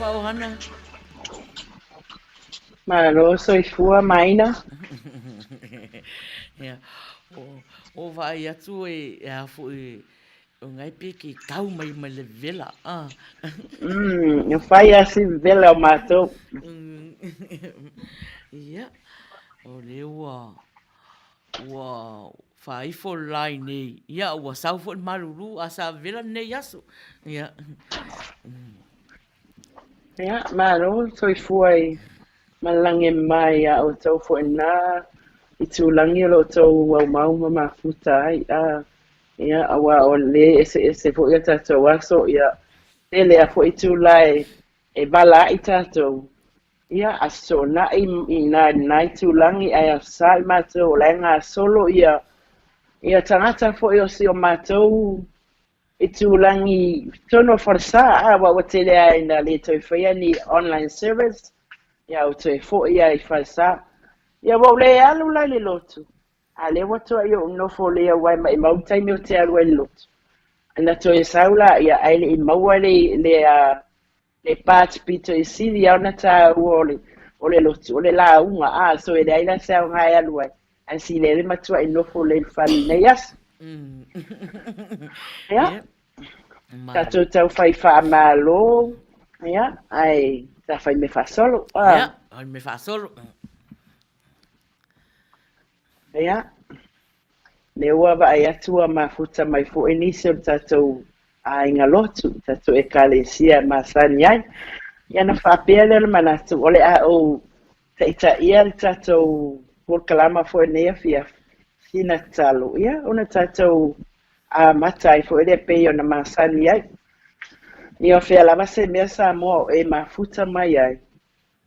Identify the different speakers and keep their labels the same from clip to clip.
Speaker 1: Ohana.
Speaker 2: Malo soifua maina.
Speaker 1: Ya. O vai atu e afu e ngai piki kau mai ma le vela.
Speaker 2: Eu fai assim vela o mato.
Speaker 1: Ya. O le wa fai fo lai nei. Ya wa sau fo maruru asa vela nei asu. Ya.
Speaker 2: Ya, malo soifua e malange mai a o tau fo na. I tūlangi o lo tau wau mau ma mafuta ai. Ia, awa o le ese fo ia tātou aso, ia, tele a fo i tūlai e bala i tātou. Ia, aso na i nai tūlangi ai a sa i mātou o lenga solo, ia tangata fo i o si o mātou i tūlangi tono forsa, awa o tele ai na le toi whaia ni online service, ia o toi fo ia i forsa. Ia wau le alu lai le lotu. A le watu ai o nofo le wai mai mautai me o te alu ai le lotu. Ana to e saula ia aile i maua le parts pito i sili au na ta o le lotu. O le la unga so e le aila sa o ngai alu ai. An si le matua i nofo le fali nei as. Ia. Tato tau fai wha malo. Ia. Ai, ta fai me fa solo.
Speaker 1: Ia, ai me fa solo.
Speaker 2: Ia, le ua wa ai atua mafuta mai fo enisi o tatou a inga lotu, tatou e kalesia masani ai. Ia na whapea lera manatu, ole a o teita ia le tatou kalama fo enea fia sina talo. Ia, ona tatou a matai fo ere pei o na masani ai. Ia fea lava se mea sa moa e mafuta mai ai.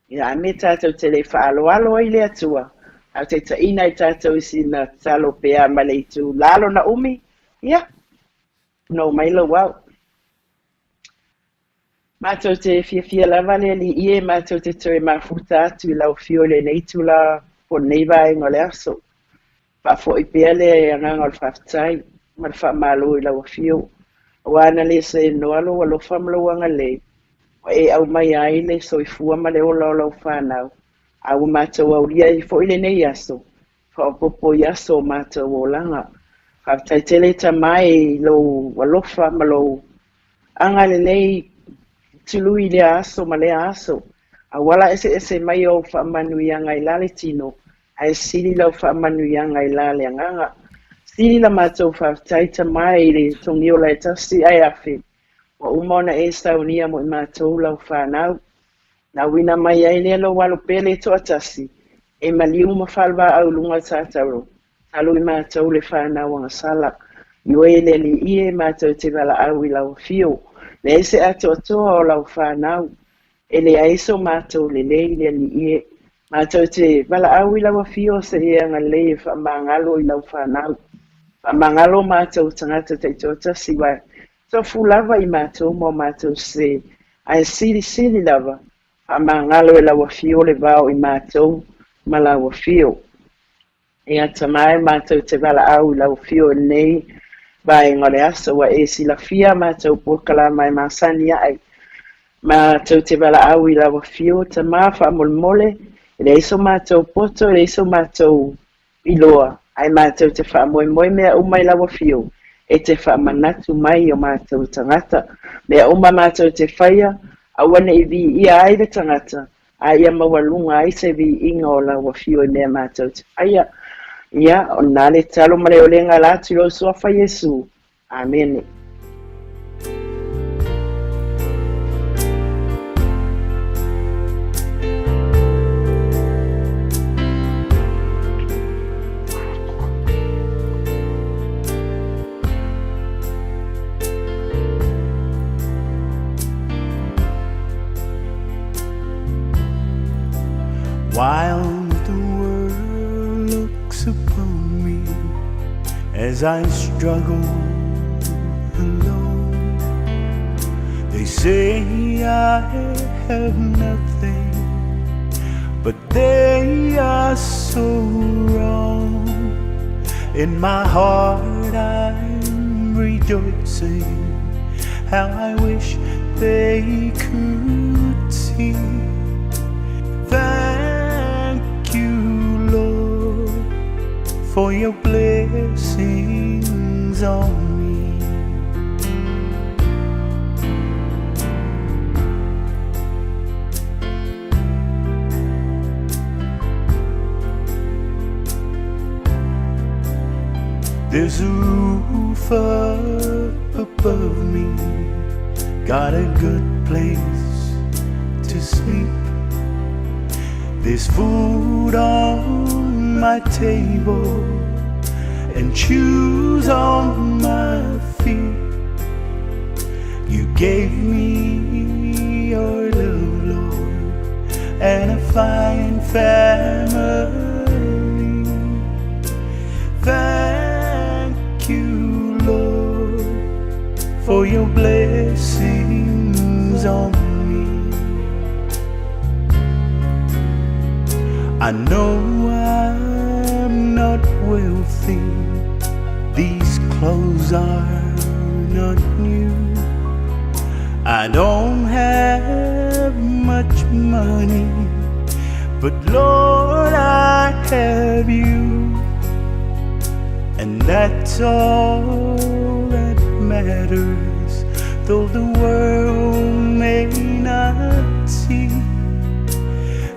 Speaker 2: Ia, me tatou tele whaalo alo ai le atua. A te taina i tātou isi na talo pea ma le itu lalo na umi. Ia. No mai lo wau. Mātou te fia lava le li ie, mātou te toe mafuta atu I lau fio le nei tula po nei vai ngole aso. Whafo I pia le anganga o le whaftai, ma le whamalo I lau fio. Wana le se noalo wa lo whamalo anga le. Wa e au mai ai le so I fua ma le ola o lau whanau. Au mātou au lia I fo ile nei aso. Whaopopo I aso mātou o langa. Whaftai tele ta mai lo walofa ma lo anga le nei tului le aso ma le aso. A wala ese mai o whaamanuianga I lale tino. Ai sili lau whaamanuianga I lale anganga. Sili la mātou whaftaita mai le tongi o lai tasi ai afi. Wa umona e saunia mo I mātou lau whanau. Na wina mai ai le lo walo pele to atasi. E maliu mawhalwa au lunga tātaro. Talo I mātou le whanau anga sala. Iwe le li ie mātou te wala au I lau fio. Le ese ato atoa o lau whanau. E le aiso mātou le le li ie. Mātou te wala au I lau fio se e anga le whamangalo I lau whanau. Whamangalo mātou tangata te tota siwa. So fulava I mātou mo mātou se. Ai sili lava. Whamangalo I lau fio le vau I mātou ma lau fio. E atamai mātou te wala au I lau fio nei. Vai ngore asa wa e sila fia mātou pōkala mai māsani ai. Mātou te wala au I lawa fio ta māwha mole. Le iso mātou poto, le iso mātou iloa. Ai mātou te wha moe mea umai lawa fio. E te wha manatu mai o mātou tangata. Mea uma mātou te whaia, awane I vi ia ai le tangata. A ia mawalunga ai se vi inga o lawa fio I mea mātou te whaia. Ia, o nale talo male o lenga latu lo sofa Yesu. Amen.
Speaker 3: While the world looks upon me as I struggle alone, they say I have nothing, but they are so wrong. In my heart I'm rejoicing, how I wish they could see. Thank you, Lord, for your blessings on me. There's a roof up above me, got a good place to sleep. There's food on my table and shoes on my feet. You gave me your love, Lord, and a fine family. Thank you, Lord, for your blessings on me. I know I'm not wealthy, these clothes are not new. I don't have much money, but Lord, I have you, and that's all that matters, though the world may not see.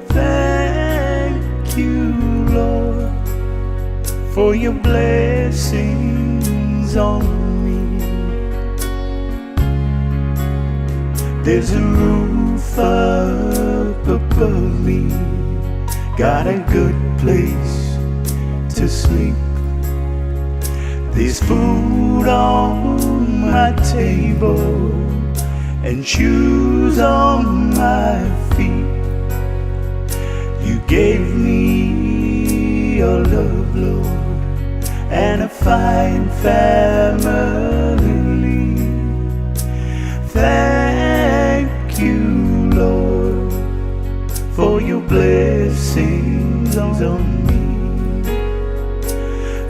Speaker 3: Thank you, Lord, for your blessings on me. There's a roof up above me, got a good place to sleep. There's food on my table and shoes on my feet. You gave me your love, Lord, and a fine family. Thank you, your blessings on me.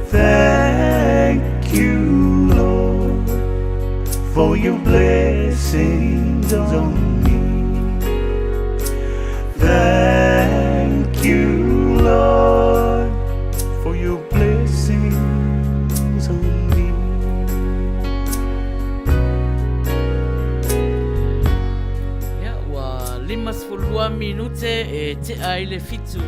Speaker 3: Thank you, Lord, for your blessings on me. Thank you, Lord, for your blessings on me.
Speaker 1: Ya, wa 5 minute e te ai le fitu.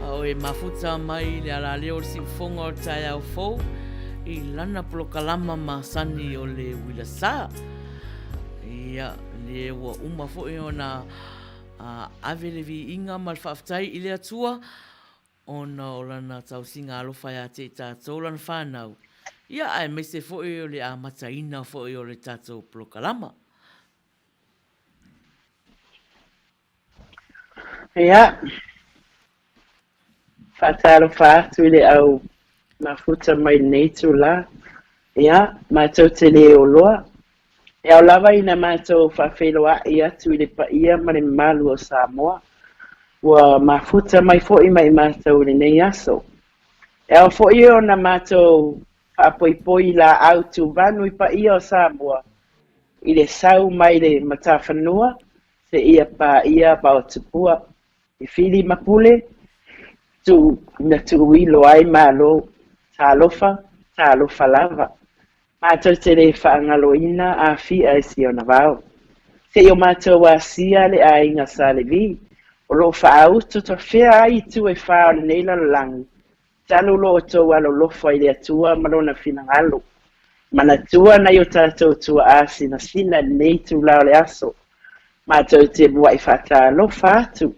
Speaker 1: Au e mafuta mai le ala leo si fonga o tai au fou. I lana polokalama masani o le wilasa. Ia, le wa uma fo e ona ave le vi inga mal whaftai i le atua. Ona o lana tau singa alofa ya te tātou lana whanau. Ia, ai me se fo e o le amataina fo e o le tātou polokalama.
Speaker 2: Ia, whataro whātu le au mafuta mai nei tu la. Ia, mātou te le o loa. E au lava ina mātou whawheloa i atu i le pa ia ma le malu o Samoa. Ua mafuta mai fo'i mai mātou le nei aso. E au fo'i o na mātou whapoipoi la au tu vanu i pa ia o Samoa. I le sau mai le matawhanua, se ia pa ia pa o tupua. I whili mapule, na tu ilo ai malo, ta alofa lava. Mātou te le whaangaloina a fia e si o na vau. Se o mātou a sia le a inga sa le vi. O lo whaautu to whea ai tu e whao le neila langi. Talo lo o tau alo lofa i le atua malona finangalo. Mana tua na yo tātou tua asi na sina nei tu lao le aso. Mātou te bua i whata lofa atu.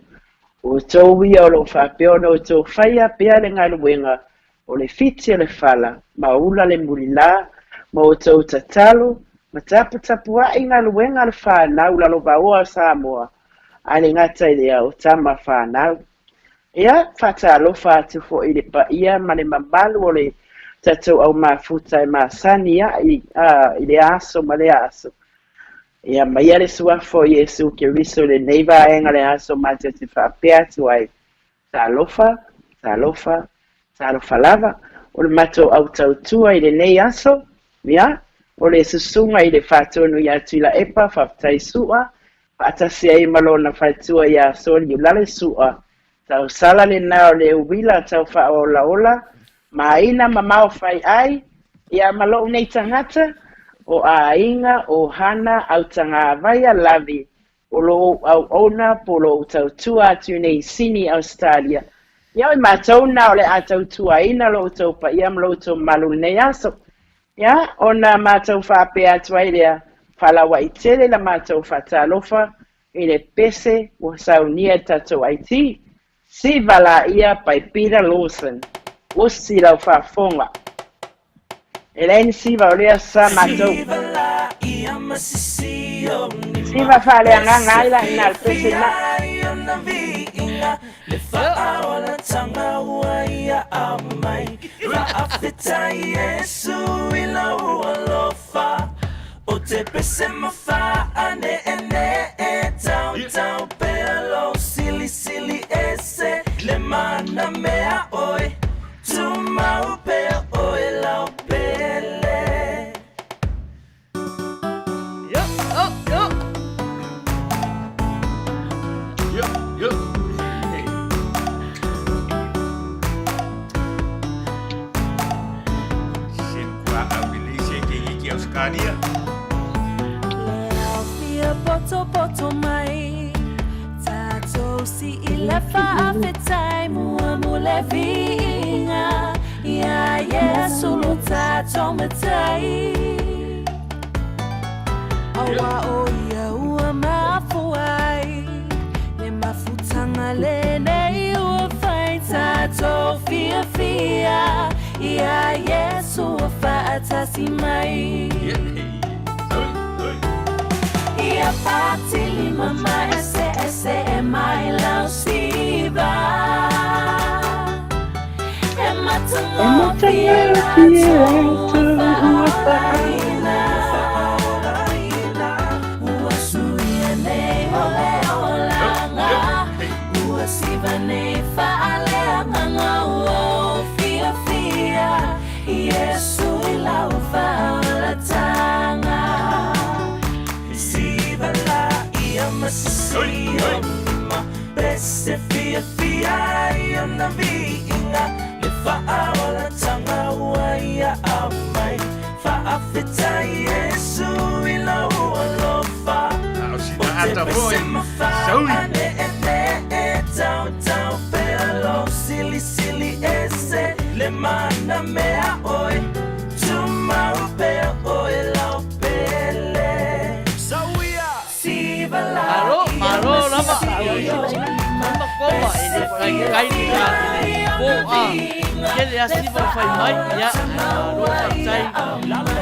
Speaker 2: O tau ia o lo whapeona o tau whaia pia le ngā luenga. O le fiti le whala, maula le mulila, ma o tau tatalo, ma tapua i ngā luenga le whanau lalo baoa Samoa. Ale ngata i lea o tama whanau. Ia, whata alofa atu fo i le pa ia ma le mamalu o le tatou au mafuta e masani i le aso ma le aso. Ia, ma ia le suafo Iesu ke riso le neiva enga le aso ma te whapea tu ai. Ta alofa lava. O le matou au tautua i le nei aso. Ia, o le susunga i le whatonu i atu i la epa whaftai sua. Atasi ai malona whaitua i a soli ulale sua. Tau sala le nao le uwila tau whaola ola. Ma ina mamao whai ai. Ia malo nei tangata. O a inga o hana au tanga vaia lavi. O lo au ona polo tau tua atu nei sini Australia. Ia oi mātou na o le atau tua ina lo tau pa iam lo tau malu nei aso. Ia, ona mātou whapea atu ai lea. Whalawa i tele la mātou whatalofa i le pese o saunia tatou Haiti. Si vala ia pai Peter Lawson. O si lau whafonga. Elaine siva o lea sa mātou. Siva whalea ngā ngaila ina al pese na.
Speaker 3: Le whaaola tanga ua ia amai. Whaafeta Iesu i lau alofa. O te pese mawha ane e tau pelo sili ese. Le mana mea oi, tu mau pe oi lau pele. Yo. Australia.
Speaker 4: Leo fia poto mai. Tato si ilefa afetai mua mule vinga. Ya Yesu lo tato metai. Awa o ia ua mafuai. Le mafutanga le nei ua fai tato fia. Ya Yesu fa atasi mai. Ia patili mama ese e mai lau siva. E matango fia tu faina. Ua suia nei ole olanga.
Speaker 3: masisiyo ma bese fia fia yo na viinga le fa'aola tanga waia amai fa'afeta Yesu ila ualofa
Speaker 5: Ata boy, saui.
Speaker 3: Tau tau pelo sili sili ese le mana mea oi tuma upea oi lau pele sauia sivala
Speaker 1: Malo lama. Mama kowa ini kai ni ka ini po a. Kele asiba fai mai ya. Lo sai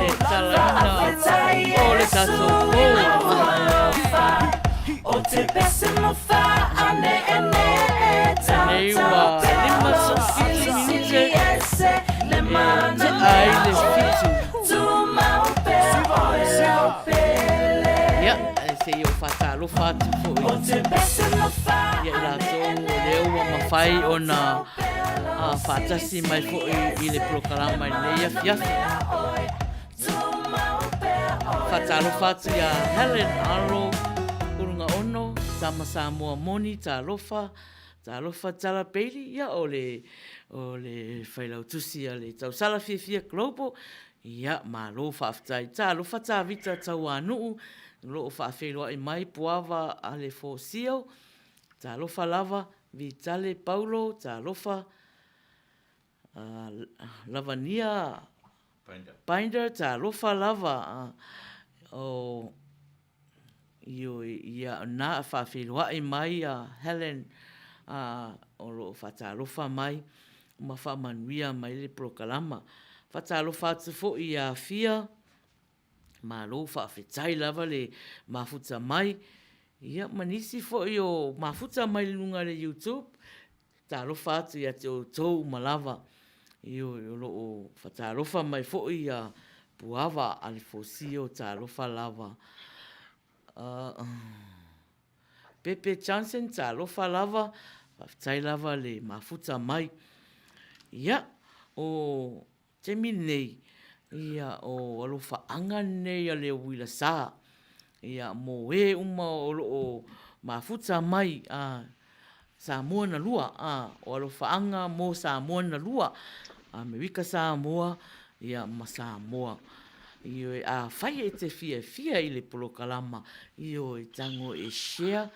Speaker 1: le talana. Ole taso.
Speaker 4: O te pese mo fa ane ene tau tau
Speaker 1: Lima
Speaker 4: sili ese le mana
Speaker 1: ai le fitu.
Speaker 4: tuma upea oi lau pele
Speaker 1: Ya, se yo fata lo fatu fo.
Speaker 4: O te pese mo fa
Speaker 1: Ya ila so le o mafai ona fata si mai fo I le programa le ya fia. Fata lo fatu ya Helen Aro urunga ono sama Samoa Moni talofa tala peli ya ole failau tusi ale tau sala fia global ya malo faftai talofa vita tau anu lo fa felo I mai puava ale fosio talofa lava Vitale Paulo talofa Lavania Binder talofa lava o Yo ia na fa filwa I mai Helen o lo fatalofa mai ma fa manuia mai le proclama fatalofa tu fo ia fia ma lo fa fetai lava le mafuta mai ia manisi fo yo mafuta mai lunga le YouTube talofa tu ia to malava yo lo fatalofa mai fo ia puava al fosio talofa lava Pepe Johnson talofa lava tai lava le mafuta mai ia o te minei ia o alofa anga nei le wila sa ia mo uma o mafuta mai Samoa na lua o alofa anga mo Samoa na lua me wika Samoa ia ma Samoa Io fai e te fia I le polokalama. Io tango share.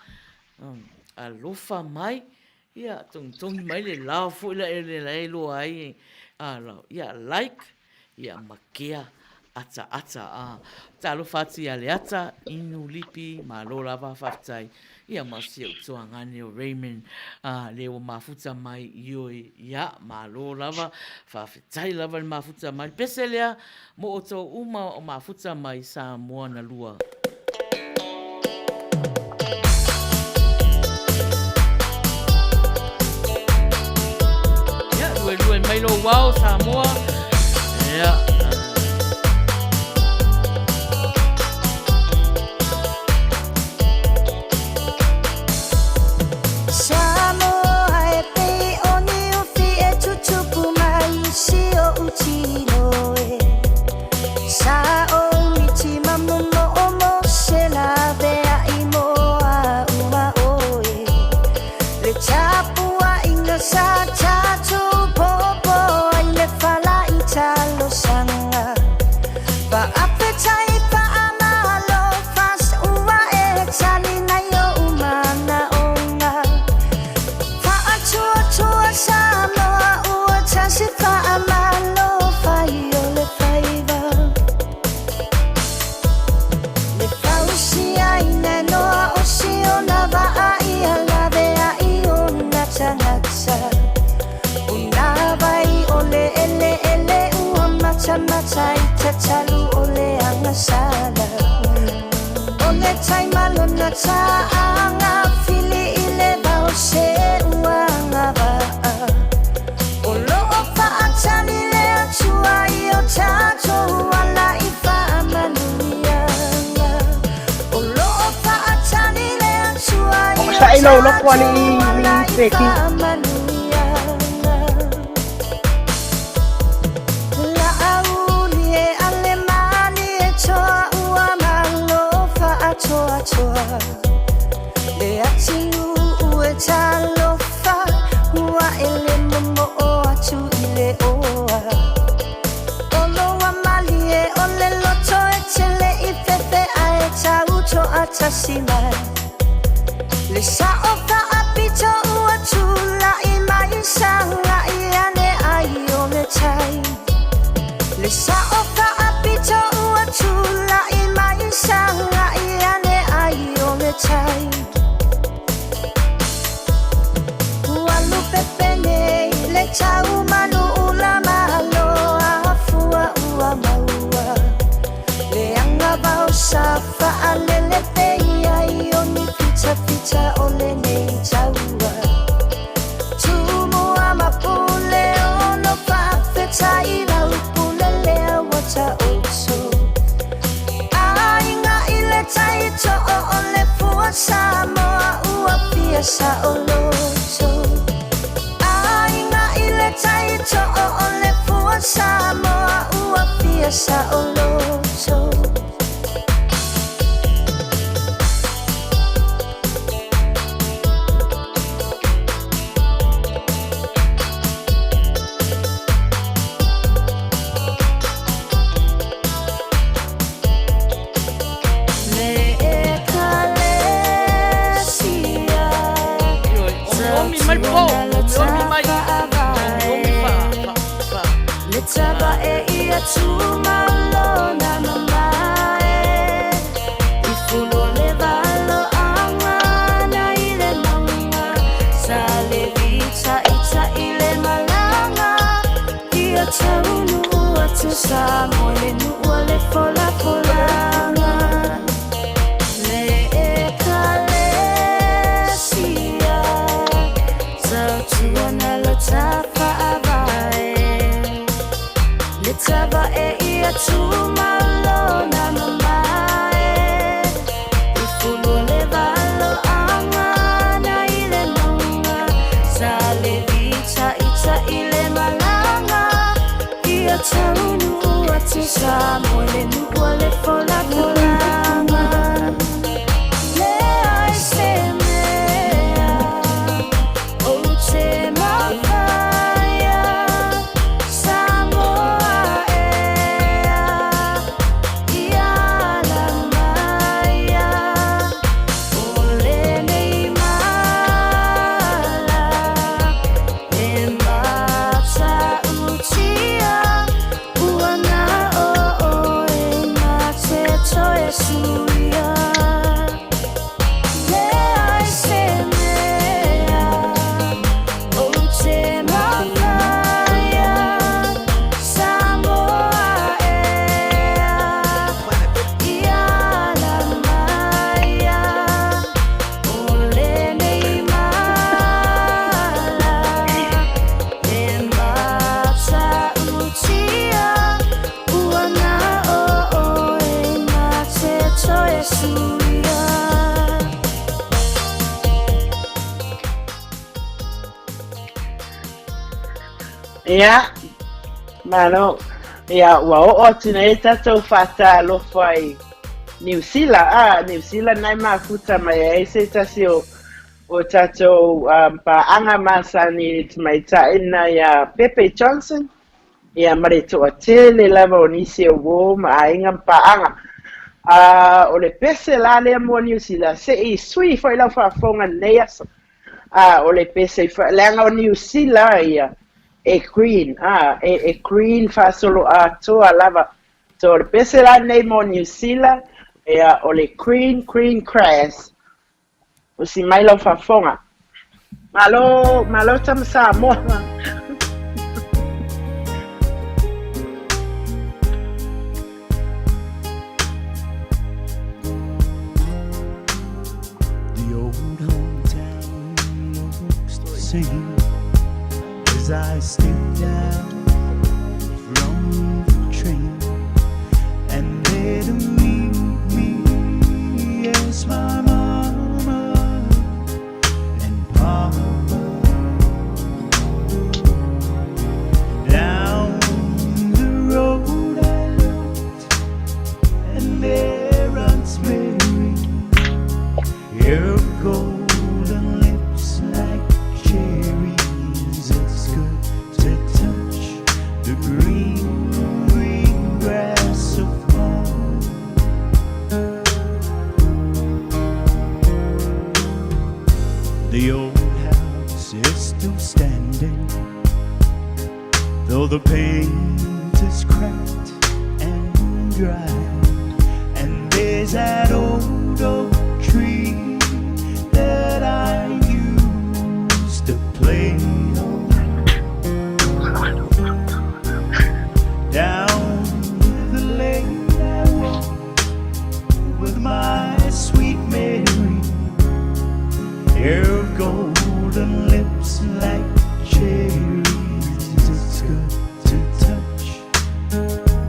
Speaker 1: Alofa mai. Ia tongi mai le lao fo ila ele lailo ai. Ia like. Ia makea. Ata. Ta alofa ati ale ata. Inu lipi. Ma lo lava faftai. Ia masi o toa ngane o Raymond. Leo mafuta mai. Io ia ma lo lava. Faftai lava le mafuta mai. Pese lea. Mo o tō uma o mafuta mai Samoa na lua. Ia, lue mai lo wao Samoa. Ia.
Speaker 4: Samoa e pei oni o fi e tutupu mai si o utino e Sa o miti mamuno o mo se la vea I moa uma oe Le chapua inga sa tato popo ai le fala I talo sanga Pa apetai pa amalo fas ua e tali na yo umana onga Pa atua Samoa ua tasi pa amalo fai o le faiva Matai te talu ole anga sala Ole tai malona ta anga fili ile bao se uanga ba Olo ofa atani le atua I o tato wala ifa amanuia Olo ofa atani le atua I o tato wala ifa amanuia Le atinu ue talofa ua ele momo o atu I le oa Olo wa mali e ole loto e tele I fefe a e tau to atasi mai Le sa o ka apito ua tula I mai sanga I ane ai o me tai Le sa o ka apito ua tula I mai sanga I ane ai o me tai Ua lupe pene I le tau manu ula malo a fua ua maua Le anga vau sa faa lele peia I o ni pita pita o le nei taua Tumua mapule o no whawheta I lau pule lea wata oto Ainga I le taito o le fua Samoa ua pia sa o loto Ainga I le taito o le fua Samoa ua pia sa o loto Taba e ia tumalo na mamae I fulo le valo anga na I le maunga Sa le vita ita I le malanga Ia taunu ua tu sa mo le nua le fola folanga Le e kalesia Tau tua na lo tapa avae Le taba e ia tumalo na mamae I fulo le valo anga na I le maunga Sa le vita ita I le malanga Ia taunu ua tu sa mo le nua le fola folanga Le ai se mea o te mawhaia Samoa ea ia la maia O le nei mala E mata utia Ua na o e na te toe suia Le ai se mea o te mawhaia Samoa ea ia la maia O le nei mala E mata utia Ua na o e na te toe suia
Speaker 2: Ia, mano, ia, ua o tine e tatou whata alofa I New Zealand, New Zealand nai mafuta mai e se tasi o tatou paanga masani mai taina ia Pepe Johnson, ia mareto a tele lava o nisi o wo ma ainga paanga. O le pese la le mo New Zealand, se I sui foi lau whafonga neas, o le pese I leanga o New Zealand ia, e Queen, e Queen fasolo a toa lava. So le pese la nei mo New Zealand, o le Queen Crash. O si mai lau whafonga. Malo tam sa mo.
Speaker 3: The old hometown looks the same as I step down from the train, and there to meet me is my mama and papa. Down the road I looked, and there runs Mary. Your golden lips like cherries. It's good to touch the green, green grass of home. The old house is still standing, though the paint is cracked and dry. And there's that old oak tree that I used to play on. Down the lane I walk with my sweet Mary. Her golden lips like cherries. It's good to touch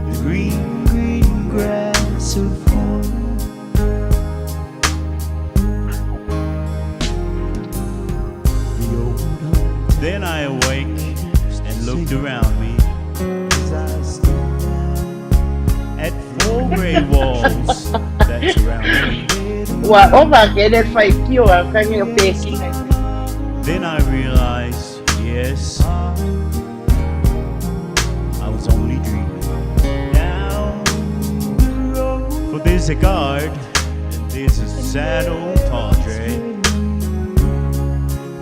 Speaker 3: the green, green grass of home. The old home. Then I awake and looked around me as I stood down at 4 gray walls that surround me.
Speaker 2: Wa ova kene fai kio a kange o peki.
Speaker 3: Then I realized, yes, I was only dreaming. Down the road, for there's a guard and there's a sad old padre.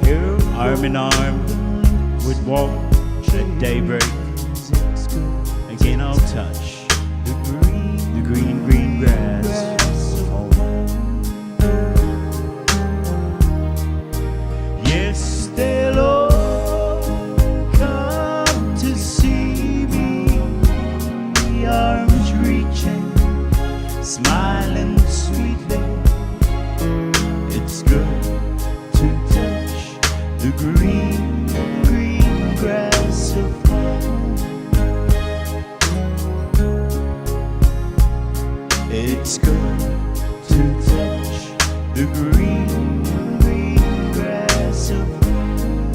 Speaker 3: Here, arm in arm, would walk at daybreak. Again I'll touch the green, green grass of home. Yes, they'll all come to see me, arms reaching, smiling sweetly. It's good to touch the green, green grass of home. It's good to touch the green, green grass of home.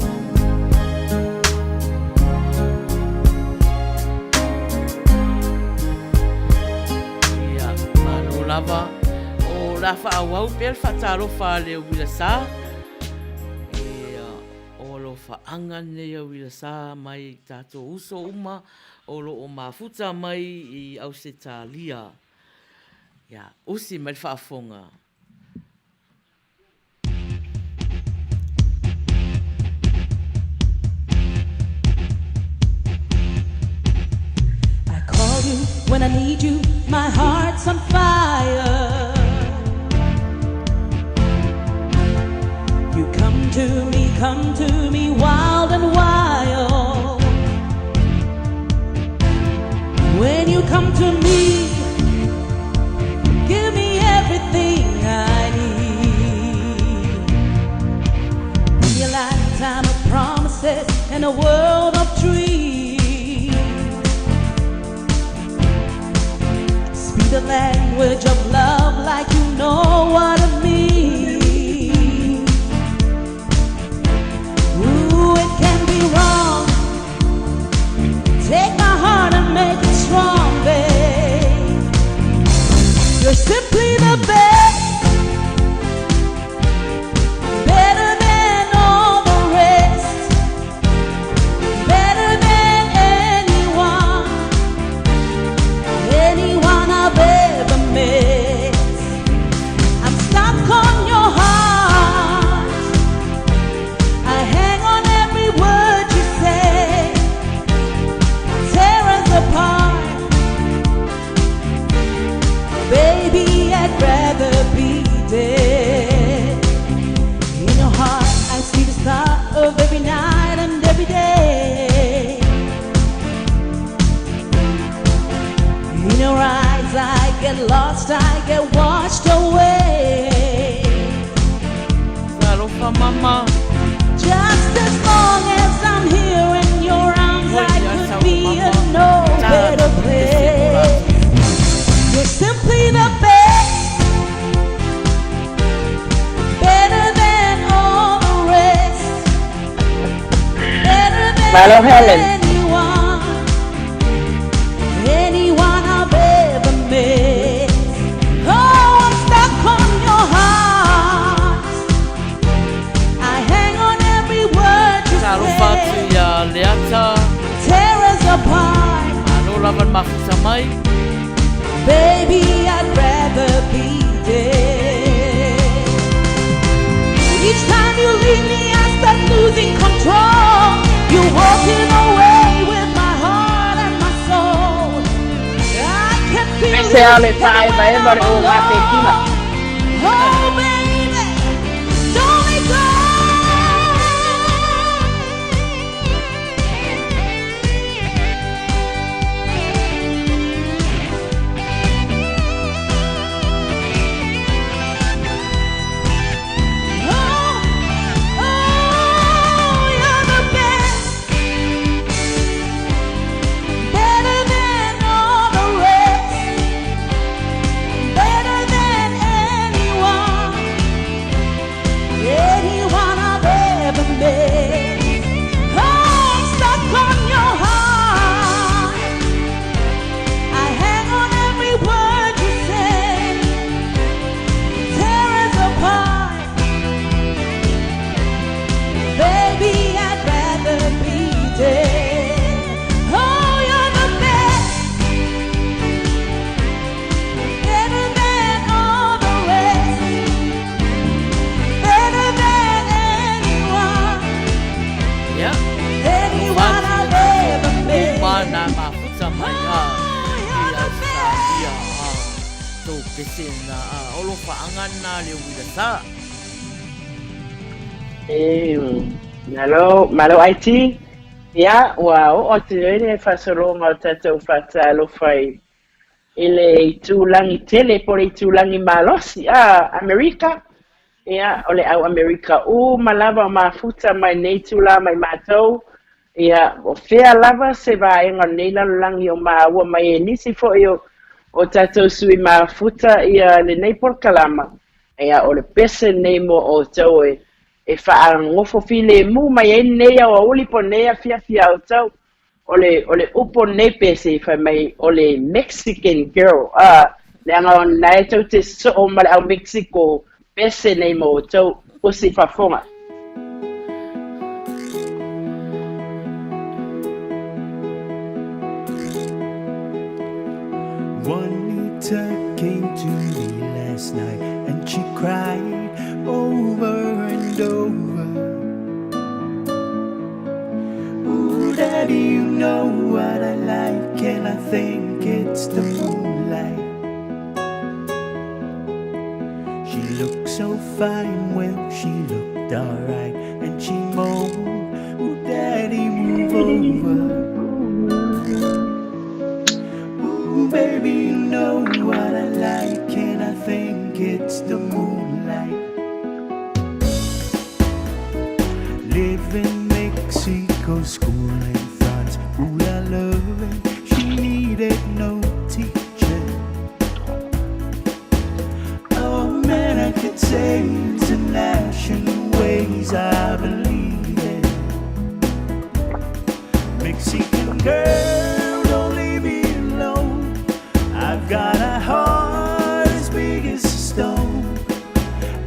Speaker 1: Ia, mano lava o lafa awau pe fa taro fa le wila sa. O lo fa anga ne o wila sa mai tato uso uma o lo o mafuta mai I au se talia. Ia, usi mai fa afonga.
Speaker 6: I call you when I need you, my heart's on fire. You come to me wild and wild. When you come to me, give me everything I need. Be a lifetime of promises and a world of dreams. Speak the language of love like you know what it means. Ooh, it can be wrong. Take my heart and make it strong, babe. You're simply the best. Better than all the rest. Better than anyone. Anyone I've ever met. I'm stuck on your heart. I hang on every word you say. Tear us apart. Baby, I'd rather be dead. In your heart, I see the start of every night and every day. In your eyes, I get lost, I get washed away.
Speaker 1: Claro fa mama.
Speaker 6: Just as long as I'm here in your arms, I could be in no better place. You're simply the best. Better than all the rest. Better than
Speaker 2: Malo Helen.
Speaker 6: anyone I've ever met. Oh, I'm stuck on your heart.
Speaker 1: mai.
Speaker 6: Baby, I'd rather be dead. Each time you leave me, I start losing control. You're walking away with my heart and my soul. I can feel
Speaker 2: Ese
Speaker 6: you
Speaker 2: ale tae vai e vare o ngā te kima.
Speaker 6: Oh, baby, don't let go.
Speaker 2: Malo Aiti, ia, ua o te rene whasaronga o tatou whatalo whai i le tūlangi tele po le tūlangi malosi Amerika. Ia, o le au Amerika malava o mafuta mai nei tūla mai mātou. Ia, o whea lava se vaenga nei lalangi o maua mai e nisi fo o tatou sui mafuta ia le nei porkalama. Ia, o le pese nei mo o tau e whaangofo file mu mai e nei au ulipo nei a fia o tau. O le upo nei pese whai mai o le Mexican girl. Le anga o nai tau te so o male au Mexico pese nei mo o tau o si whafonga.
Speaker 3: Juanita came to me last night and she cried over and over. Ooh, Daddy, you know what I like, and I think it's the moonlight. She looked so fine, well, she looked alright, and she moaned, ooh, Daddy, move over. Ooh, baby, you know what I like, and I think it's the moonlight. Live in Mexico, school in France, ooh, I love it, she needed no teacher. Oh man, I could say international ways, I believe it. Mexican girl, don't leave me alone, I've got a heart as big as a stone,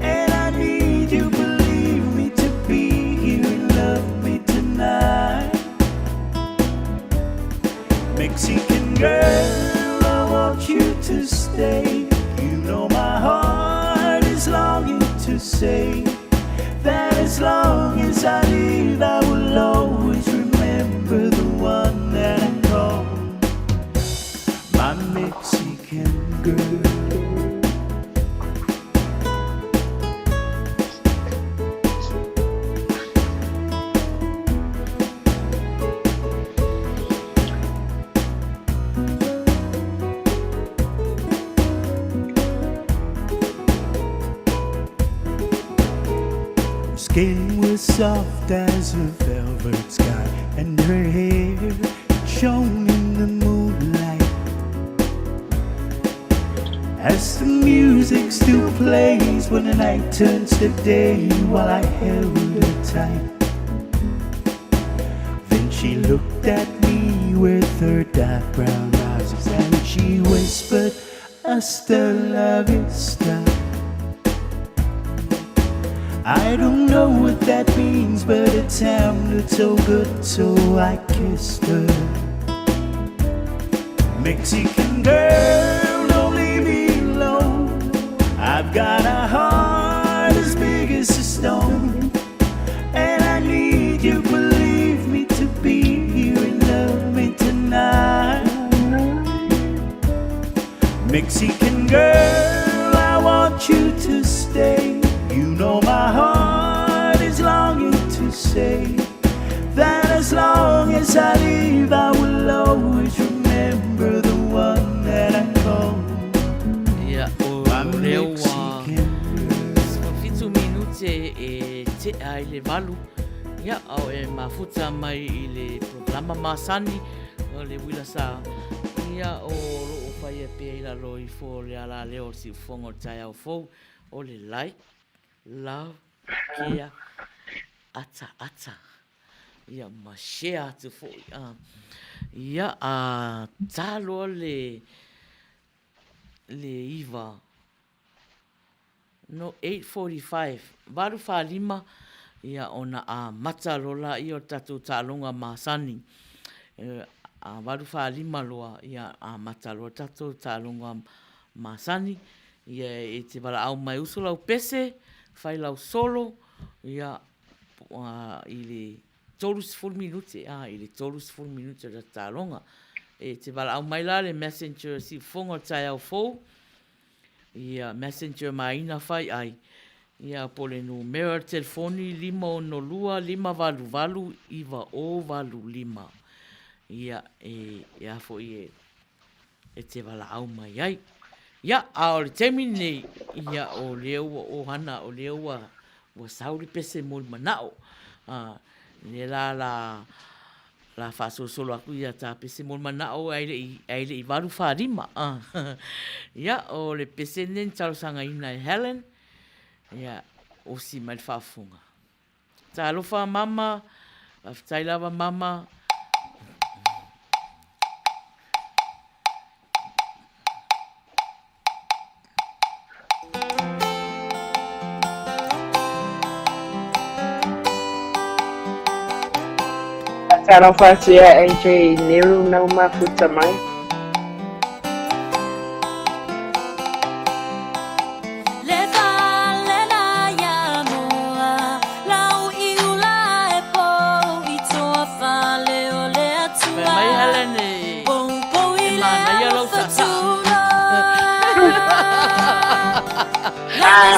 Speaker 3: and I need you, believe me, to be here and love me tonight. Mexican girl, I want you to stay. You know my heart is longing to say that as long as I live, I will always remember the one that I call my Mexican girl. Skin was soft as a velvet sky, and her hair shone in the moonlight. As the music still plays when the night turns to day, while I held her tight. Then she looked at me with her dark brown eyes, and she whispered, "Hasta la vista." I don't know what that means, but it sounded so good, so I kissed her. Mexican girl, don't leave me alone. I've got a heart as big as a stone, and I need you, believe me, to be here and love me tonight. Mexican girl, I want you to stay. You know my heart is longing to say that as long as I live, I will always remember the one that I call my Mexican girl.
Speaker 1: Fitu minute e te ai le valu. Ia au e mafuta mai I le programa masani o le wila sa. Ia o loo whai e pia I lalo I fo le ala leo si fongo tai au fo o le like, love, kia, ata. Ia ma share atu fo. Ia a talo le iwa. No 8:45. Varu whalima. Ia ona a matalola I o tatu talonga masani. A varu whalima loa ia a matalola tatu talonga masani. Ia e te wala au mai usulau pese. Whailau solo. Ia I le tolus full minute. I le tolus full minute da talonga. E te wala au mai la le messenger si fongo tai au fou. Ia messenger maina whai ai. Ia pole numero telefoni 512 5valu 5. Ia ia fo e te wala au mai ai. Ia a o le temi nei. Ia o leua o hana o leua wa sauri pese mol manao. Ne la faso solo aku ia ta pese mol manao ai le I valu wharima. Ia o le pese nen talo sanga ina Helen. Ia o si mai whafunga. Ta alofa mama, tai lava mama.
Speaker 2: Taro fasia AJ Neru nau mafuta mai.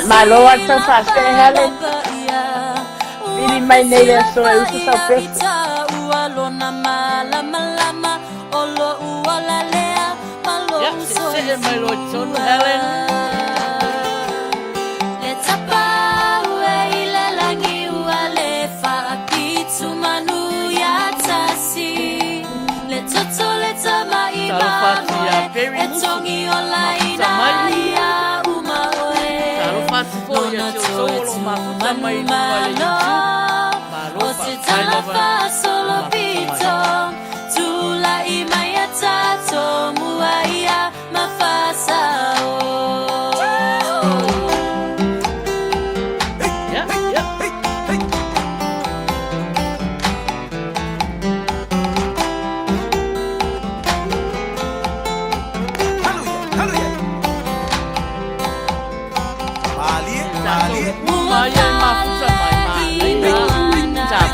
Speaker 2: Maloa tau fase Helen. Vini mai nei le so e usa sau peste.
Speaker 1: Yeah, my Lord, son Helen.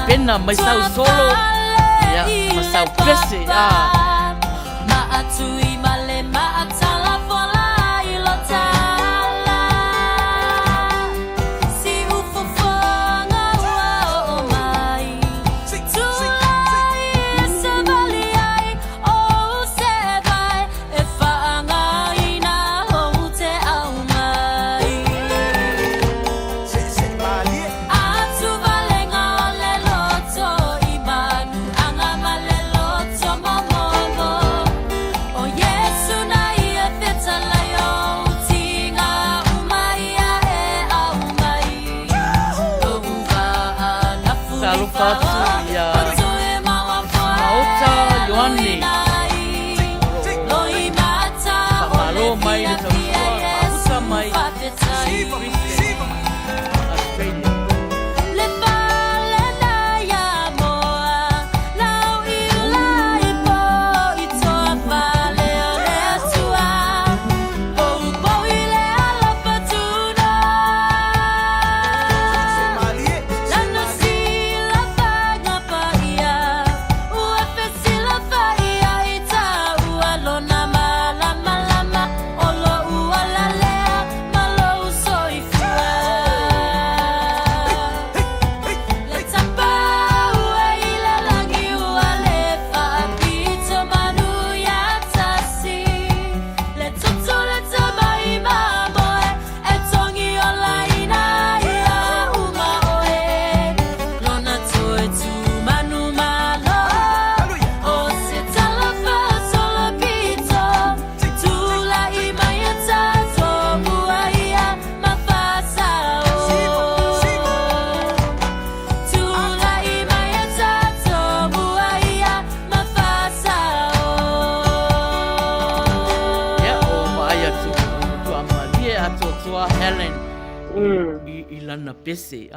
Speaker 1: Pena mai sau solo ya masau pese ma atui male ma atala fola ilotala si ufofonga o mai tulai sabali ai o se vai e faanga ina o te au mai se mali atu valenga Fatuia Maota Ioane Kamalo mai le tausua Mafuta mai Australia lana pese.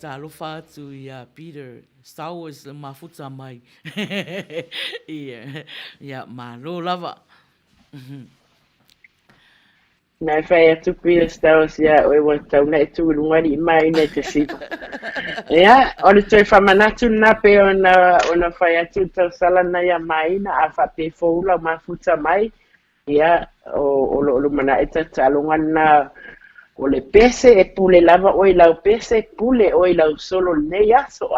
Speaker 1: Ta alofa atu ia Peter. Star Wars le mafuta mai. Ia malo lava.
Speaker 2: Nai whai atu pia staus ia oe wa tau na tu lungari mai nei te sipa. Ia, o le toi whamanatu na pe ona whai atu tau sala na ia mai na a whape foula mafuta mai. Ia, o lo mana e tatalongan na o le pese e pule lava o i lau pese pule o i lau solo nei aso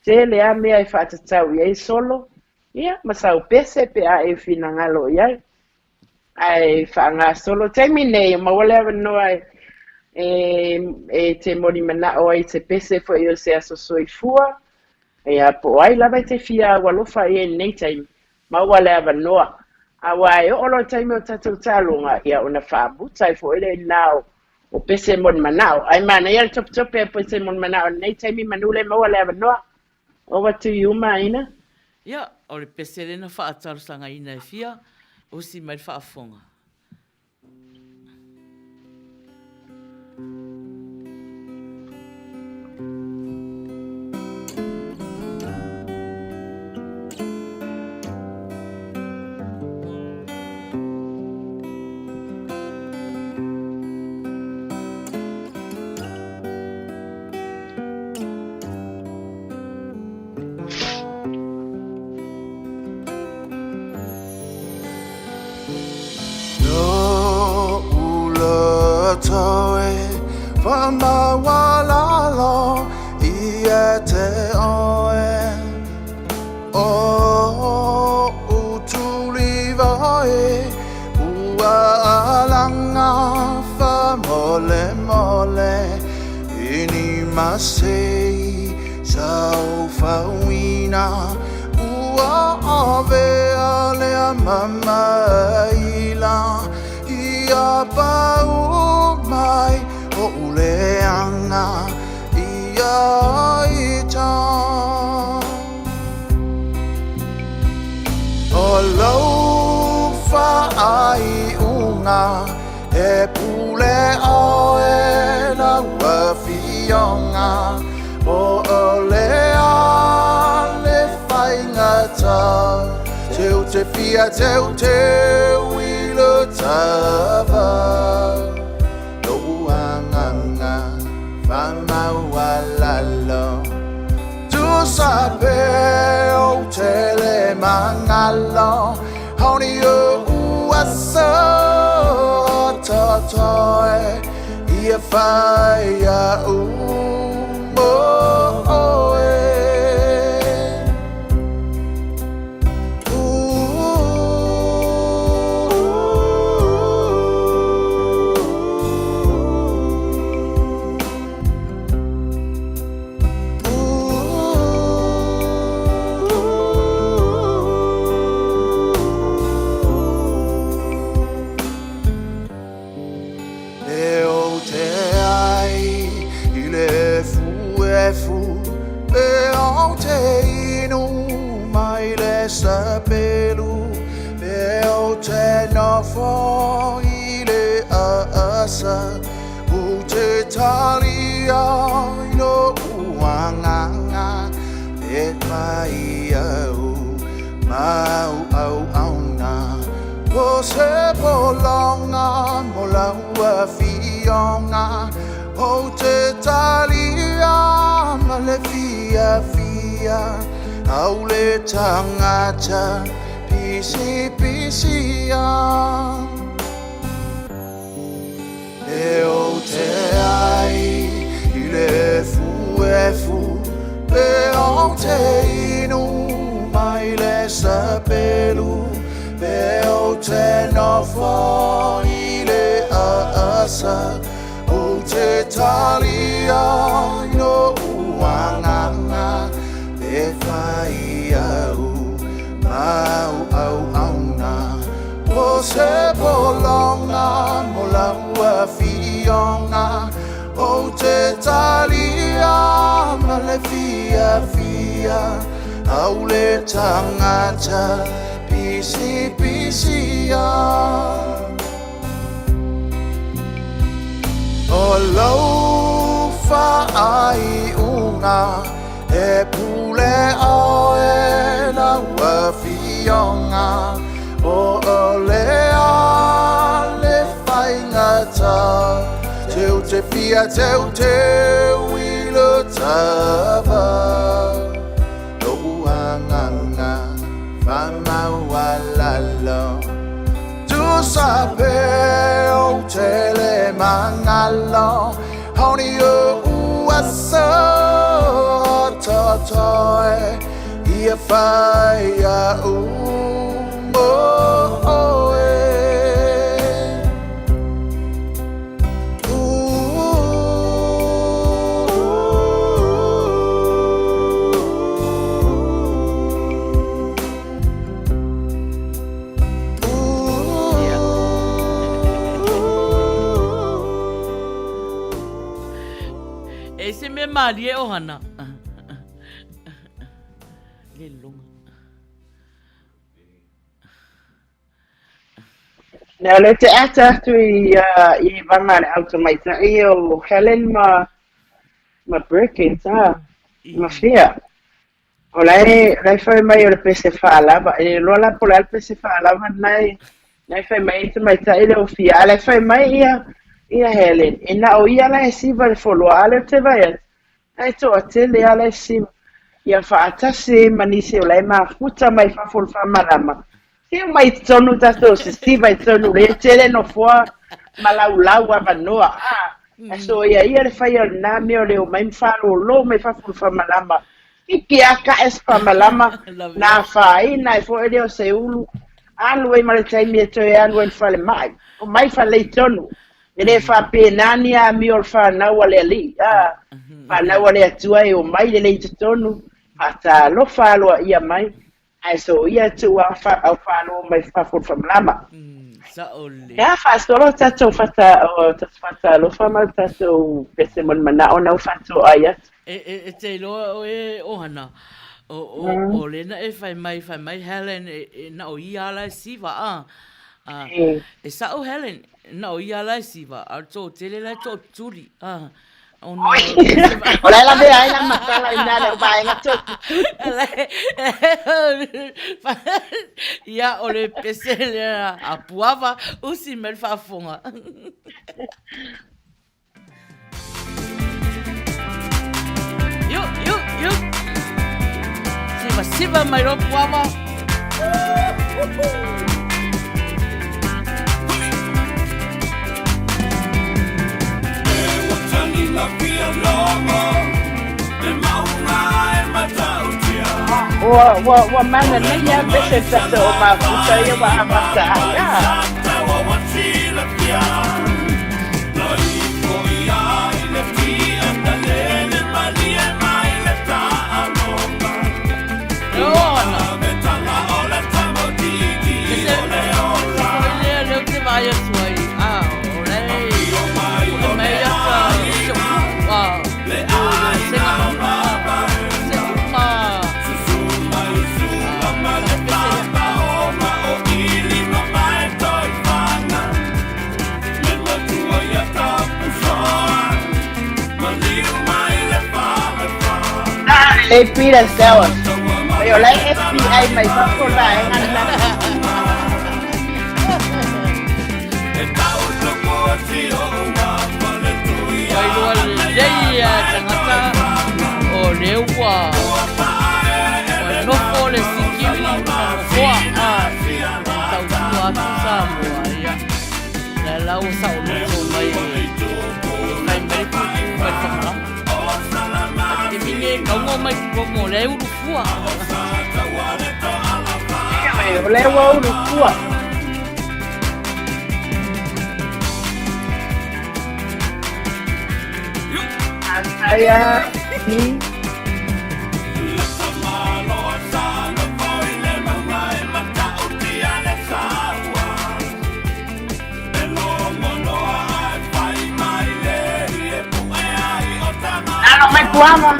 Speaker 2: te le a mea e whaatatau iai solo. Ia, masau pese pe a e finangalo iai. Ai whaanga solo taimi nei, mawale awa noa te mori mana o ai te pese fo i o se aso soifua. Ia, po ai lava te fia walofa i nei taimi, mawale awa noa. Awa e olo taimi o tatou talonga ia ona whaabutai fo ele nao o pese mon manao. Ai mana ia top e pese mon manao nei taimi manule mawale awa noa. Over to you, Maina.
Speaker 1: Ia, o le pese lena whaataru ina e fia, o si mai whaafonga.
Speaker 7: Teu ilo tava lo anganga fama walalo tu sabe o tele mangalo honey o asa totoe ia faya for ile asa ute talia no uanganga et mai mau au na o se polonga mola fionga ute talia male fia au le tangata pisi e o te ai I le fu pe o te inu mai le sapelu pe o te nofo I le asa o te talia no uanganga pe fai au au na o se polonga mola ua fionga o te talia male fia au le tangata pisi o lo pule oe la wafionga o ole ale faingata teu te pia teu te wilo tava no uanganga fama walalo tu sape o tele mangalo honey o uasa toy ia faya
Speaker 1: Ese me malie o hana.
Speaker 2: Nā le te ata atu I wama le automaita I o Helen ma Brickens, ma fia. O lai whai mai o le pese whaalawa, e lola po le pese whaalawa nai whai mai te maita I le o fia, lai whai mai ia Helen, e na o ia lai siva le wholua ale te vai atu. Ai to a tele ala siva. Ia whaatasi manisi o lai mafuta mai whafol whamarama. Tiu mai tonu tato se siva I tonu le tele no fua malaulau a vanoa. So ia le whai o nami o leo mai mwhalo lo mai whafol whamarama. Iki aka es whamarama na whai na e fo leo se ulu. Alu e mare taimi e toi alu e whale mai. O mai whale tonu. Ele whape nani a mi o whanau ale ali. Whanau ale atua e o mai le te tonu. Ata lo whaloa ia mai. Ai so ia tu a whalo mai whafol whamlama.
Speaker 1: Sa ole.
Speaker 2: Ia whastolo tato whata lo whamal tato pese mon mana o nau whato ai atu.
Speaker 1: E te loa e ohana. O lena e whai mai Helen e na o ia ala siva e sa o Helen na o ia ala siva a to tele la to turi o no
Speaker 2: Ola la vea ai la matala ina le vai na to
Speaker 1: ia o le pesele a puava usi mel fa fonga yo siva mai ro puava
Speaker 2: wa mana na ia pese tato o mafuta ia wa amata ia. Lei pira sewa. Yo lai FBI mai fa ko la ngana.
Speaker 1: Ai lo lei tangata o lewa. No pole sikili no foa tau tua samoa ia. La lau sa o lo mai. Mai mai fa Kaungo mai ko le urufua.
Speaker 2: Le urufua. Saya ni mai kuama.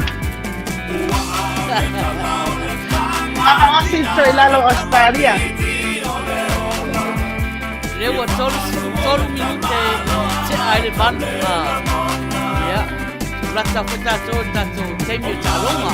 Speaker 2: Mama si soy lalo Australia.
Speaker 1: Lewa tolu minute te ai le ban. Ya. lata ko tātou teimi o tālonga.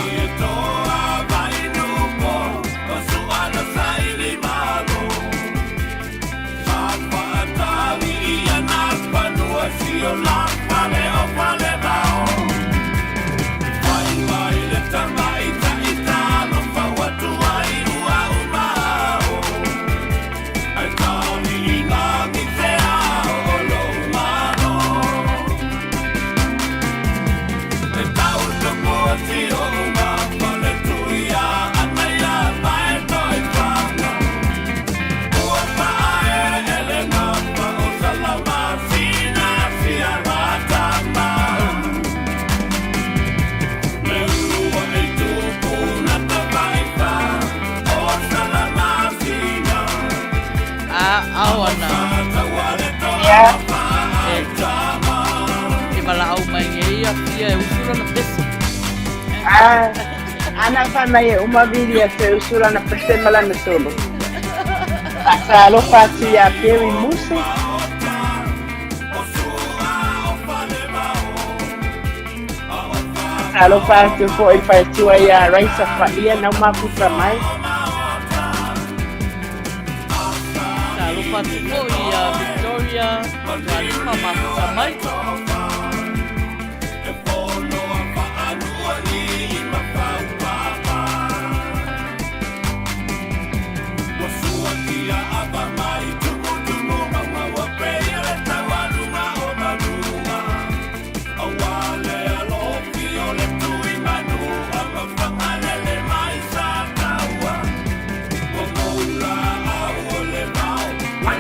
Speaker 1: Awana.
Speaker 2: Yeah.
Speaker 1: E malao mai ia fia e usura na pese.
Speaker 2: Ana whana e umawiri a te usura na pese malana solo. Asa alofa atu ia Perry Muse. Asa alofa atu po i whaitua ia Raisa Whaia na umaputa mai.
Speaker 1: Patiko ia Victoria, na lima mafuta mai.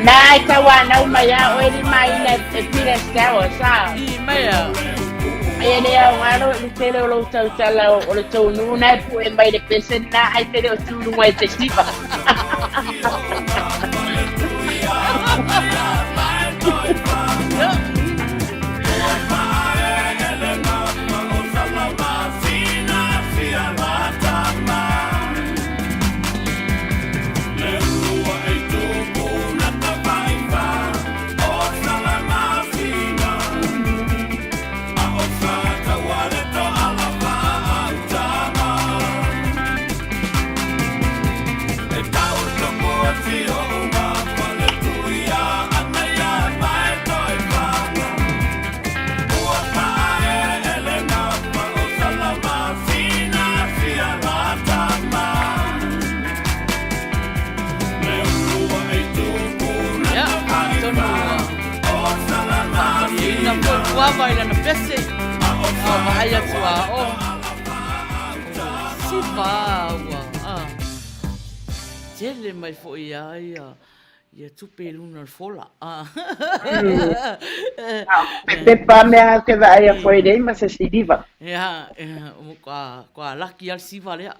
Speaker 2: Nai tawa na umaya o eri mai na e pira stawa sa.
Speaker 1: I mea.
Speaker 2: Ai ne au ngalo ni tele o lo tau tala o le tau nu na pu e mai de pesen na ai tele o tu mai te sipa.
Speaker 1: Vai lá na PC. Vai atuar. Se vai. Tele mai foi ia tu peluna fola.
Speaker 2: Pepa mea te vai a foi dei mas se diva.
Speaker 1: Ja, qua lucky al si vale.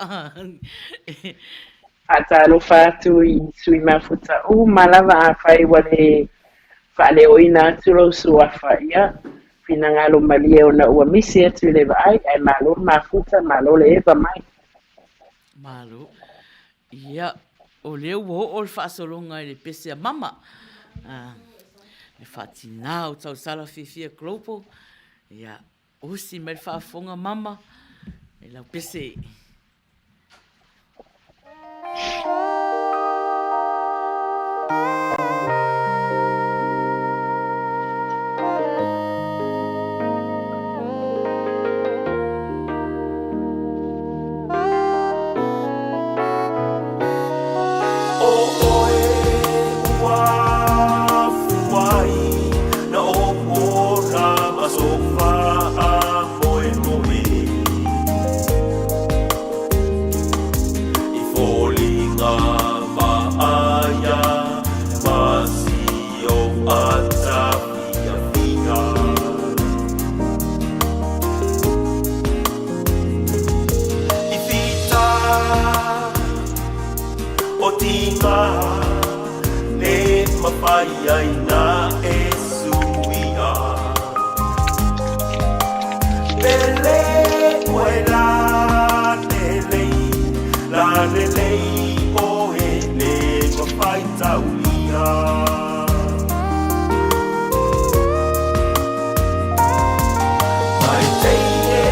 Speaker 2: Ata lo fatu i sui mafuta. Malava a fai wale fale oina tulo suafa ia. Pinangalo malie ona ua misi atu le vai ai malo mafuta malo le eva mai.
Speaker 1: Malo. Ia o leu o le whaasolonga i le pese a mama. Le whaatina o tau sala fifia klopo. Ia usi me le whaafonga mama. E lau pese.
Speaker 8: Aina esuia Bele wela nelei La nelei o ele Mafaita uia Mai teine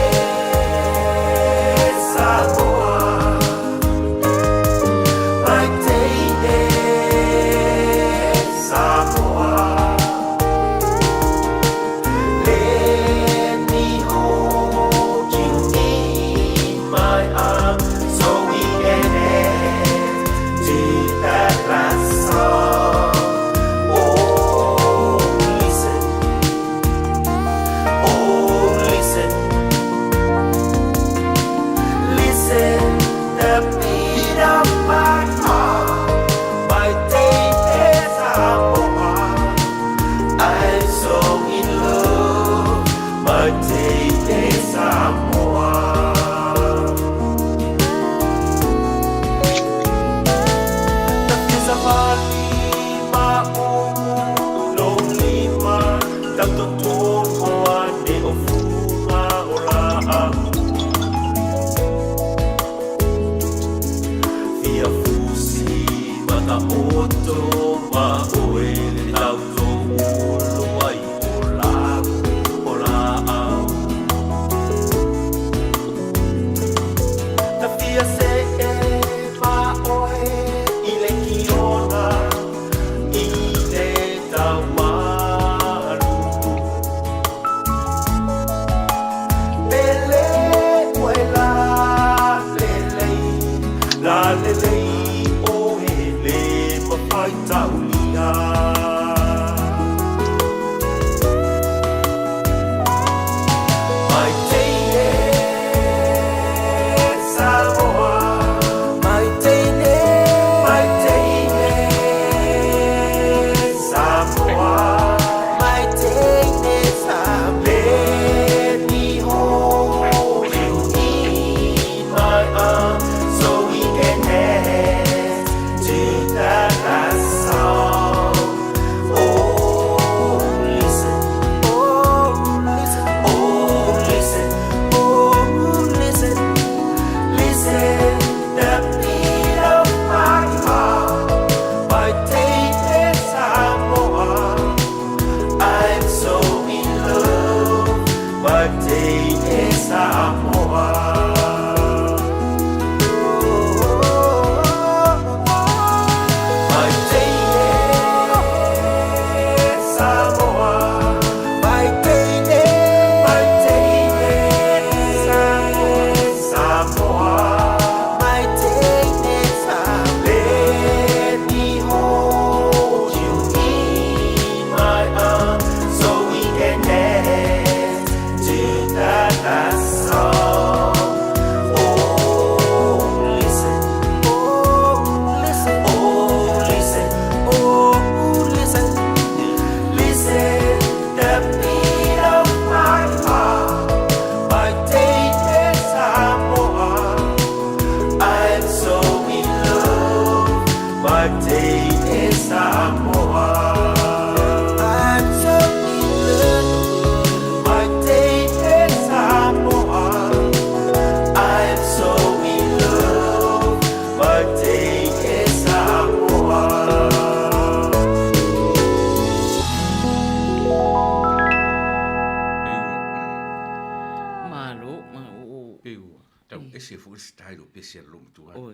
Speaker 1: Malo, o.
Speaker 5: Eu, tau ese fu style o pese lom tu.
Speaker 1: O.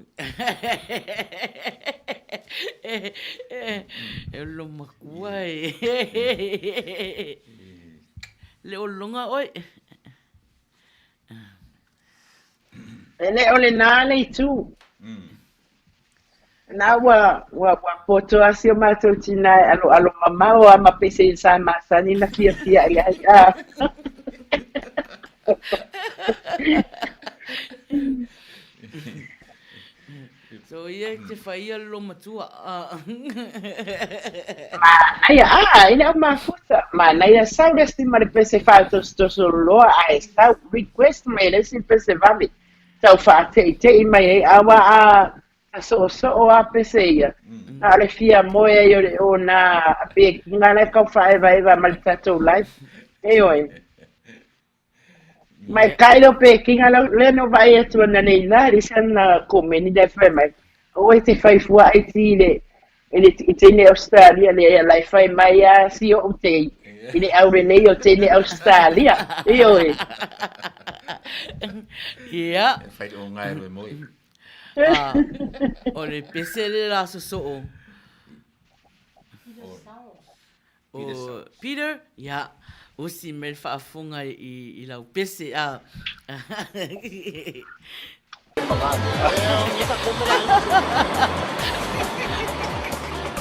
Speaker 1: E lo makuai. Le o longa oi.
Speaker 2: Ele ole nā nei tū. Nā wa poto asio mātou tina alo mamau a mapese i sa masani na fia i ai a.
Speaker 1: So ia te whaia lo matua.
Speaker 2: Ina mafuta. Ma ia sau resti ma pese falto sto solo a esta request me resti pese vami. Tau whaatei mai awa a so o a pese ia. Ale fia moe o na pe ngana ka whaewa malitato life. Oi. Mai kairo pe kinga leno vai atu na nei na risan na komeni da fema. O te fai fua ai tile. Ele tene Australia le lai fai mai a si o te. Ele aure nei o tene Australia. Oi.
Speaker 1: Ia.
Speaker 5: Fai o ngai lo moi.
Speaker 1: O le pesele la so. O Peter, ja. O si mel whaafunga i lau pese a.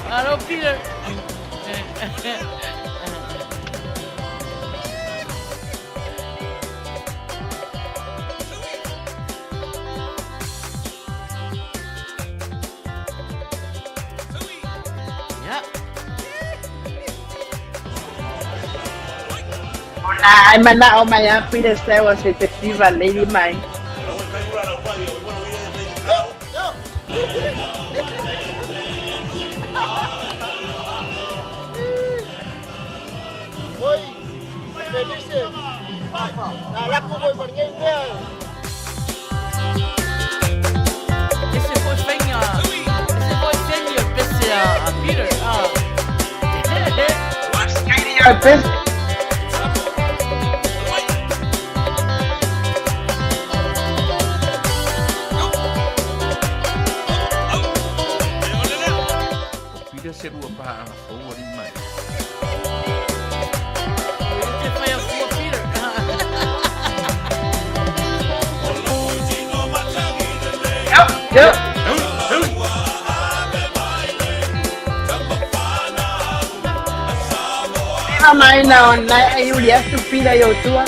Speaker 1: Hello, Peter.
Speaker 2: Ai mana o mai a Peter Stewa se te fiva lady mai.
Speaker 7: Oi, felice. La como por qué
Speaker 1: Ese foi fenha pese a Peter.
Speaker 5: Se rua pa o ri mai.
Speaker 1: Te fai a sua Peter.
Speaker 2: Yo. Ina mai na ai ulia tu pila yo tua.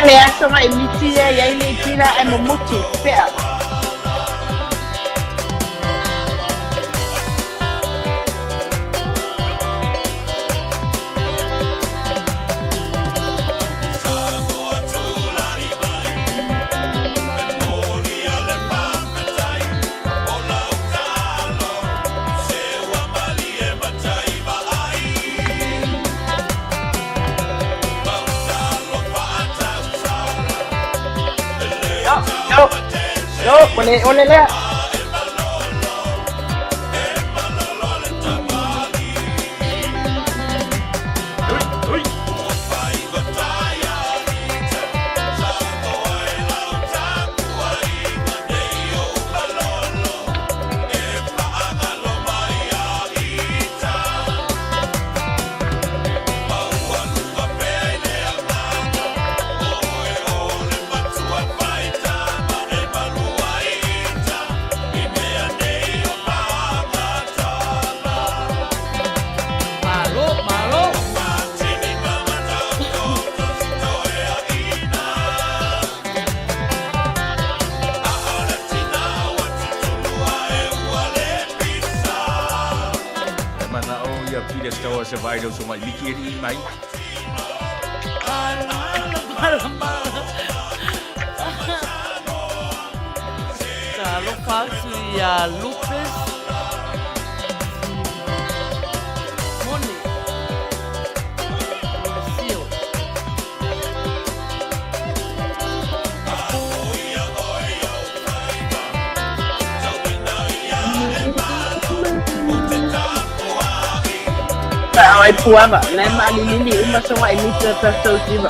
Speaker 2: Le aso mai miti e ai le tira e mo muti pea. Yo, ole le.
Speaker 5: se vai leo so mai liki e ni mai.
Speaker 1: Lo faço ia Lucas Moni Lucio
Speaker 2: Ai puava, né? Malili, uma só vai me tratar sozinho.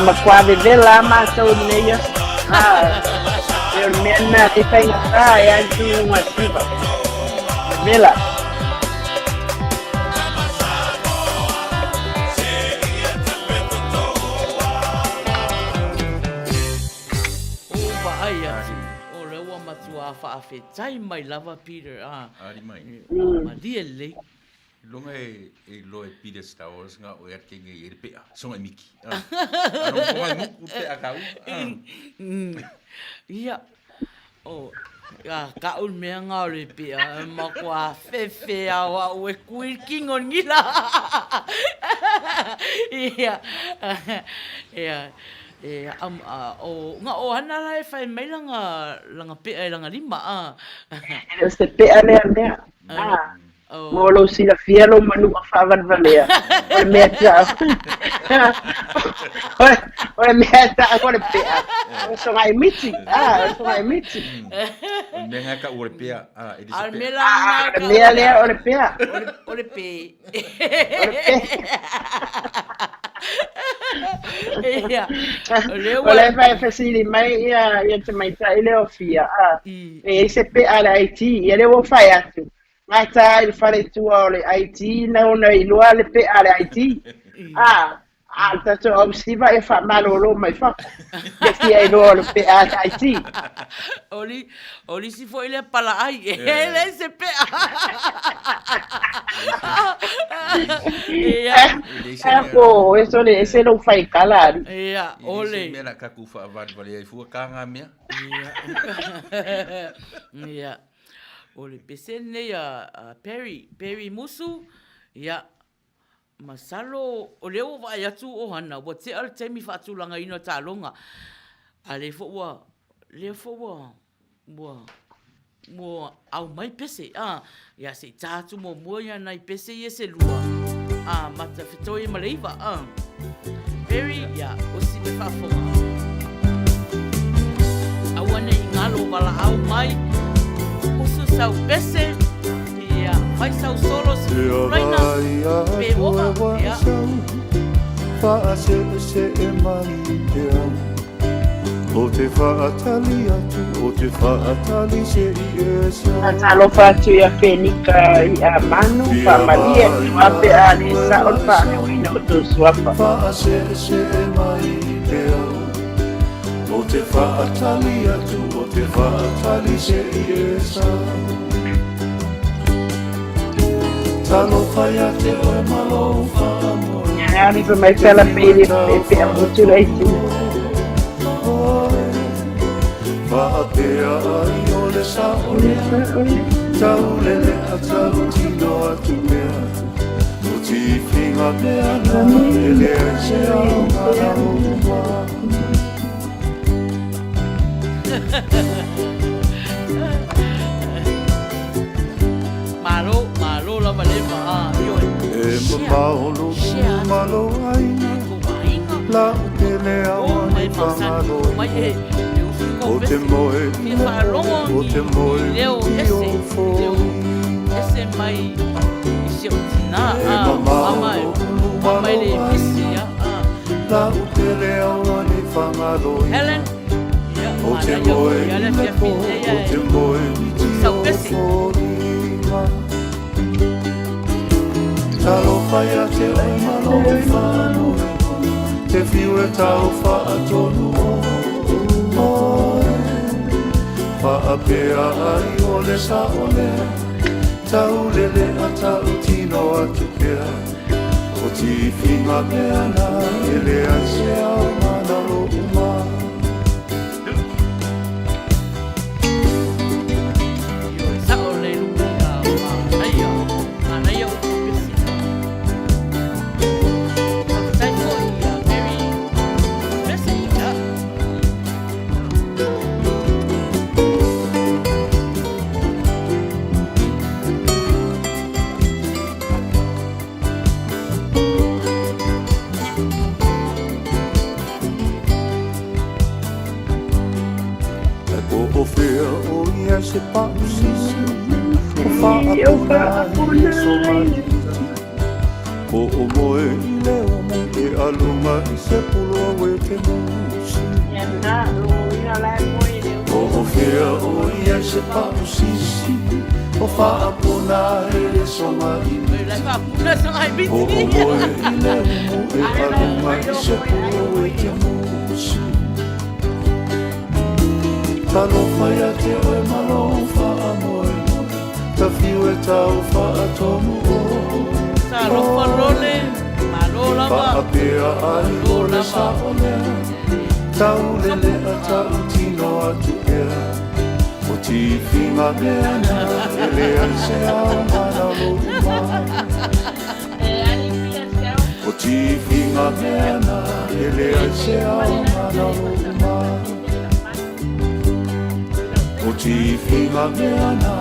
Speaker 2: Makuave vela masa uneya eu mena de penha ya tu masiva vela
Speaker 1: ore wa matua fa afe tai mai lava Peter
Speaker 5: Ari mai.
Speaker 1: ma diele
Speaker 5: Longa e loe Peter Star Wars nga o erke nge e pea. Songa miki. Aro konga muku te akau.
Speaker 1: Ia. O ka un mea ngā pea ma kua fefe awa ue kui kingo ngila. Ia. Ia. O ngā o hana lai whai mai langa pea langa lima.
Speaker 2: Se pea lea. Molo si la fiero manu a favan valea. Oi mea ta. Oi mea ta ore pea. So ngai miti. So ngai miti.
Speaker 5: Menga ka ore pea.
Speaker 1: Al mela
Speaker 2: mea lea ore pea.
Speaker 1: Ore pe. Ia.
Speaker 2: Ole vai fasili mai ia te mai ta ile ofia. E se pea la IT, ia le wo fai atu. Mata il fare tu ole IT non i luale pe ale IT alta to obsiva e fa malolo mai fa che è luale pe ale IT
Speaker 1: oli si foi le pala ai ele se pe
Speaker 2: ecco eso le se lo fai calare
Speaker 1: ole
Speaker 5: mena ka ku fa va vale fu ka nga mea
Speaker 1: ia o le pesene Perry Musu ia masalo o leo vai atu o hana wa te al temi fatulanga ino talonga ale fo wa au mai pese ia se tatu mo moia nai pese ia se lua mata fitoi maleiva Perry ia o si me fa fo awane ngalo bala au mai sau pese ia vai sau solos raina pe oa ia
Speaker 9: fa se e mai te o te fa atali atu o te fa atali se i esa
Speaker 2: talo fatu ia fenika ia manu fa malia wa pe ali sa o fa no to swapa
Speaker 9: fa se e mai te o te fa atali atu o te fa atali se i esa talo fai a te oe malo fa amor
Speaker 2: yani per mai fella peli e avuto lei
Speaker 9: fa te ai o le sa o le tau lele a tau tino atu mea o ti finga mea na ele se au mara o
Speaker 1: malo la valema
Speaker 9: ko maolo malo aina la te lea wani whangalo o te moe o te moe ki o fo
Speaker 1: ese mai isi o tina mama e le pisia
Speaker 9: la te lea wani whangalo
Speaker 1: Helen
Speaker 9: o te moe o te moe ki o fo talo whai a te oi malo whanu te whiu e tau wha atonu o wha a pea ai o le sa o le tau lele a tau tino atu pea o ti whinga pea na e le a se au mana lo uma
Speaker 1: sa o le lupi a naia o pisi tai ko ia very messy
Speaker 9: o fea o ia se pausisi o wha apuna i so malita o moe i leo mo e alunga i se puloa we te musi o fea o ia se pausisi o wha apuna i so malita o moe i leo mo e alunga i se puloa we te musi talo whai a te oe malo wha a moe ta whiu e tau wha a tonu o
Speaker 1: sa rofa lole malola
Speaker 9: wha a pea ai o le sa o lea tau lele a tau tino atu ea o ti whinga mea na e lea se au mana lo uma o ti whinga mea na e lea se au mana lo uma o ti whinga mea na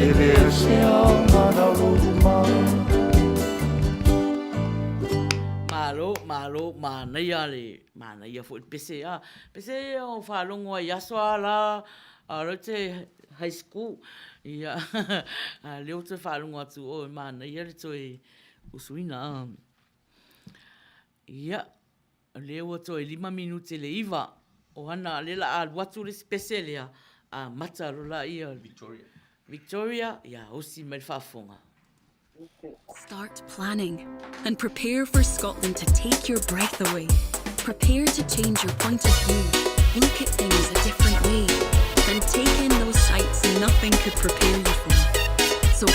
Speaker 9: e lea se au mana lo uma
Speaker 1: malo manaia le manaia fo pese o whalongo a yaswa la a rote high school ia leo te whalongo atu o manaia le toi usuina ia leo atu 5 minute le iva o ana lela a watu le pese lea a mata rola ia Victoria ia osi mai whafonga.
Speaker 10: Start planning and prepare for Scotland to take your breath away. Prepare to change your point of view. Look at things a different way. And take in those sights nothing could prepare you for. So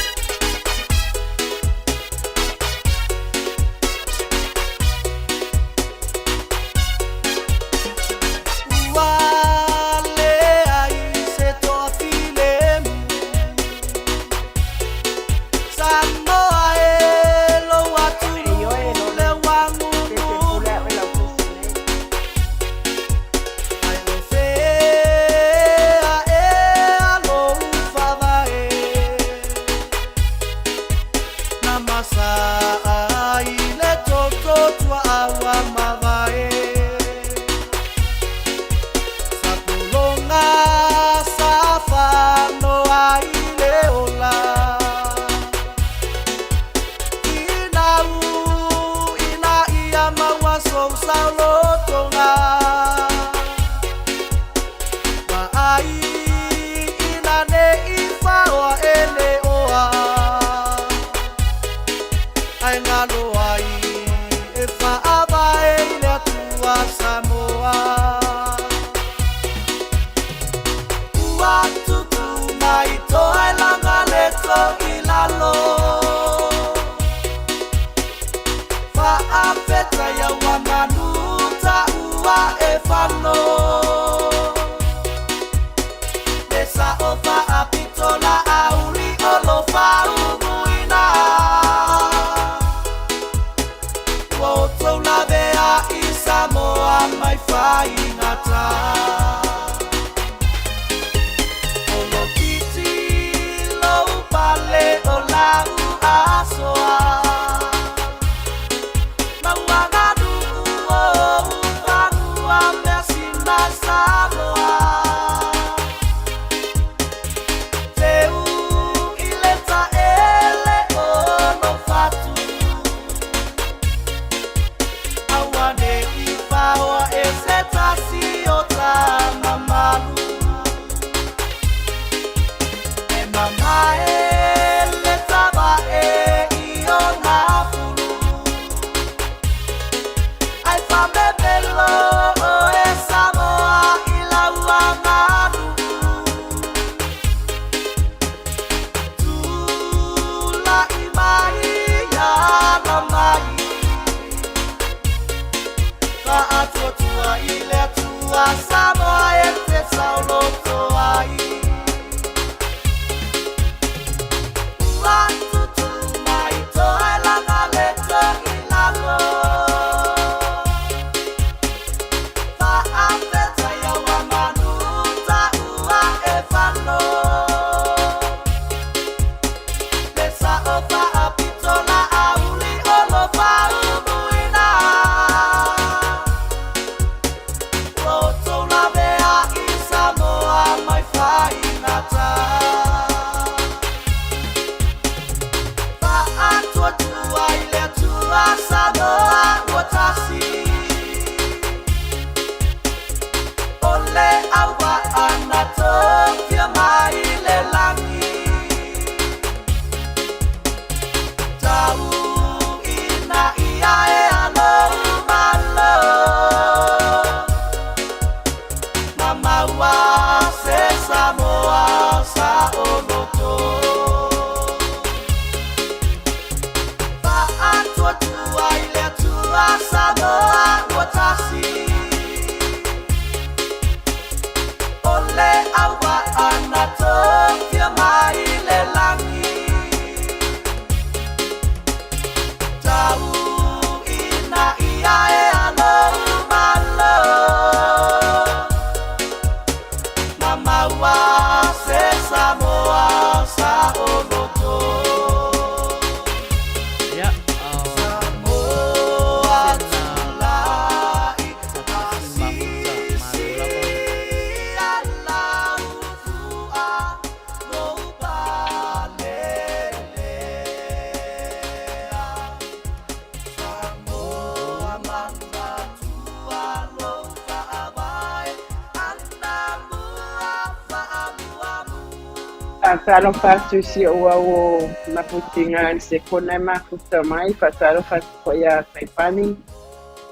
Speaker 2: Fatalo fatu si ua o maputinga se kona mafuta mai fatalo fatu ko ya taipani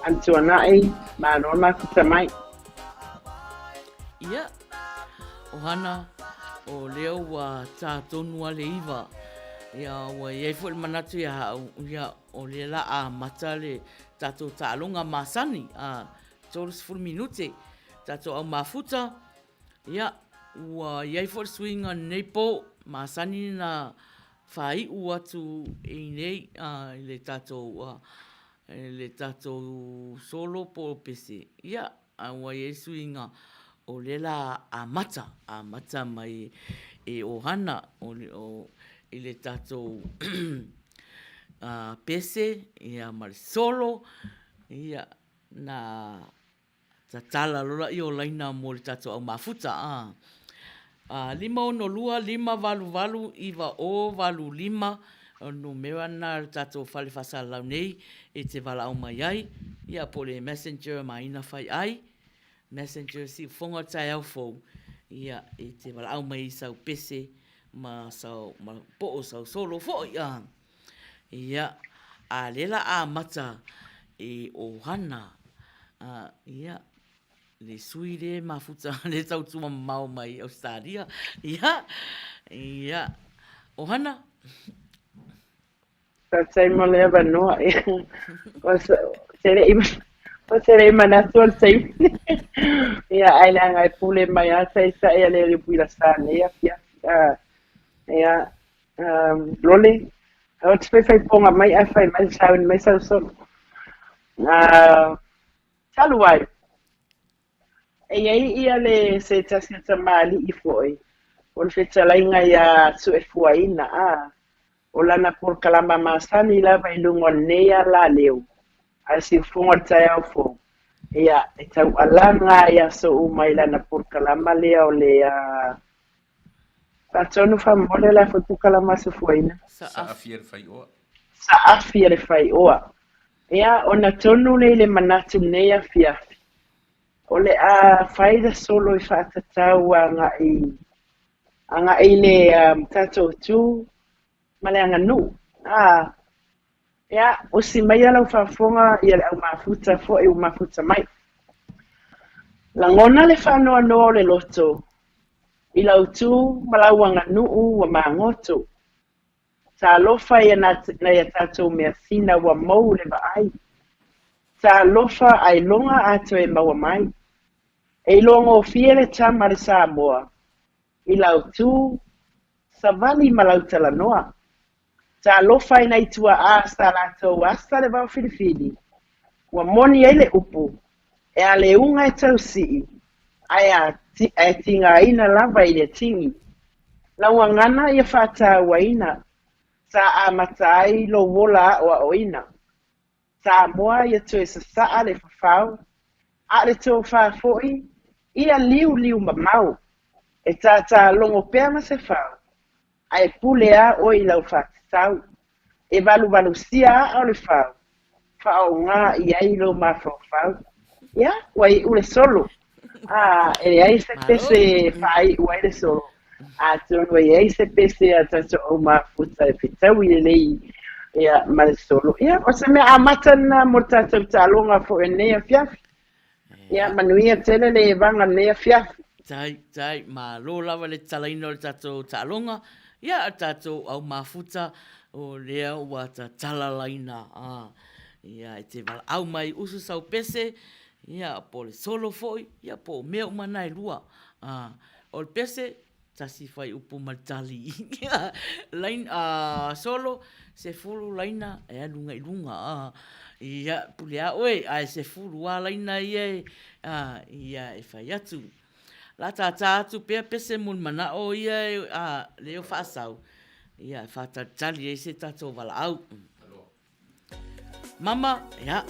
Speaker 2: antuanai mano mafuta mai.
Speaker 1: Ia, ohana o leo wa tātonua le iwa. Ia wa iei fo le manatu ia hau ia o le la a mata le tato tālonga masani a 30 minute tato au mafuta. Ia, ua iei fo le swinga nei po masani na whai atu e nei le tato solo po pese. Ia, ua iei swinga o le la a mata mai e ohana o i le tatou pese ia ma le solo ia na tatala lola i o laina mo le tatou au mafuta lima ono lua lima valu iwa o valu lima no mea na le tatou fale fasalau nei e te vala au mai ai ia po le messenger ma ina fai ai messenger si fonga tai au fou ia e te vala au mai sau pese ma po o sau solo fo ia a lela a mata e ohana ia le suire mafuta le tau tuma mau mai Australia ia ohana
Speaker 2: Tatsai mo le vanoa o sere manatu al sei ia aila ngai pule mai a sai ia le puila sana ia ia lole o te fai ponga mai a fai mai saun mai sau son taluai e ia le se tasita mali i foi o le fetalainga ia su e fuaina o lana por kalama masani la vai lungo nea la leu a si fonga tai au fo ia e tau alanga ia so mai lana por kalama lea o le Tatonu fa mole la fotu kalama se fuaina.
Speaker 5: Sa afier fai oa.
Speaker 2: Sa afier fai oa. Ia ona tonu le manatu nea fiafi. Ole a faida solo i fatatau anga i le tato tu male anga nu. Ia o si mai ala ufafonga ia le au mafuta fo e mafuta mai. Langona le whanoa no le loto. I lau tu malauanga nuu wa mangoto. Sa lofa ia na ia tatou mea sina wa mau le ai. Sa lofa ai longa ato e maua mai. E longo fiele tama le Samoa. I lau tu savali ma lau talanoa. Ta lofa ina itua asta la tau asta le vau filifili. Wa moni ele upu. E a le unga e tau sii. Ai tinga ina lava i le tingi. Laua ngana ia whata waina. Sa a matai lo wola o a oina. Sa moa ia tue sa saa le fafau. A le tō whafoi. Ia liu mamau. E tā longo pēr ma se whau. Ai pulea o i lau whakatau. E valu sia o le whau. Whao ngā i ailo ma whau. Ia, wai ule solo. E ai se pese whai wai le solo. Tonu e ai se pese a tato o ma futa e pitau i lei. Ia, ma le solo. Ia, o se mea amatana mo tatou talonga fo e nea fiafi. Ia, manuia tele le vanga nea fiafi.
Speaker 1: Tai, ma lo lava le talaino le tatou talonga. Ia, a tatou au mafuta o lea ua ta talalaina. Ia, e te wala au mai usu sau pese. Ia, po le solo foi. Ia, po mea umanai lua. O le pese, tasi fai upu matali. Lain, solo, se fulu laina, e alunga ilunga. Ia, pulea oe, ai se fulu a laina ia. Ia, e fai atu. La tata atu pea pese mun mana o ia leo whaasau. Ia, whata tali e se tato wala au. Mama, ia.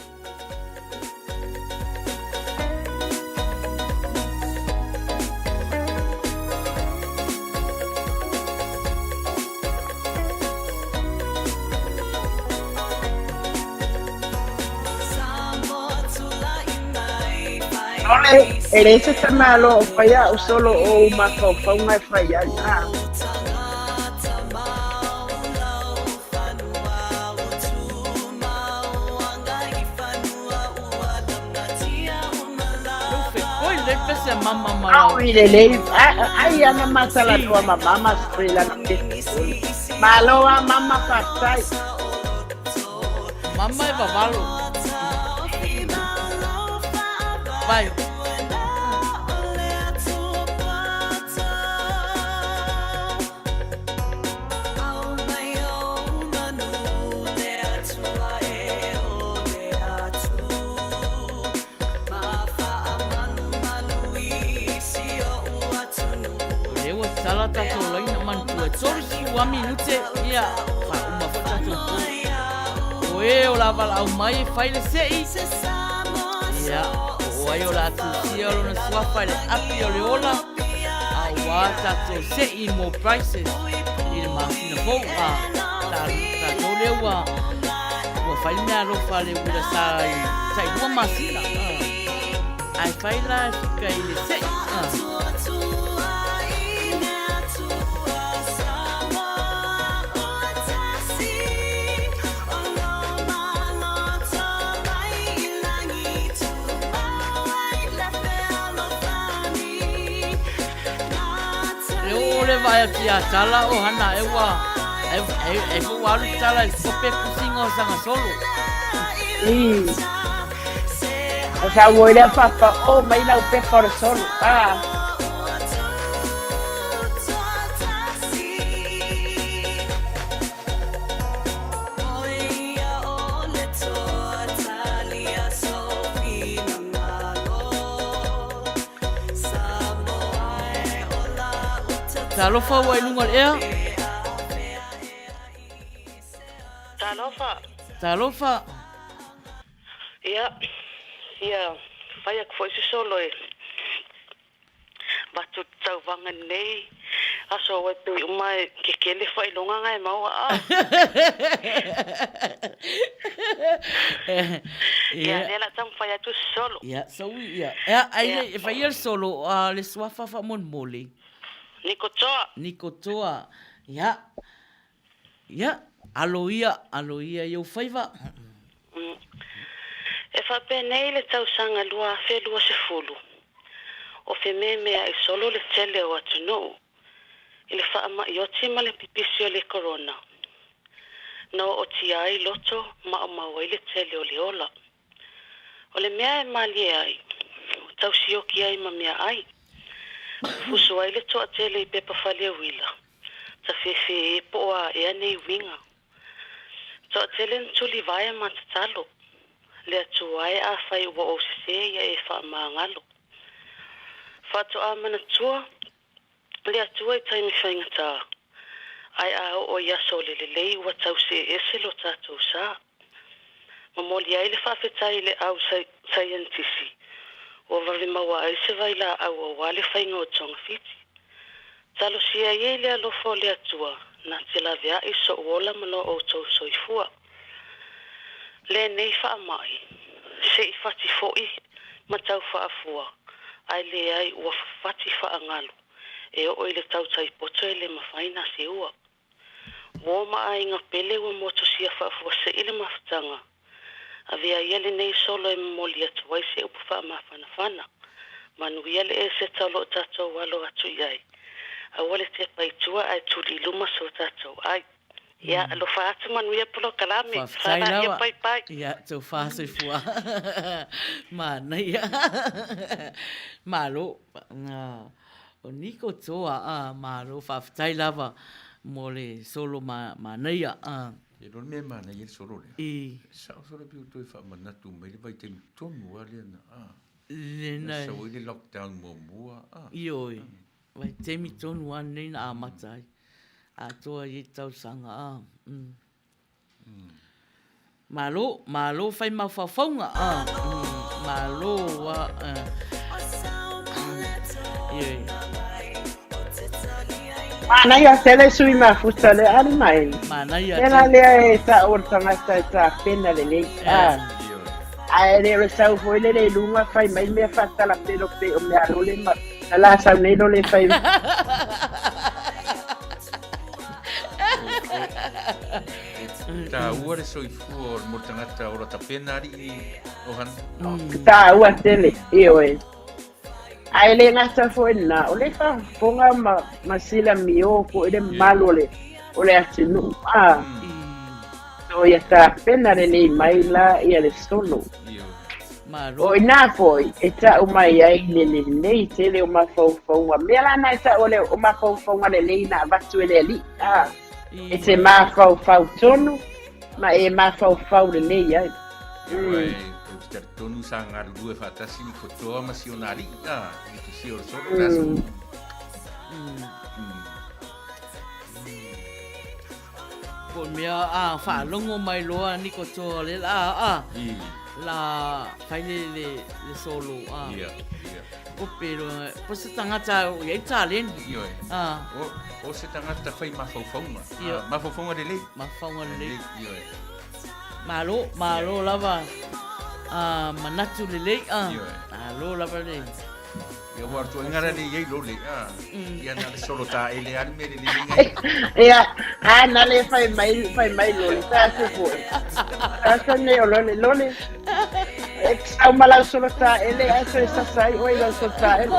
Speaker 2: Ole, ele se tama lo faya o solo o uma fa unha faya.
Speaker 1: Mama mama.
Speaker 2: Ai ana masala tua mama sprela na Maloa mama papai.
Speaker 1: Mama e babalo. Vai. Ua minute ia fa uma foto o e o lava au mai fai le sei ia o ai o la tu sia o na sua fai le api o le ola a wa ta to sei mo prices i le masina fo ta to le ua o fai na ro fa le ua sai ua masina ai fai la kai le sei vai a tala o hana e fu alu tala e sope pusingo sanga solo.
Speaker 2: Asa woida papa o mai la pe por solo.
Speaker 1: Talofa wa ilunga ea? Talofa.
Speaker 11: Ia, whai ak foi se solo e. Batu tau vanga nei. Aso wa pe umai ke kele whai longa ngai maua Ia, nela tam whai atu solo.
Speaker 1: Ia, so ia. Ia, ai whai el solo le swafa fa mon mole. Nikotoa. Ia. Aloia eu faiva.
Speaker 11: E fa penei le tau sanga lua se fulu. O fe mea e solo le tele o atu no. Ile fa ama i oti ma le pipisio le corona. No o ti ai loto ma o le tele o le ola. O le mea e mali ai. tau sioki ai ma mea ai. Fusu ai le toa tele I pepa whalia wila. Ta fefe e poa e ane I winga. Toa tele ntuli vaya matatalo. Le atu ai a whai ua o se ia e wha maangalo. Whato a mana tua, le atu ai taimi whaingata. Ai a o iaso le lei ua tau se ese lo tatou sa. Mamoli ai le whawhetai le au scientisi. O vawe maua ai se vai la au a wale whainga o tonga fiti. Talo sia ye le alofo le atua, na te la vea iso uola mano o tau soifua. Le nei wha mai, se I whati foi, ma tau wha afua. Ai le ai ua whati wha angalu, e o I le tau tai poto e le mawhaina se ua. Woma ai ngā pele ua moto sia wha afua se ile mawhatanga. A vea iale nei solo e mamoli atu wai se upu wha mawhanawhana. Manu iale e se talo tatou walo atu iai. A wale te paitua ai tuli luma so tatou ai. Ia, alo wha atu manu ia polo kalame. Whana ia pai pai.
Speaker 1: Ia, tau whasoi fua. Mana ia. Malo. O niko toa, malo whawhitai lava. Mole solo mana ia.
Speaker 5: E lor me mana ia solo le.
Speaker 1: I.
Speaker 5: Sao solo piu toi wha manatu mai le vai te tonu a le na.
Speaker 1: Lena.
Speaker 5: Sao i le lockdown mo mua.
Speaker 1: Ioi. Vai temi tonu ane na amatai. A toa I tau sanga. Malo whai mawhawhaunga. Malo wa. Ioi.
Speaker 2: Mana ia tele sui mafuta le ali mai.
Speaker 1: Mana ia.
Speaker 2: Tela le ta or tangata ta pena le le. Ai le sau foi le lunga fai mai me fatta la pelo pe o me alole ma. La sa ne lo le fai.
Speaker 5: Ta ua le soifua mo tangata ora ta pena ri o han.
Speaker 2: Ta ua tele io e. Ai le ngata foi na o le fa fonga ma sila mio ko ele malole o le atinu so ia ta pena le mai la ia le solo o ina foi e ta o mai ai le tele o ma fo wa me la na ta o le o ma fo le na vatu ele ali e te ma fo tonu ma e ma fo le ia
Speaker 5: tonu sanga due fatasi ni kotoa masionari itu sio solo nasu
Speaker 1: Ko mea wha longo mai loa ni kotoa le la fai le solo o pero po se tangata o ia talen
Speaker 5: o se tangata fai mafaufaunga mafaufaunga de lei
Speaker 1: malo lava manatu lelei lo la vale
Speaker 5: eu warto ngara le ye lo le ia na solo ta ele al me le
Speaker 2: ia na le fai mai lo le ta se foi ta ne lo le au mala solo ta ele ese sa sai o lo solo ta ele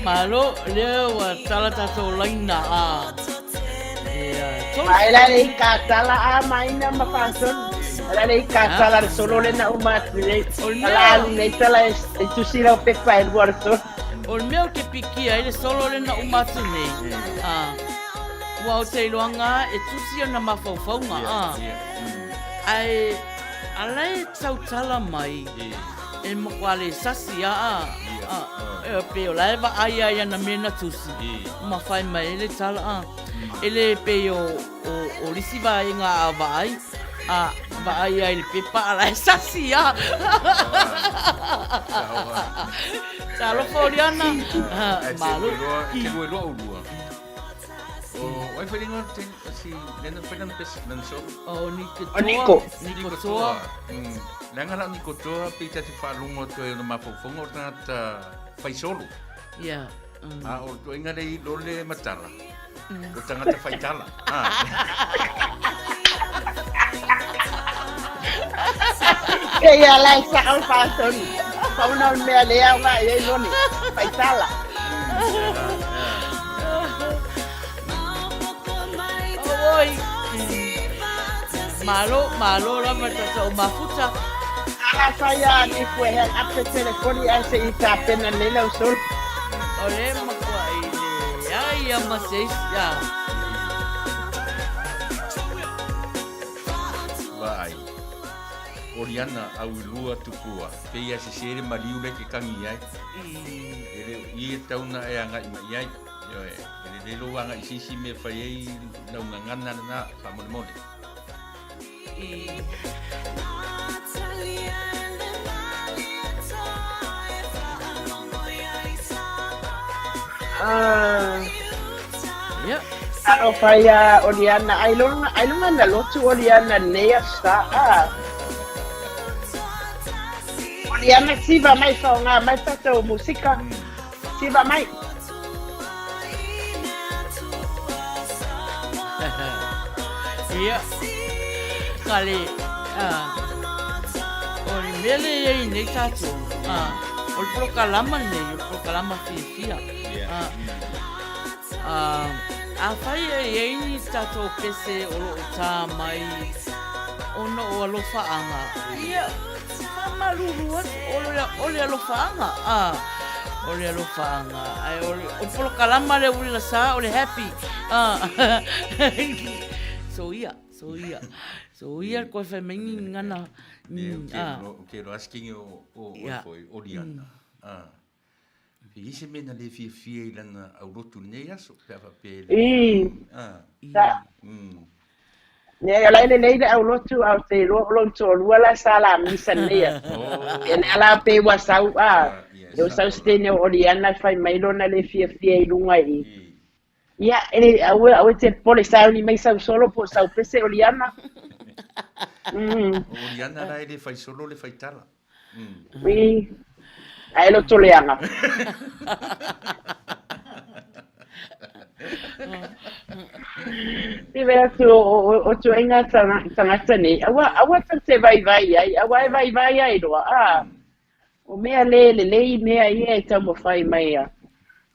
Speaker 1: malo le wa tala ta so laina
Speaker 2: Mai la le katala a mai na mafason. La le katala solo le na umat le. La le tala e tu sira pe pa el guardo.
Speaker 1: O meu ke piki ai solo le na umat nei. Wa o te loanga e tu sira na mafafonga. Ai alai tau tala mai. E mo kwale sasia e pe o leva ai na mena tusi. Ma fai mai le tala ele pe o lisi vai nga vai vai ai le pepa ala sasia talo foliana malu
Speaker 5: que lo lua o vai foi não tem assim não foi não só
Speaker 1: o
Speaker 2: Nico
Speaker 1: toa
Speaker 5: langa la Nico toa pita te fa lungo to no mafofongo ta fai solo
Speaker 1: ya
Speaker 5: o to inga le lo le matala o tangata fai tala
Speaker 2: ia la sa al fason pa una me le ama e lo ni fai tala
Speaker 1: oi malo la matata o mafuta
Speaker 2: Saya ni fue el app telefoni ase ita pena lela usul.
Speaker 1: Ole makua ile. Ya masis ya.
Speaker 5: Vai. Oriana au lua tukua. Pei ase sere maliu le ke kangi ai. Ele tauna e anga i mai ai. Ele lo anga i sisi me fai ai na ngana na famole.
Speaker 1: Ya.
Speaker 2: Ano faya Oriana ailunga na lotu Oriana nea sta. Oriana siva mai songa mai tato musika. Siva mai.
Speaker 1: Iya. Kali ori mele ye nei tato. Ol proclama nei, proclama fia. A fai ye ni tato pese o ta mai ono o lo faanga. Ia. Maluru ole lo faanga. Ole lo faanga. Ai o proclama le uri la sa ole happy. So ia ko fa mengi ngana
Speaker 5: ke lo asking o foi Oriana. Ise mena le fie lana au rotu nei aso pe pe.
Speaker 2: Ne ala le au rotu au te lo to wala sala misa nei. En ala pe wasau yo sa stene Oriana fai mai lona le fie lunga i. Ya, awe te pole sa ni mai sa solo po sa pese Oriana.
Speaker 5: Oriana la ele fai solo le fai tala.
Speaker 2: Oui. Ai lo toleanga. Ni vera o tu inga tanga ni. Awa te vai ai. Awa vai ai do. O mea le mea ia ta mo fai mai a.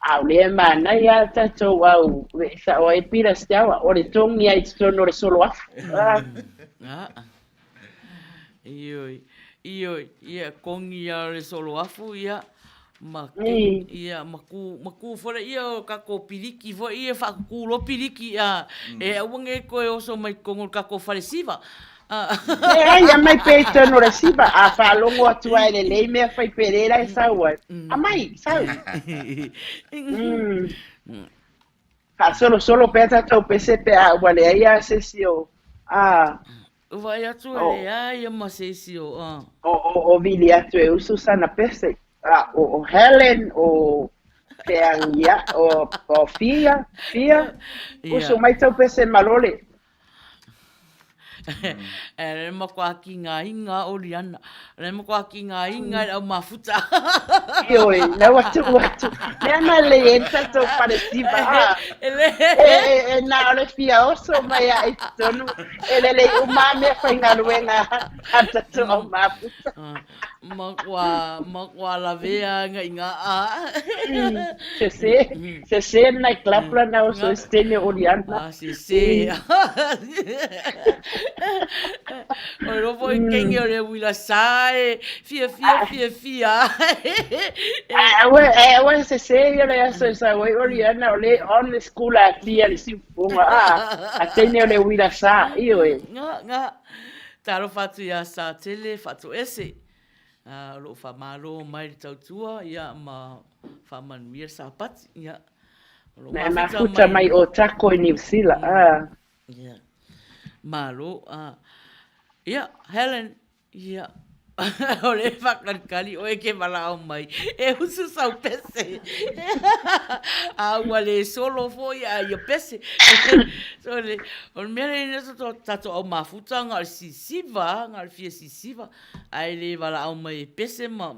Speaker 2: Au le mana ia tato au sa o e pira stawa o le tongi ai tono le solo af.
Speaker 1: Ia kongi ia le solo afu ia maku fora ia ka ko piliki fo ia fa ku lo piliki e wange ko e oso mai kongo ka ko falesiva.
Speaker 2: Ia mai pe tono le siva a fa longo atu ai le me fai perera e saua. A mai, sau. Fa solo pe tato pese pe a wale ia sesio.
Speaker 1: Vai atu ia masesio.
Speaker 2: O vili atu e Susana pese. O Helen o Peangia o Fia uso mai tau pese malole.
Speaker 1: E ma kwa ki ngā Oriana. E ma kwa ki ngā au mafuta.
Speaker 2: Ioi, na watu. Nea ma le e tato paresiva. E na ole fia oso mai a itonu. E le umame fai ngā ruenga a tato au mafuta.
Speaker 1: Ma kwa la vea ngā
Speaker 2: Se se na klapla na oso estene Oriana.
Speaker 1: Se. O robo i kengi o le wila sae, fia.
Speaker 2: Awe se yo le aso sa we Oriana ole on the school a tia le sifunga a tene o le wila sa io e.
Speaker 1: Nga. Taro fatu ya sa tele fatu ese. Lo fa malo mai tautua ia ma fa manuia sa pati ia.
Speaker 2: Na mafuta mai o tako i New Zealand.
Speaker 1: Yeah. Malo, Helen, o le whakankari, o e ke malao mai, e husu sau pese. Aua le solo foi a ia pese. So le, o mea ne tato au mafuta ngā fia sisiva, ai le malao mai pese ma.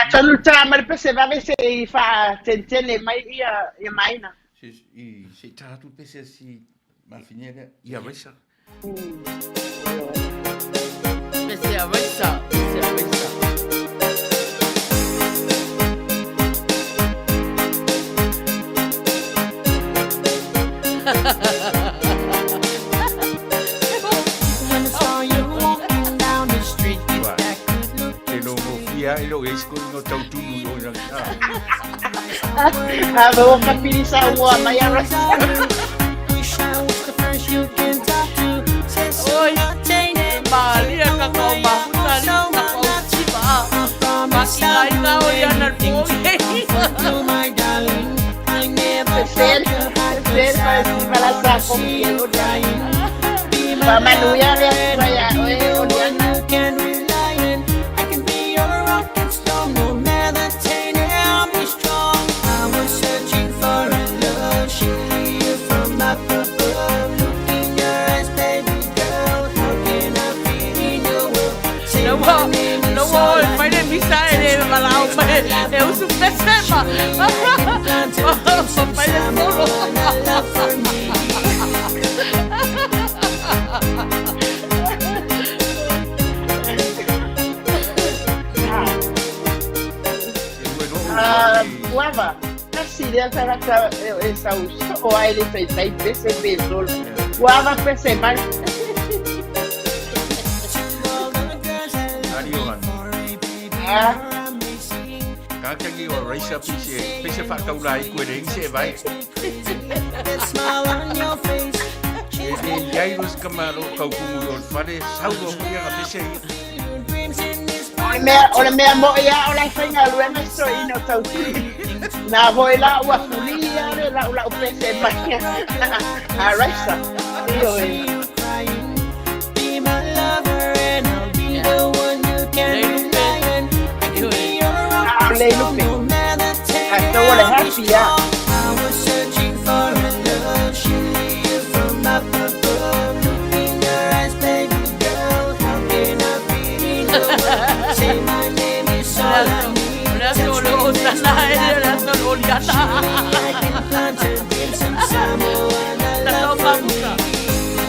Speaker 2: Tonu tā mare pese vave se i wha tentene mai ia maina.
Speaker 5: Se tātu pese si malfiniere, ia resa.
Speaker 1: Pese a resa.
Speaker 6: When I saw you walking down the street, that
Speaker 5: lo es ko no tau tunu o na.
Speaker 2: Alo kapirisa wa mayara.
Speaker 1: Oi, Malia ka kau mahuta ni ka kau tiba. Makinai ka o yana poge.
Speaker 2: Ser malasa ko kielo dai. Pamanuya ya saya odiana.
Speaker 1: No voy, fai de misa de malao, eu sou pesema. Fai de solo.
Speaker 2: Guava, assim, essa o aire fez aí, perceber, guava, perceber.
Speaker 5: Kakagi o raisa pise whakaulai koe rei se vai. E iairos kamaro kaukungu o whare saudo kuia ka pise
Speaker 2: Ole mea mo ia ola whainga luena so ino tautu. Nā voi la ua fulia re la ula upese mai. A raisa. Iyo e. Lei lupe. Hasta ole happy ya.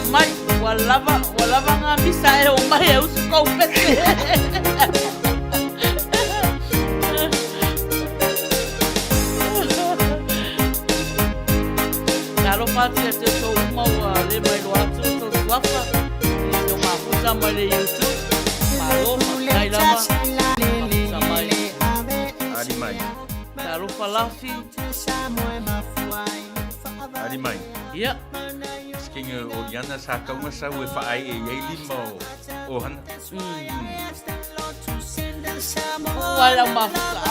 Speaker 1: Mai, walava nga misa e o mai e usu kou pese. Kalo pati e te tō umau le mai lo atu tō suafa. I te mafuta mai le YouTube. Malo, kai lama. Mafuta mai.
Speaker 5: Ari mai.
Speaker 1: Kalo falafi.
Speaker 5: Ari mai.
Speaker 1: Ia.
Speaker 5: Skinga o Diana sa kaunga sa ue whaai e iei lima o hana.
Speaker 1: Wala mafuta.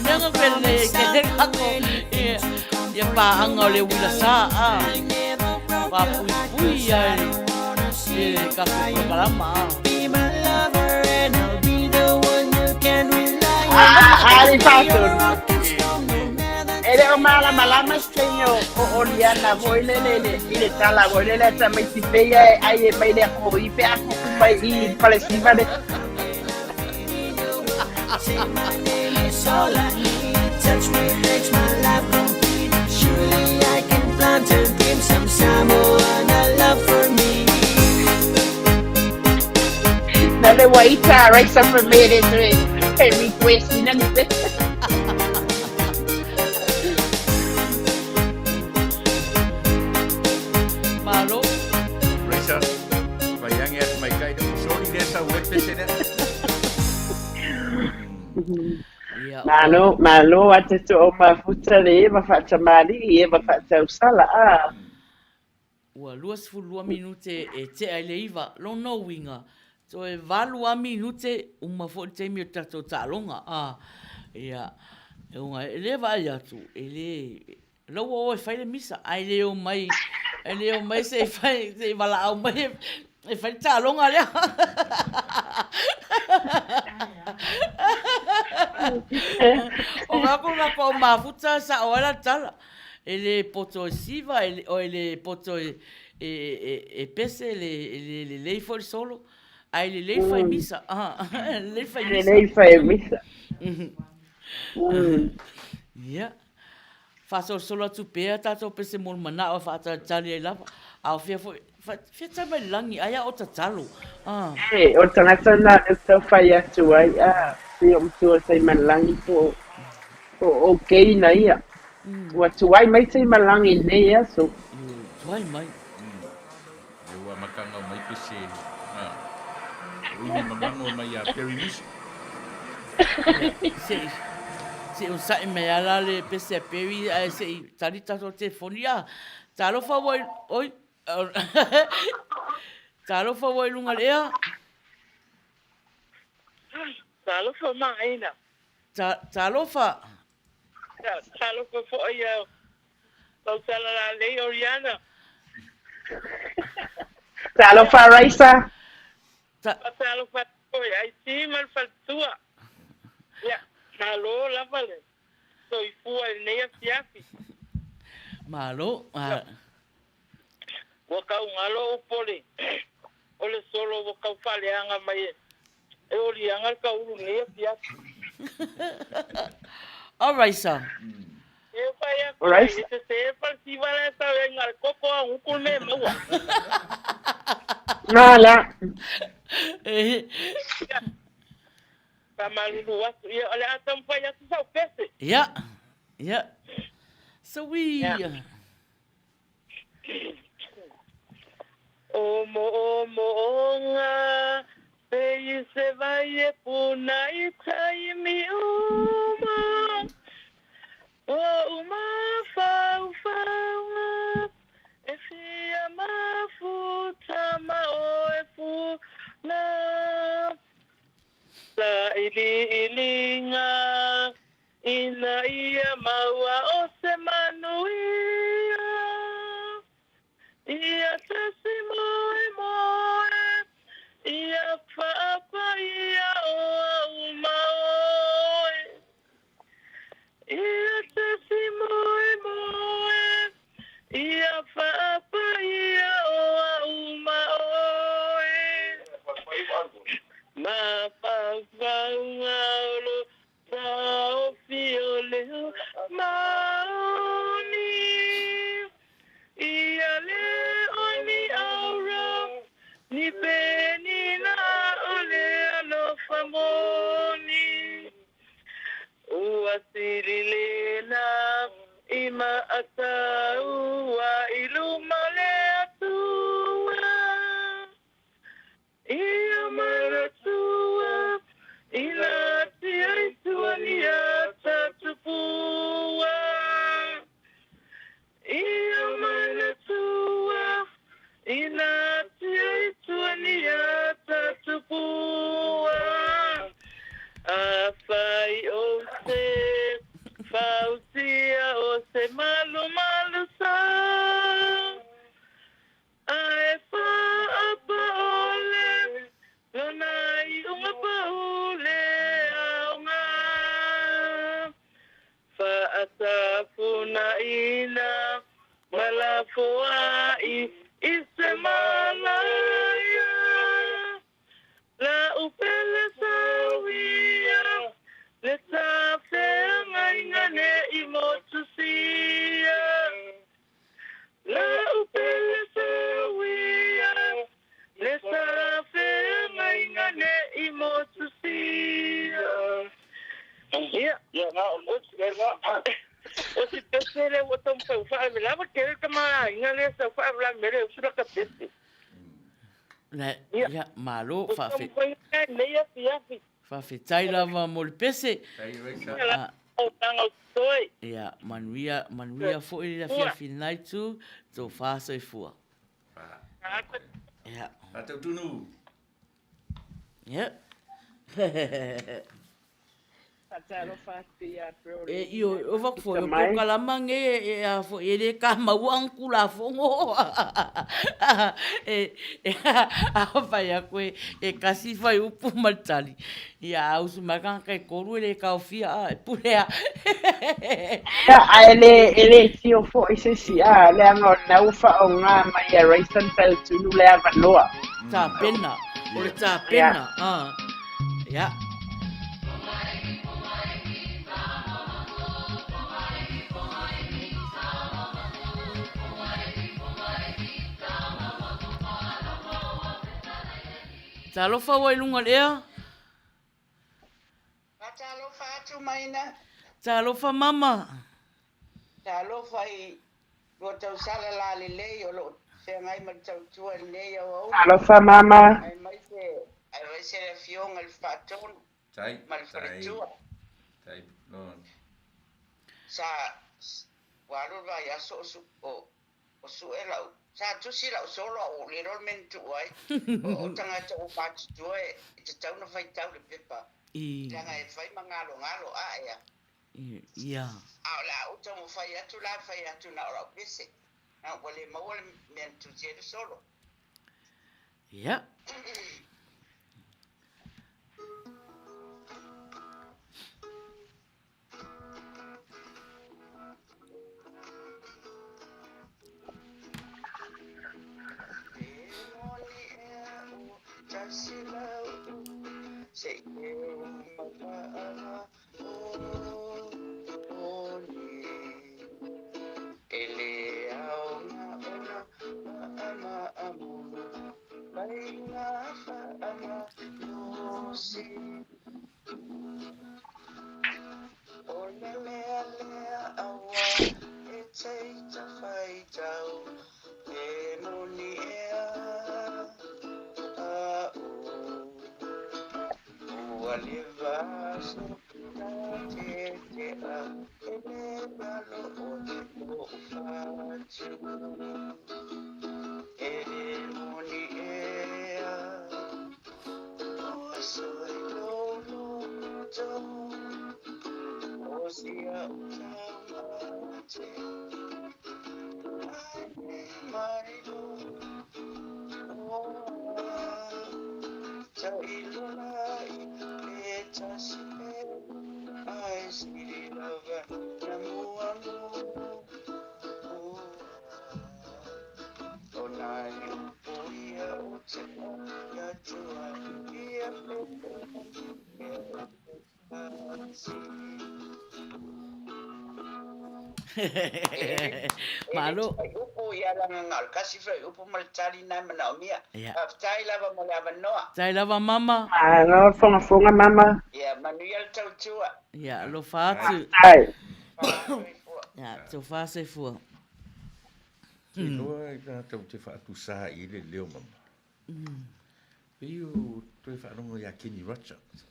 Speaker 1: Nenga pele ke te kako. Ia paanga o le wila sa. Pa pui pui ai. E kako programa.
Speaker 2: Ari patun. Ele o mala malama skenyo o Oliana voile ile tala voile le ta mai tipeia ai mai le ko i pe aku mai I palestina de touch me makes my life complete. Surely I can plant a dream, some Samoan love for me. Nale waita raisa for me de request ina ni pe.
Speaker 1: Malo.
Speaker 5: Raisa, vayang at may guide. Sorry desa web pese na.
Speaker 2: Malo ate to o mafuta le mafacha mali e mafacha usala a.
Speaker 1: Ua 2 minute e te ai le iwa, lo no winga. So e 2 minute uma fo te mi tato talonga. Ia. E unga e le vai atu, e le lo o fai le misa, ai le o mai se fai se vala au mai e fai talonga le. O ngako mafuta sa ola tala. Ele poto siva, ele poto e pese le lei for solo. Ai le lei fai misa. Le fai misa.
Speaker 2: Le fai misa.
Speaker 1: Yeah. Faso solo tu pea tato pese mol mana o fata tali lava. Au fia tama langi aya o tatalo.
Speaker 2: O tangata na e fai atu ai fia mtua sai malangi o kei na ia. Ua tuai mai sei malangi nei aso.
Speaker 1: Tuai mai.
Speaker 5: Ua makanga mai pese. Ui mamango mai a perimisi.
Speaker 1: Se o sai me ala le pese pewi ai se tali tato telefonia. Talo fa wai oi. Talo fa wai lunga lea.
Speaker 2: Talo fa maina.
Speaker 1: Talo fa.
Speaker 2: Talo fa fo ia. Tau sala la lei Oriana. Talo fa Raisa. Talo fa oi ai si mal fa tua. Ya, talo la vale. Soy fua nei fiafi.
Speaker 1: Malo.
Speaker 2: Waka ngalo upole. Ole solo waka fale anga mai. E ori anga ka uru nei fiafi.
Speaker 1: All right, sir.
Speaker 2: Alright. Se participa esta en el coco a un culme maua. Nala. Tamalu wasu ya ole atam pa ya sa pese.
Speaker 1: Yeah. Yeah. So we
Speaker 2: Omo pe se vai puna itai mi uma. Uma fa e fia ma futa ma o e fu na la ilinga ina ia maua o se manuia ia se si moe ia fa ia o uma oe ia se si moe ia fa ia o uma oe ma fa lo sao fiole maoni ia le oni aura ni beni na ole ano famoni uasirilena ima atau wa ilumale atua ia maratua ila tia ituania tatupua ia maratua ila tia ituania tatupua afai ose fausia ose malu sa aefa apa ole lonai unga paule aunga fa atafuna ina malafoai isemalaya la upele sawia le safe ngaingane imotusia la upele sawia le safe ngaingane imotusia ya na o si pesele o tom fa la va querer kama ingane sa fa la mere usura ka peste
Speaker 1: ya malo fa fe taila va mol pese ya manuia fo ile fia finai tu to fa so fua ya
Speaker 5: Atau tunu.
Speaker 1: ya
Speaker 2: Atalo fatia pro.
Speaker 1: Io vou for o kalamange e fo ele ka mauang kula fongo a vai a koe e kasi vai upu matali ia usu makan kai koru ele ka ofia e pulea
Speaker 2: ele tio fo ise si le anga na ufa o nga mai a raisan fel tu le avaloa
Speaker 1: ta pena o ta pena ya Talofa wai lunga lea?
Speaker 2: Talofa atu maina.
Speaker 1: Talofa mama.
Speaker 2: Talofa i rotau sala la lele o se ngai matau tua nei o. Talofa mama. Ai mai se le fionga le fatonu.
Speaker 5: Tai.
Speaker 7: Ma le wharetua.
Speaker 5: Tai. No.
Speaker 7: Sa walo vai aso o su e lau. Sa tusi lau solo o le rol mentu ai. O tangata o patu tue i te tau na whai tau le pepa. Tanga e whai mangalo ngalo a ea.
Speaker 1: Ia.
Speaker 7: Au la o tamu whai atu na ora pese. Na wale mawale mentu tia de solo.
Speaker 1: Ia. Malo.
Speaker 7: Upo ia la ngal kasi fra upo mal tali na mana mia. Tai lava mo lava noa.
Speaker 1: Tai lava mama.
Speaker 2: No fonga mama.
Speaker 7: Ya manuel tau tua.
Speaker 1: Ya lo fatu.
Speaker 2: Tai.
Speaker 1: Ya so fa se fu.
Speaker 5: No ai ka tau te fatu sa i le leo mama. Pio tu fa no ya Kenny Rogers.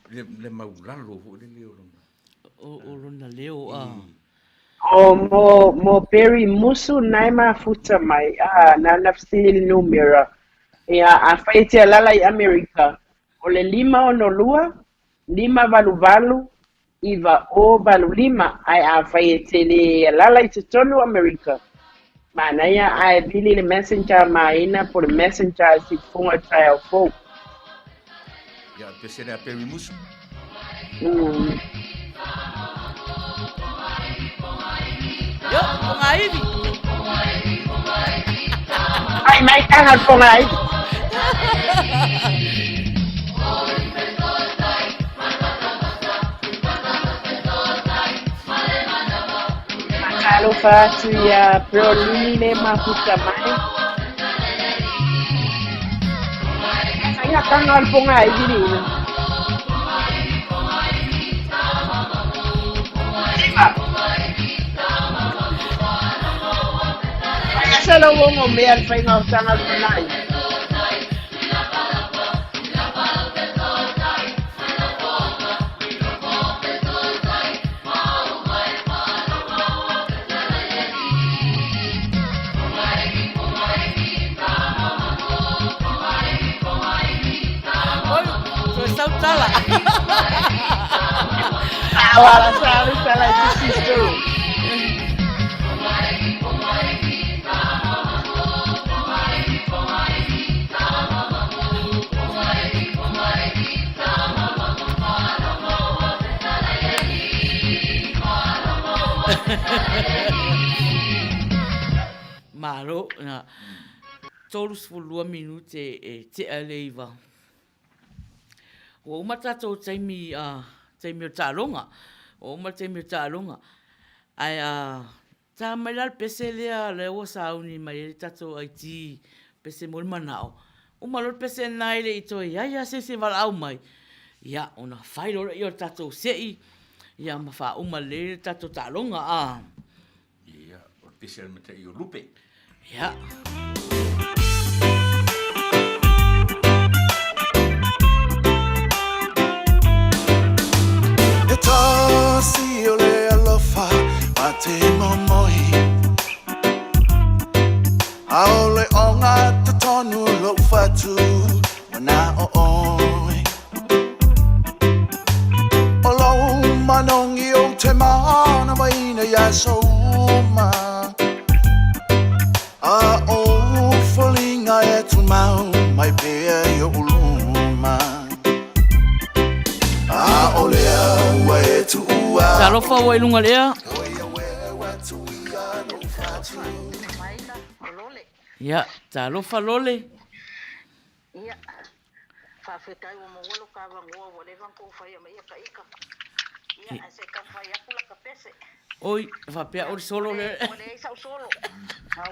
Speaker 5: Le maulalo ho le leo mama.
Speaker 1: O rona leo a.
Speaker 2: Mo Perry musu naima futa mai na nafsini numera. Ya afaiti alala i Amerika. Ole 5 ono lua, 5 valu iva o valu 5 ai afaiti le alala i tonu Amerika. Mana ya ai bili le messenger maina por messenger si funga trial fo.
Speaker 5: Ya pese na Perry musu.
Speaker 1: Yo, ponga aí.
Speaker 2: Ai, mai tangan ponga aí. Makalo fatu ya proline mafuta mai. Saya tangan ponga aí gini. Salo wongo me al fai ngau tanga nai.
Speaker 1: Oi, tu saltala.
Speaker 2: Awala sala sisto.
Speaker 1: Malo na tolus fulua minute te aleiva. O mata to taimi o talonga. O mata taimi o talonga. Ai ta malal pese le o sauni mai tato ai ti pese mol manao. O malol pese nai le ito ya se val au mai. Ya ona failo yo tato sei. Ya mafa uma le tato talonga
Speaker 5: Ya, o pese al mate yo lupe.
Speaker 1: Ja.
Speaker 12: Ole onga te tonu lo fatu Wana o oi Olo manongi o te mana Maina ya souma A o folinga e tu mau Mai pea yo uluma A o lea ua e tu ua
Speaker 1: Talofa ua ilunga lea. Ya, talofa lole.
Speaker 13: Ia. Whawhetai o mawalo ka wangoa wale wanko whai ama ia ka ika. Ia, a se ka whai akula ka pese.
Speaker 1: Oi, whapea ori solo le.
Speaker 13: Wale ei sau solo. Wa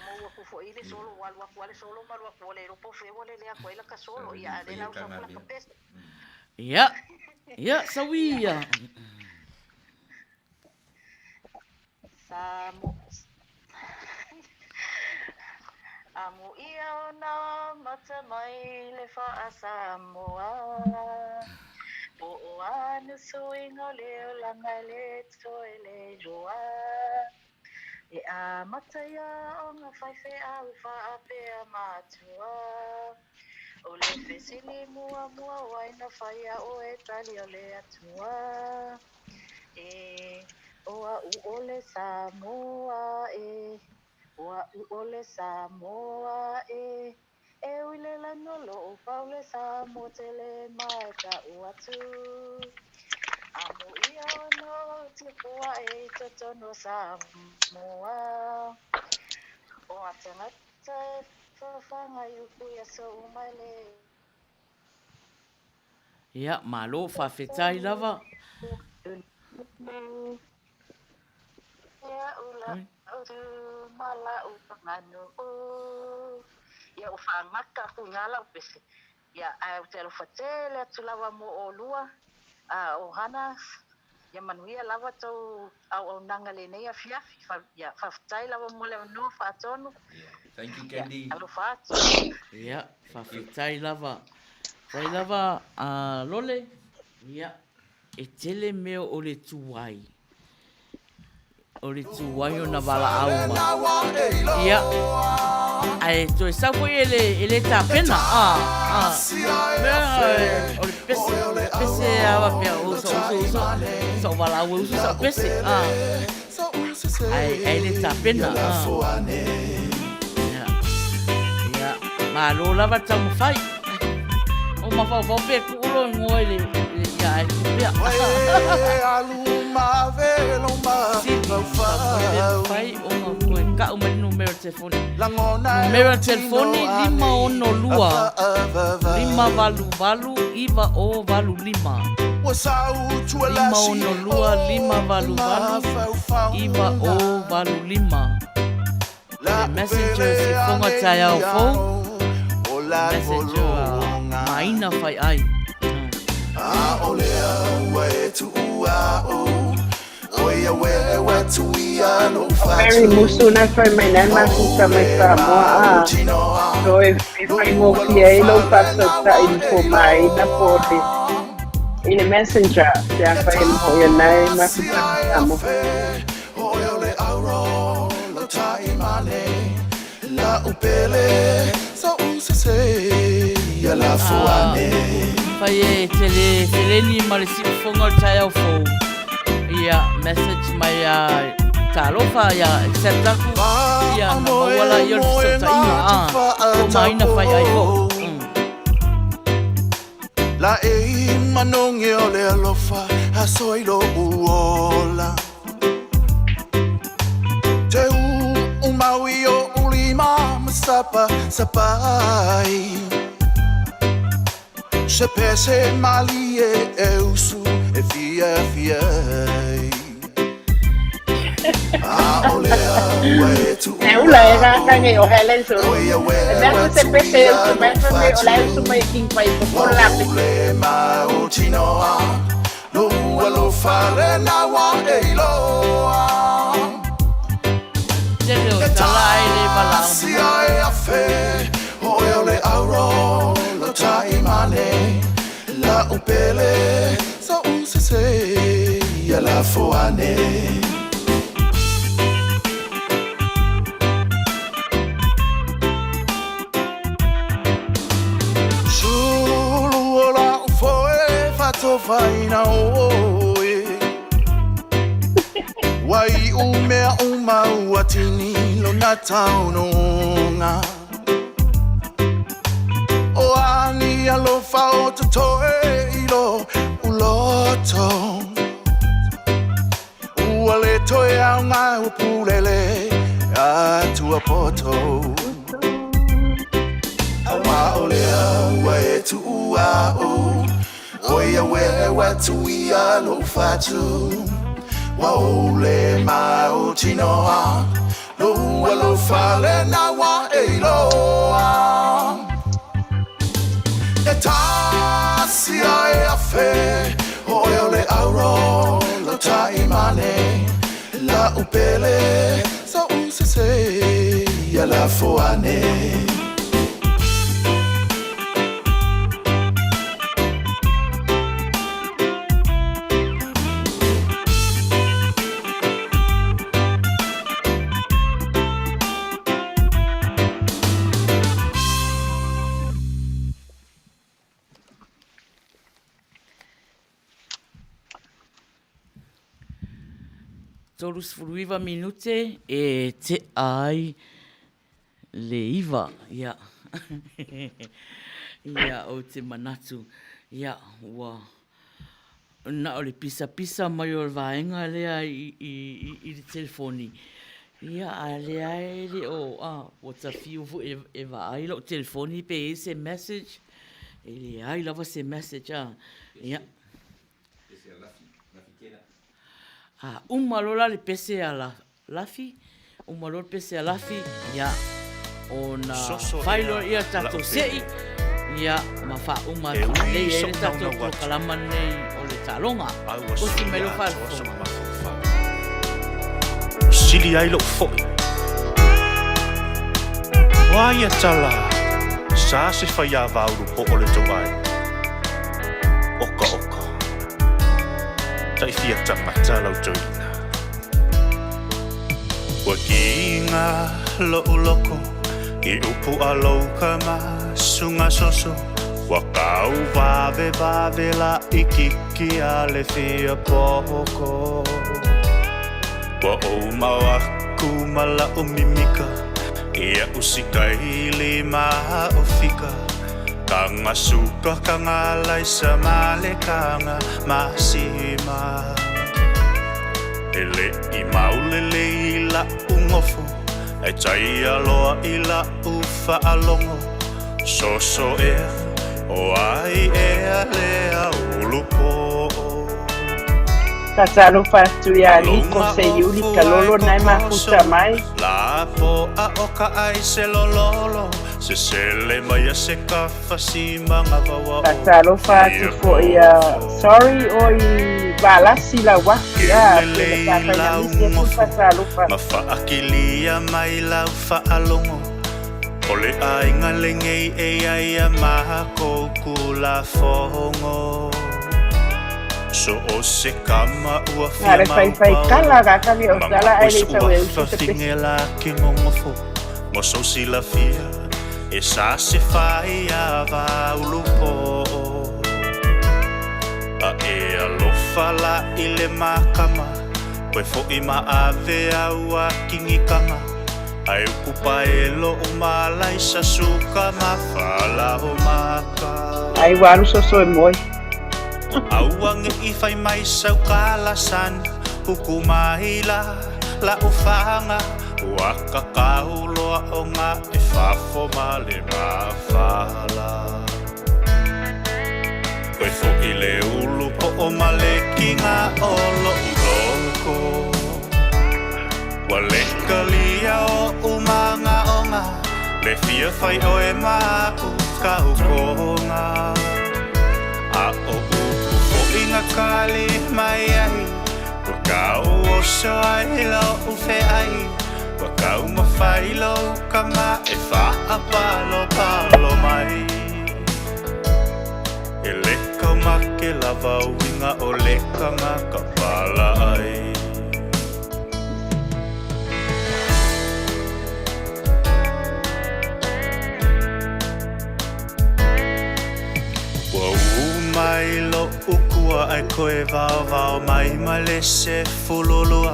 Speaker 13: maua kufo ile solo, walwa kuale solo, malwa kuale ropo fe wale lea koela ka solo. Ia, ale lau sa kula ka pese.
Speaker 1: Ya, ya, sawia.
Speaker 13: Samu. Amu ia ona mata mai le wha Samoa. O anu suinga leo langa le toe le roa. E a mata ia o ngā whaiwhe au wha apea matua. O le whesili mua waina whaia o e tali o le atua. E o a u ole Samoa e. Wa ole Samoa e uile la nolo o paule Samoa tele mai ka uatu Amu ia no tipua e totono Samoa O atangata e whawhanga yuku ia so umaile
Speaker 1: Ya, malo whawhetai lava.
Speaker 13: Ia ula mala o pangano o ia o whamaka ku ngala o pese ia ai o te alo whatele atu lawa mo o lua o hana ia manuia lawa tau au nanga le nei a fiafi ia whawhetai lawa mo le no whaatonu
Speaker 5: Thank you, Candy.
Speaker 13: alo whaatu
Speaker 1: Ya, whawhetai lava. Tai lava lole. Ya, e tele meo o le tuwai. O le tuwai o na wala au ma. Ia. Ai, toi sa foi ele tá pena. O le pese ava pia so wala au uso sa pese. Ai, ele tá pena. Ia. Ma lo lava tamu fai. O ma fa pe ku lo ngoi le ia ai pia.
Speaker 12: Aluma veloma
Speaker 1: Fai o koe ka o mani numero telefoni. Numero telefoni 512 5valu iva o valu 5. 512 5valu iva o valu 5. Messenger si fonga tai au fo. Messenger maina fai ai.
Speaker 12: Olea ua e tu ua o Oia we tu ia no fatu
Speaker 2: Mary musu na fai mai na mafuta mai Samoa so e fai mo fia e lo paso ta info mai na pode in a messenger ya fai mo ya nai mafuta Samoa
Speaker 12: Oia le auro lo tai mane La upele so usese ya la fuane
Speaker 1: Fai e teleni ma le sifonga tai au fo. Ia message mai talofa ia accept aku. Ia na wala yo so taina o mai na fai ai fo.
Speaker 12: La e manonge o le alofa a soilo uola Te u maui o ulima masapa sapai Se pese mali e usu e fia olea ue tu
Speaker 2: e ula e rangange o hele so Nako se pese o mefo me o lai usu mai king pai po la pe
Speaker 12: ma o chinoa lo lo fare na wa e lo
Speaker 1: Jello talai le bala.
Speaker 12: Si ai a fe o le auro lo tai mane la upele so usese ya la foane faina oe Wai umea umau atini lo na taunonga O ani alofa o totoe ilo uloto Uale toe au ngai upulele atua poto Awa olea ua e tu ua o Oia we watu ia lo fatu Wa ole ma o tinoa Lo ua lo fale na wa e loa E tasia e a fe Oia ole auro lo taimane La upele sa usese Ya la foane
Speaker 1: Tolus fruiva minute e te ai le iwa, ia. Ia o te manatu, ia, ua. Na o le pisa mai o le vaenga lea i le telefoni. Ia, a lea e le o ta fiu fu e vai lo telefoni pe e se message. E le ai lava se message, ia. Umalola le pese a la lafi, umalola pese a lafi, ia, o na whailo ia tato sei, ia, ma wha umatu nei e le tato ko kalama nei o le talonga, o si melo whalfonga.
Speaker 8: Sili ai lo foi. Waia tala, sa se whaia vauru po o le tawai. Oka. Tai fia tamata lau toina Wa kinga lo loko I upu aloka ma sunga soso Wa kau vave la ikiki a le fia poko Wa o mawaku mala o mimika Ia usikai li maha o fika Kanga suka kanga laisa male kanga masima Ele I maulele I la ungofo E tai aloa I la ufa alongo Soso ea o ai ea lea ulupo
Speaker 2: Tatalo fatu ya liko se yuli kalolo nai mafuta mai
Speaker 8: La po a oka ai se lololo Se sele mai a se kafasi manga wawa
Speaker 2: Tatalo fatu fo ia sorry o I balasi la waki ya Kele kata ya misi tu tatalo fatu
Speaker 8: Mafaakilia mai lau faalongo Ole ainga lengei e ai a maha kouku la fongo So o se kama ua fia
Speaker 2: Ngare fai kala raka ni o tala ai le tau e usi te pesi
Speaker 8: Fingela ki ngongofo Mo so si la fia E sa se fai a va ulupo A e alofa la I le makama Koe fo I ma ave au a kingikanga Ai ukupa e lo umalai sa suka ma fala o maka
Speaker 2: Ai waru so e moi
Speaker 8: Auange I fai mai sau kalasan Hukumahila la ufanga Waka kauloa o ngā e whafo male mawhala Koe fo I le ulu po o male ki ngā olo uroko Wa leka lia o umanga o ngā Le fia fai o e mau kaukonga A o Inga kali mai ai Wa kau o so ai lau ufe ai Wa kau mawhailo kama e wha palo mai E leka make lava winga o leka ngā ka pala ai Wa umai lo uku ua ai koe vao mai ma le se fulolua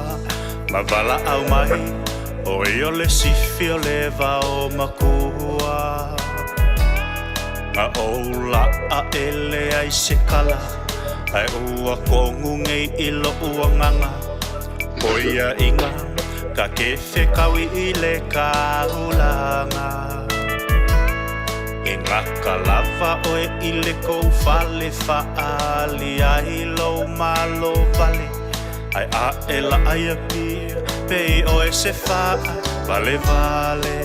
Speaker 8: ma vala au mai o e o le sifi o le vao makua nga oula a ele ai se kala ai ua kongu ngei ilo ua nganga o ia inga ka kefe kawi i le kaulanga e ngaka lava o e ile kou fale faali ai lo malo vale ai a e la ai a pia pei o e se faa vale vale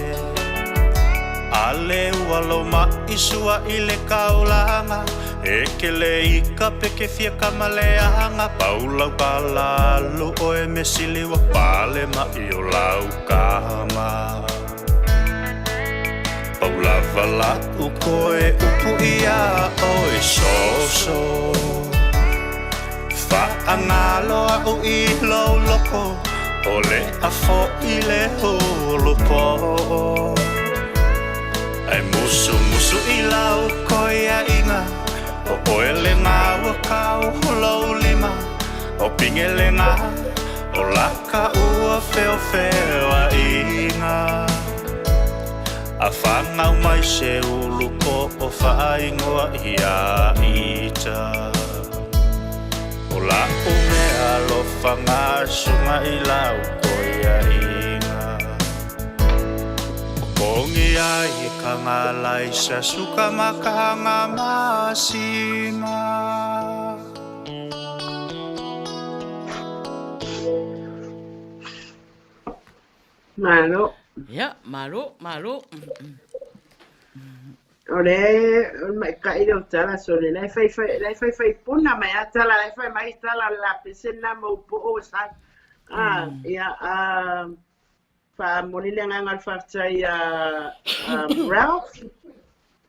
Speaker 8: ale ua lo ma isua i le kaulanga e ke le ika peke fia kamaleanga paulau palalu o e mesili wa pale ma i o lau kama paulava la ukoe upu ia o e soso Whaangalo au i lau loko o le afo i le hulupo ai musu musu i lau koia inga o oe le ngā wakau lau lima o pinge le ngā o laka ua feo feo a inga a whangau mai se ulupo o whaingoa i a ita o la o mea lo whangasunga i lau koia inga o kongi ai e ka ngā laisa suka makahanga masina
Speaker 2: Malo.
Speaker 1: Ya, malo.
Speaker 2: Ole, mai kai do tala so le lai fai puna mai atala lai fai mai tala la pesena mo po o sa. Ya fa monile ngal fa tai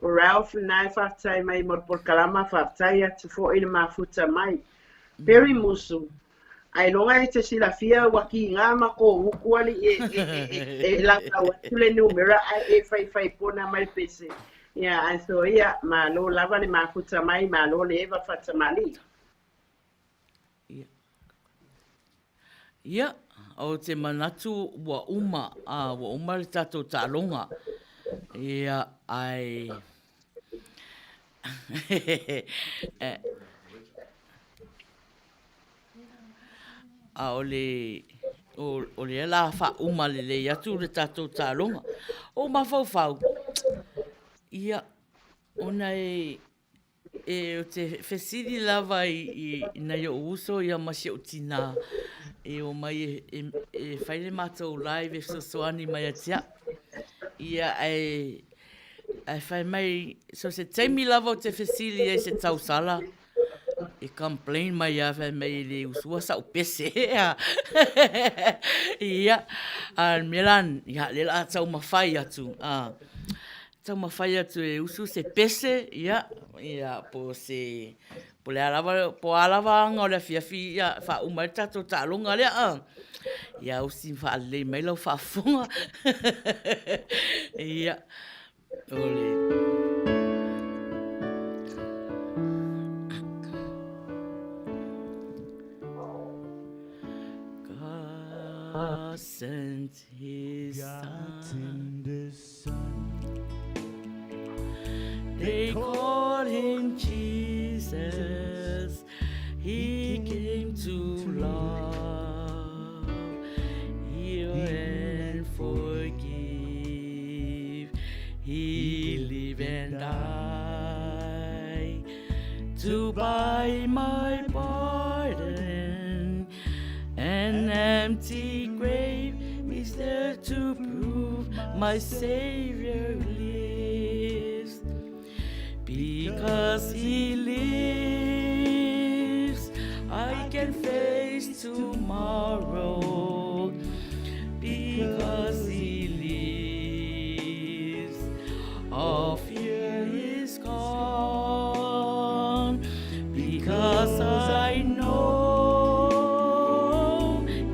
Speaker 2: Ralph nai fa tai mai mo por kalama fa tai at fo in ma futa mai. Very musu. Ai longa e te sila fia waki ngā mako ukuali e la tule numera e fai puna mai pese. Ya, so ia malo lava le mafuta mai malo le eva fata mali.
Speaker 1: Ia, o te manatu wa uma le tatou tālonga. Ia, ai... a o le la fa uma le atu le tatou tālonga. O mawhau. Ia, ona o te whesiri lava i nei o uso ia masi o tina e o mai e whaile mātou live e sosoani mai atia. Ia ai whai mai, so se teimi lava o te whesiri e se tausala e complain mai a whai mai le usua sa o pese. Ia, Milan, ia le la tau mawhai atu. Tau mawhai atu e usu se pese, ia po se, po alava anga o le fiafi, ia, wha umai tato tālonga lea, ia usi wha le mai lau wha funga, ia, ole. God sent his son. They call him Jesus. He came to love, heal and forgive. He live and die to buy my pardon. An empty grave is there to prove my Savior lives. Because he lives, I can face tomorrow. Because he lives, all fear is gone. Because I know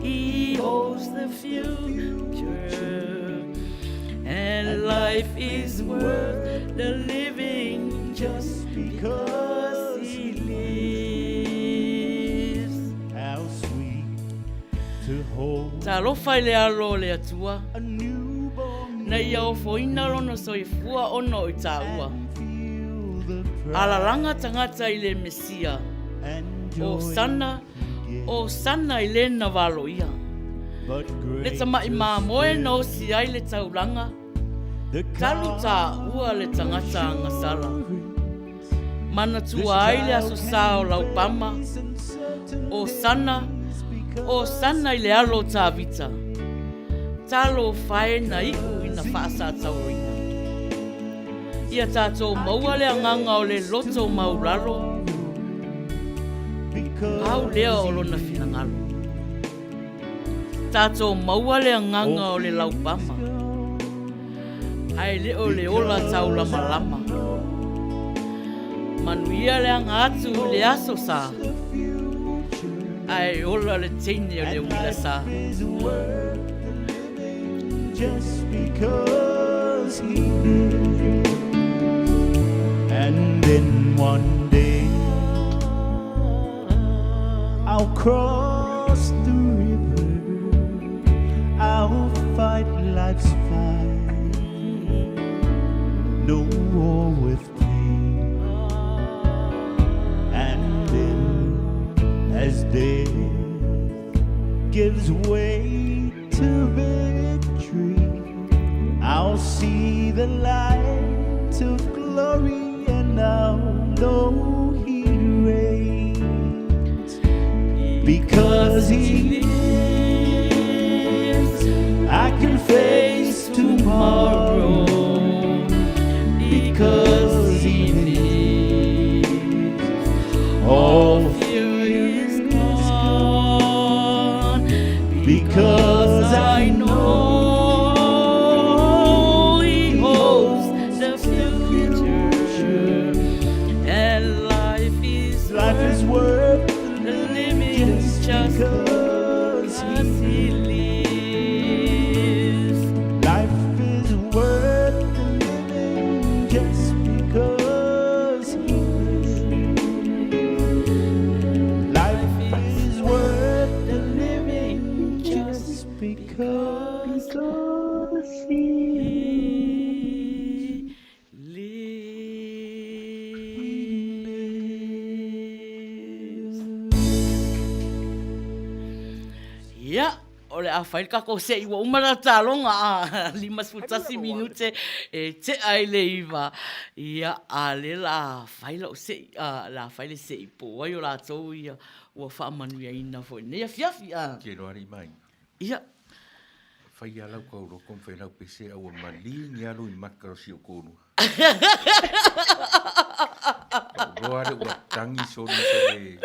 Speaker 1: he holds the future, and life is worth the living just because he lives. Ta lofa le alo le atua. Na ia o foina lona soifua ono i ta ua. Ala langa tangata i le Mesia. O sana i le na walo ia. Le tamai mā moe no si ai le taulanga. Talu ta ua le tangata ngasala. Mana tua ai le aso sao laupama. O sana i le alo ta vita. Talo fae na iku ina whaasa tauina. Ia tātou maua le anganga o le loto mauraro. Au lea o lona finangalo. Tātou maua le anganga o le laupama. Ai le o le ola tau lama lama. Manuia le anga atu le aso sa. Ai ola le teine o le wila sa.
Speaker 3: Just because he did. And then one day I'll cross the river, I'll fight life's fight, no war with pain. And then as death gives way to victory, I'll see the light of glory, and I'll know he reigns. Because he lives, I can face tomorrow. Because he lives, all fear is gone. Because I know worth the living just because he lives. Life is worth the living just because he lives. Life is worth the living just because he
Speaker 1: ole a fail ka ko se iwa umara talonga a 5 minute e te ai le iwa ia ale la faila o se la faile se po ai o la tau ia ua fa manu ia ina fo ne fiafi a
Speaker 5: ke ro ari mai
Speaker 1: ia
Speaker 5: fai ala ko ro kon fe na pese o mali ni alo i makaro si o kono ro ari o tangi so ni se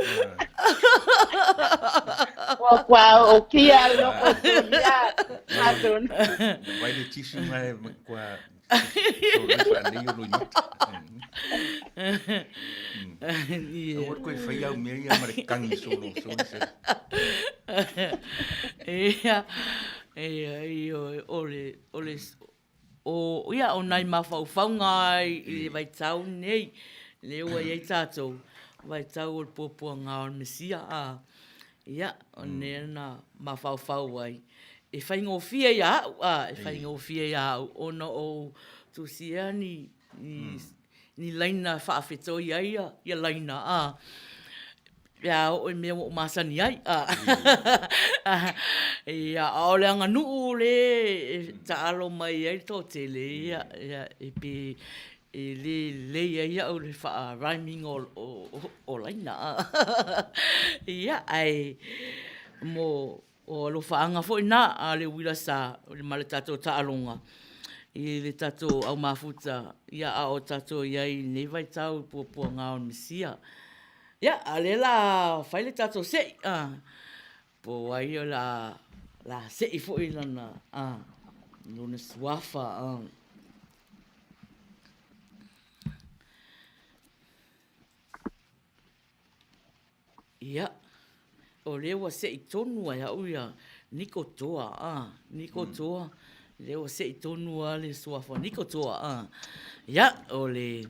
Speaker 2: Wow, okay, ano ko siya. Atun.
Speaker 5: Vai de tisu mai kwa. So ni fa ni yo no ni. Ia. O ko fai au me ia mare kangi so no so ni se.
Speaker 1: Ia. Ia ole o ia o nai mafau faungai i vai tau nei. Le o ia tato. Vai tau o popo nga o Mesia a. Ia, o nena mawhau ai. E whai ngofia ia, e whai ngofia ia, ono o tusia ni laina whaafeto ia ia laina, ia o mea o masani ai, ia o le anga nuu le, ta alo mai ai tō te le, ia, e pe, e le ia o le wha rhyming o laina. Ia, ai, mo o lo whaanga fo ina a le wila sa, o le male tato taalonga. I le tato au mafuta, ia a o tato iai nei vai tau pua ngā o Mesia. Ia, a le la whai le tato sei, po ai o la sei fo ilana, nuna suafa, Ia, o lewa se i tonu ai au ia niko toa, niko toa. Lewa se i tonu a le suafa niko toa, Ia, o le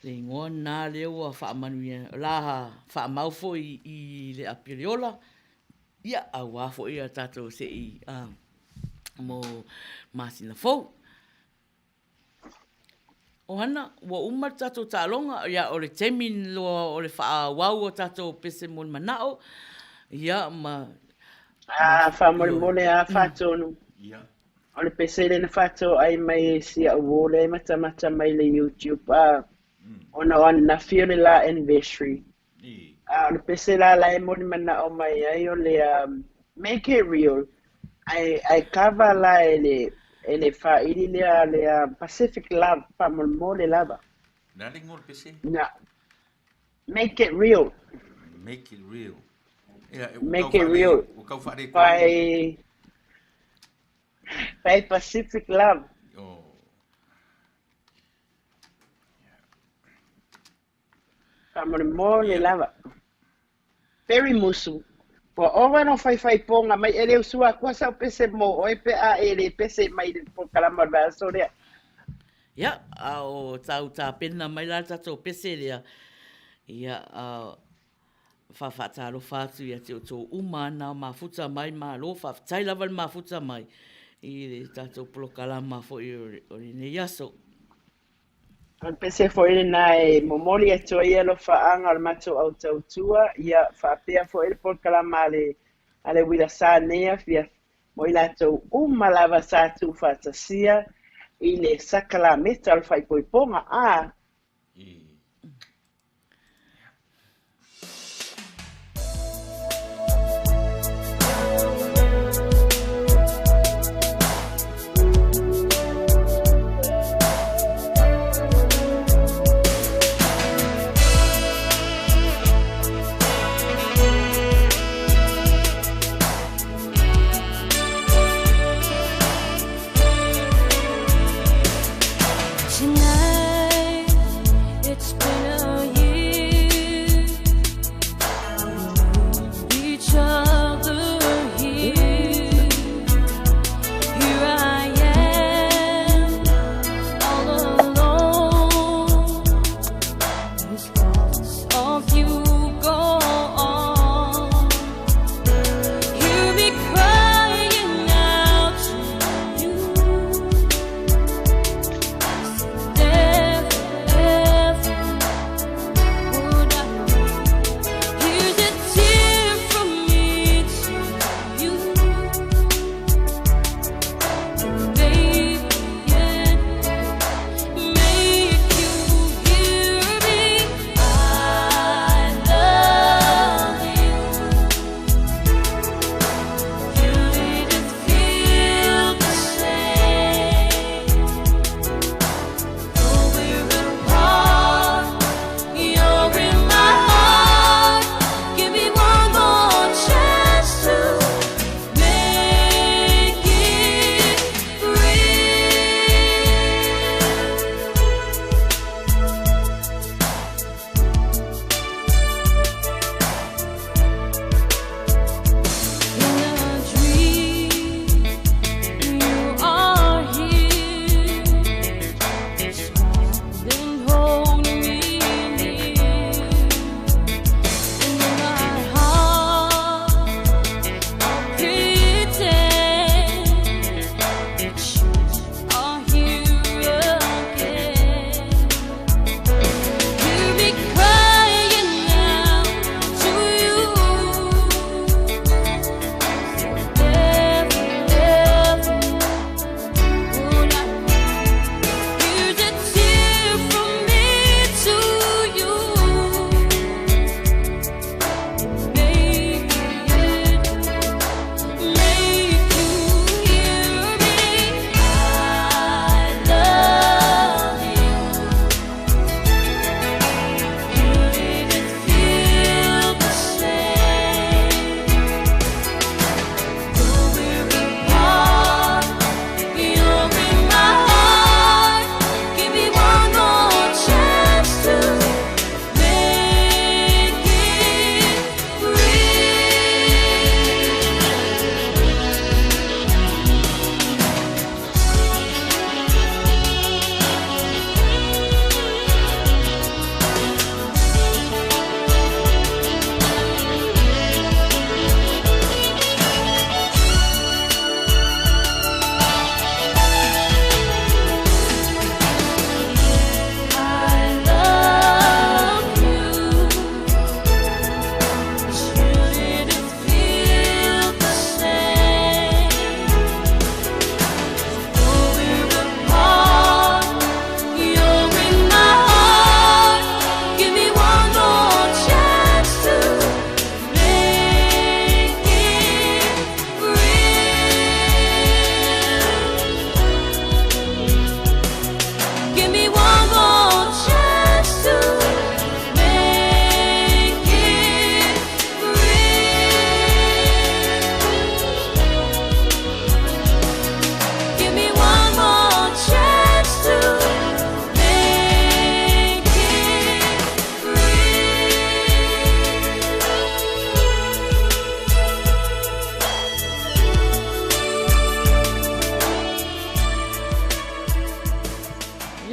Speaker 1: ngoa nā lewa whaamanu ia, laha whaamau fo i le apiriola. Ia, a wafo ia tātou se I mō māsina fau. O hana, wa umar tātou tālonga, ia o le temin loa o le wha wau o tātou pese mon manao. Ia,
Speaker 2: wha mole a whātonu.
Speaker 5: Ia.
Speaker 2: O le pese le na whātou ai mai si a uole, mata mai le YouTube. Ona na fio le la anniversary. O le pese la e moni manao mai ai o le Make It Real. Ai cover la ele whairi le Pacific Love, whamolmole lava.
Speaker 5: Nā ringo le pese?
Speaker 2: Na. Make It Real.
Speaker 5: Make It Real.
Speaker 2: Make It Real. By Pacific Love.
Speaker 5: Oh.
Speaker 2: Whamolmole lava. Very musu. Po ova no fai ponga mai ele usua kwa sa pese mo o pe a ele pese mai po kalama ba so rea.
Speaker 1: Ya, o tau tā pena mai la tātou pese rea. Ia, whawhataro whātu ia te o tō umana mafuta mai ma lo whawhatai lava le mafuta mai. I le tātou polokalama fo I o ne yaso.
Speaker 2: An pese fo ele nai momoli e to ia lo faanga le mato au tau tua ia whapea fo ele polokalama ale wira sa nea fia mo I lato umalava sa tu whatasia I le sakala meta al whai poiponga a.
Speaker 4: Tonight, it's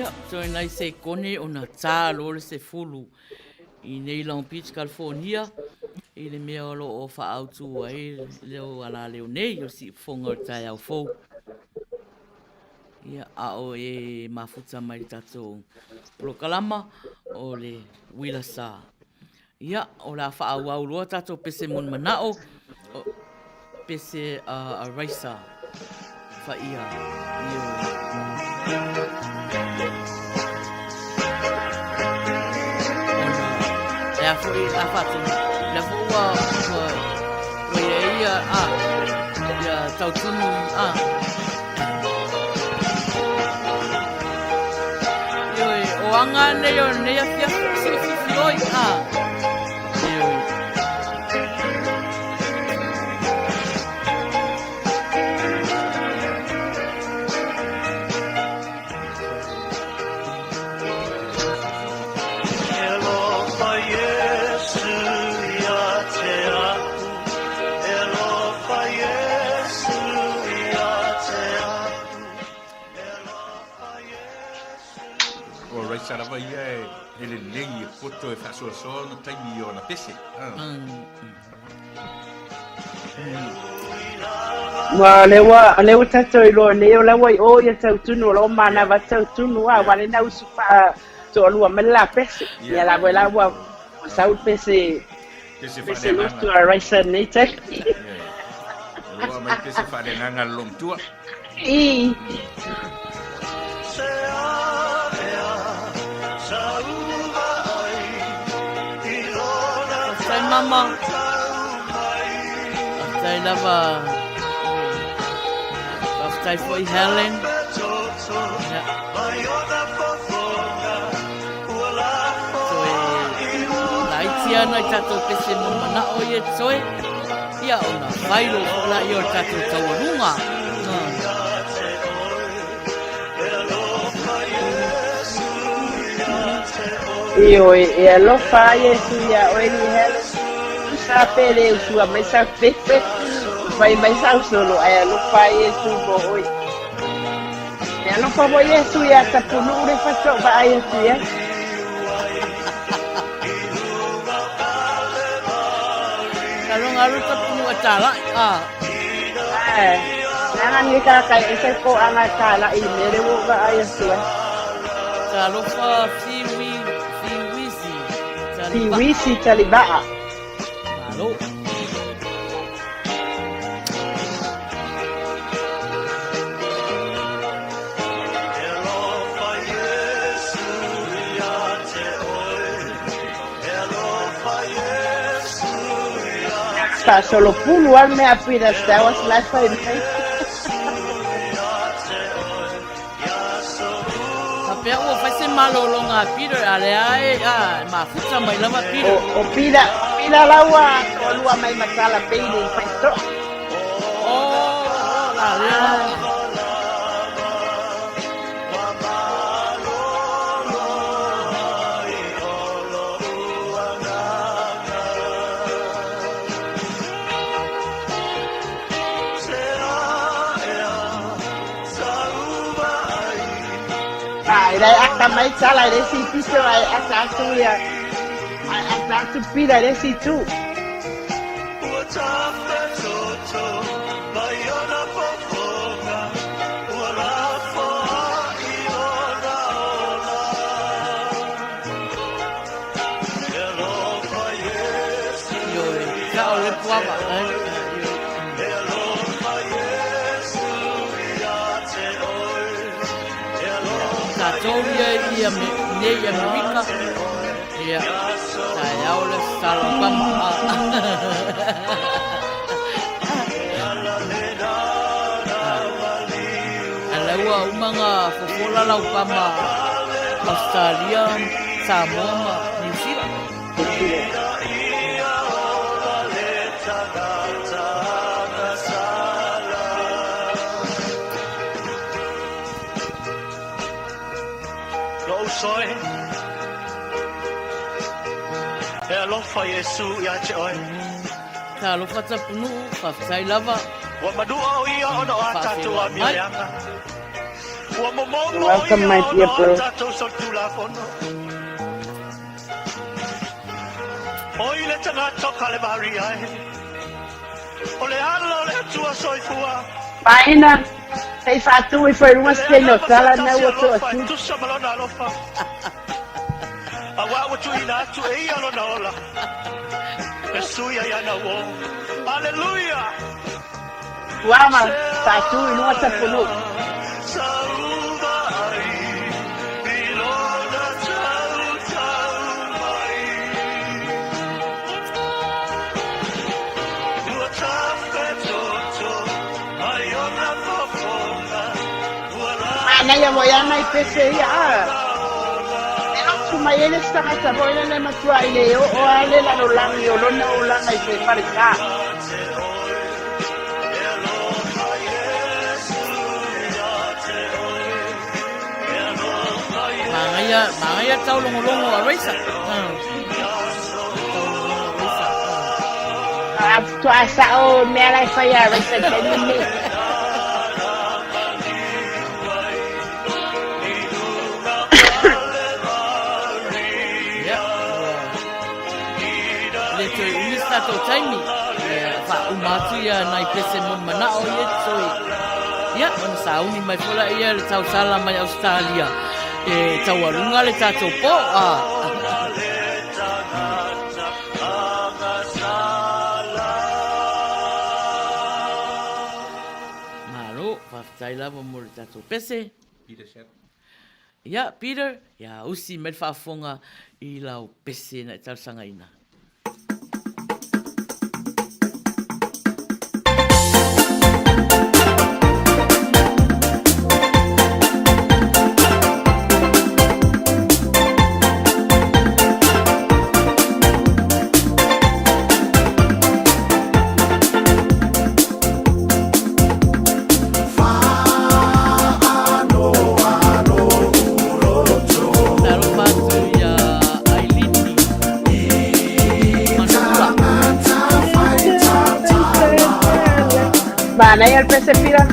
Speaker 1: Ia, so nai se kone o na tā lore se fulu I nei Long Beach, California. I le mea olo o whaautu ai leo ala leo nei o si whonga o tai au fou. Ia, a o e mafuta mai tatou Polokalama o le Wilasa. Ia, o la whaau au loa tatou pese mon manao o pese a raisa whaia. Ia fui a fatu. Ia fua o ia ia tautunu o anga nei o nei a fia si oi
Speaker 5: Sarava ia e le legi e poto e whasoasoa no taimi o na pese.
Speaker 2: Wa lewa tato I lo leo lawa I o ia tautunu lo mana wa tautunu wa wale na usufa to lua mela pese. Ia lawa saut pese lustu a raisa nete.
Speaker 5: Lua mai pese wharenanga long tua.
Speaker 1: Sai mama. Sai lava. Sai foi Helen. Lai tia na tato pese mana o ye tsoi. Ia ona vailo la yo tato tawarunga.
Speaker 2: Io e alofa Yesu ya oeni hele sa pele usua mai sa pepe vai mai sa solo ai alofa Yesu bo oi e alofa bo Yesu ya tapunu re fato ba Yesu ya
Speaker 1: kalau ngaru tapunu atala
Speaker 2: jangan ni kai ese ko anga kala I mere wo ba Yesu
Speaker 1: kalau fa
Speaker 2: Siwisi talibaa.
Speaker 1: Halo.
Speaker 2: Está solo puluan me apida stawas last time.
Speaker 1: Pea ua fai se malolo ngā Peter ale ai mafuta mai lava Peter.
Speaker 2: O pida lawa o lua mai matala peine fai to.
Speaker 1: La lea.
Speaker 2: Dai ata mai sala resi piso ai ata tu ya ai ata tu pida resi tu
Speaker 1: yo ka ole puama Victoria ia nei Amerika ia saya oleh salpam alawa umanga fofola la upama Australia Samoa New Zealand
Speaker 14: Soy alofa Yesu ya che oi
Speaker 1: ta alofa tapunu fa sai lava
Speaker 14: wa madua o ia ona ata tu a mianga
Speaker 2: Welcome, my dear bro.
Speaker 14: Oi le tanga toka le bari ai. Ole alo le tua soifua.
Speaker 2: Paina, sei fatto i fai una steno, sala na wato
Speaker 14: tu. Tu samalo na lofa. Awa watu ina tu e alo na ola. Pesuya ya na wo. Hallelujah.
Speaker 2: Wama, fatto in una tapono. Naya moyana ipese ya. Kuma yele staka taboyle le matua ile o ale la lolangi olona olanga ipe parika.
Speaker 1: Mangaya tau longo arisa.
Speaker 2: Tu asa o me ala faya arisa kenini.
Speaker 1: Tato taimi fa umatu ya nai pese mon mana o ye soi ya on sauni mai fola ia le tau sala mai Australia tau alunga le tato po Maro fa taila mo le tato pese ya Peter ya usi mai fa fonga I lau pese na tau sangaina
Speaker 2: Mana ya el pese pira.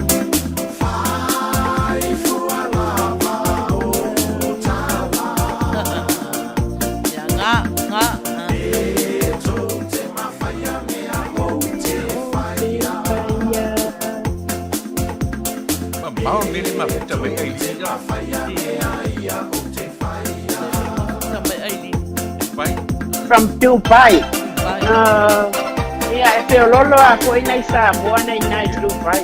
Speaker 5: Mau nili mafuta mai ai lina.
Speaker 2: From Dubai. Yeah, pero lolo ako inay sa buwan ay nice Dubai.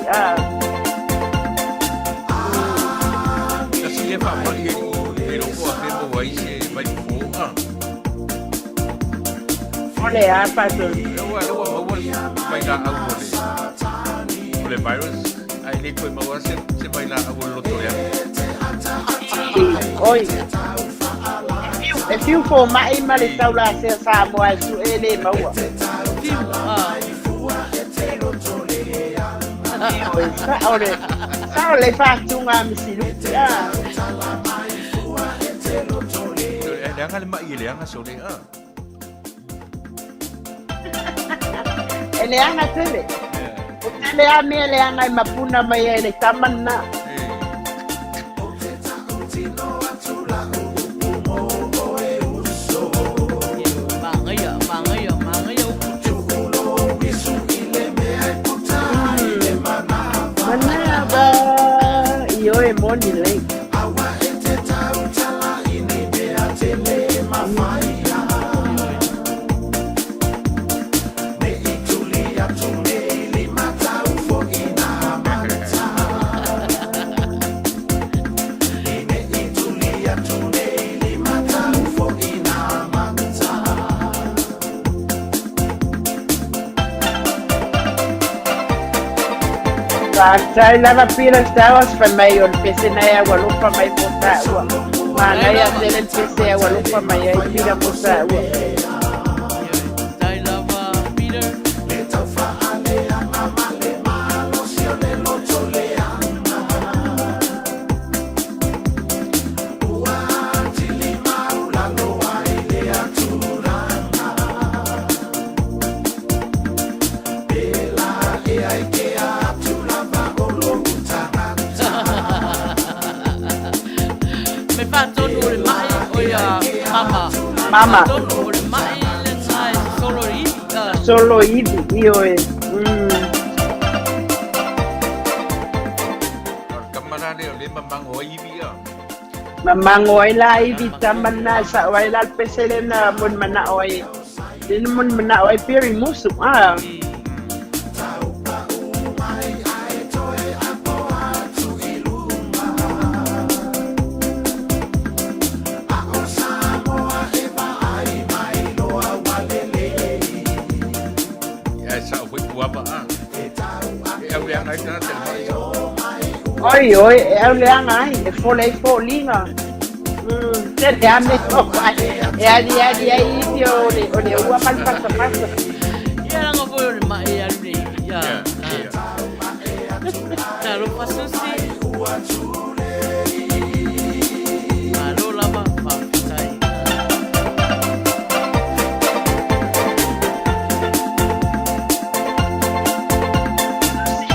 Speaker 5: Kasi pa mali pero ko ako wai se mai po
Speaker 2: Ole apa tu?
Speaker 5: Lawa mai na ako le virus ai le ko mau se mai na ako loto ya.
Speaker 2: Oi. If you for mai mali taula se sa mo ai su ele mau. Sao le faccio una misiluccia?
Speaker 5: Đang ăn mày ile ang so de
Speaker 2: Ele anga tele. Ele ame ele anga mapuna mai ele tamanna. Io e moni lei. Sai lava pira stawas pa mai on pese na ya walupa mai pota wa. Mana ya tele pese ya walupa mai ya pira pota wa.
Speaker 1: Sai lava Peter me whātonu o le mai o ia mama.
Speaker 2: Mama.
Speaker 1: Whātonu o le mai le ngai solo iwi.
Speaker 2: Solo iwi, io e.
Speaker 5: Kamarane o le mamango iwi a.
Speaker 2: Mamango ai la iwi tamana sa wai la pesele na mun mana oi. Din mun mana oi piri musu a. Oi, eu le angai, e folinga. Te ame o pai. E ali o le ua pasa.
Speaker 1: Ia langa foi o le mai e ali. Ia. Ta lo paso si. Malo lama pa sai.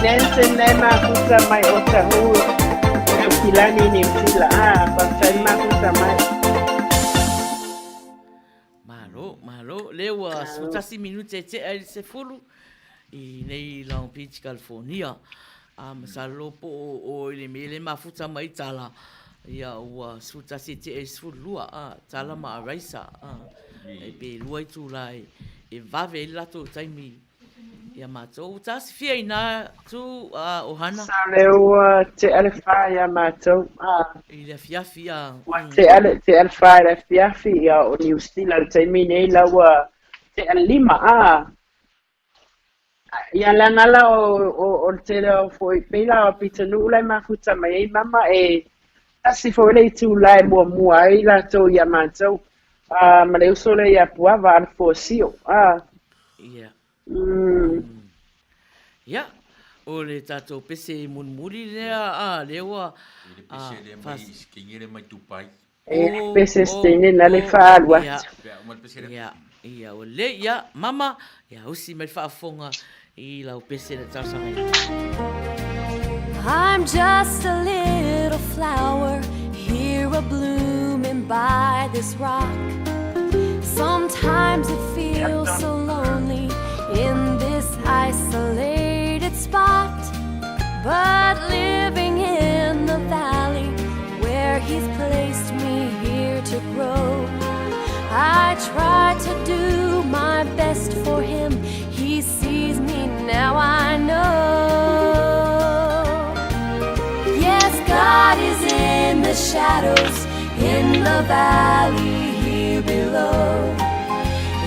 Speaker 2: Nense nema kusa mai o tahu. Kilani ni mtila pasai makusa mai.
Speaker 1: Malo, lewa sutasi minute te ai se fulu I nei Long Beach, California. Masalo po o ile mele mafuta mai tala. Ia ua sutasi te ai fulua tala ma raisa. E pe luai tu lai e vave lato taimi. Ia matou tasi fia ina tu ohana.
Speaker 2: Saleu te alfa ia matou.
Speaker 1: Ile fiafia.
Speaker 2: Te alfa ia fiafia o New Zealand taimi nei laua te alima Ia langala o te leo foi pela o pitanu lai mafuta mai mama e tasi foi le tu lai mua ai la to ia matou. Ma le usole ia puava al fosio.
Speaker 1: Ia. Ia, o le tatou pese munmuri lea, lewa.
Speaker 5: Le pese le mai skingere mai tupai.
Speaker 2: E pese stene na le whaalua.
Speaker 1: Ia, o le, ia, mama, ia, usi mai whaafonga I lau pese le tausanga.
Speaker 4: I'm just a little flower here a blooming by this rock. Sometimes it feels so lonely in this isolated spot, but living in the valley where he's placed me here to grow, I try to do my best for him. He sees me now, I know. Yes, God is in the shadows, in the valley here below.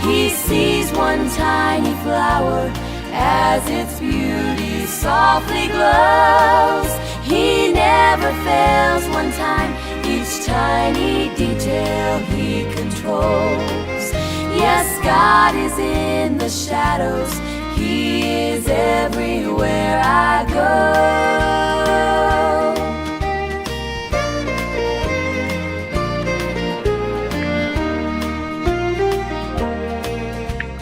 Speaker 4: He sees one tiny flower as its beauty softly glows. He never fails one time, each tiny detail he controls. Yes, God is in the shadows, He is everywhere I go.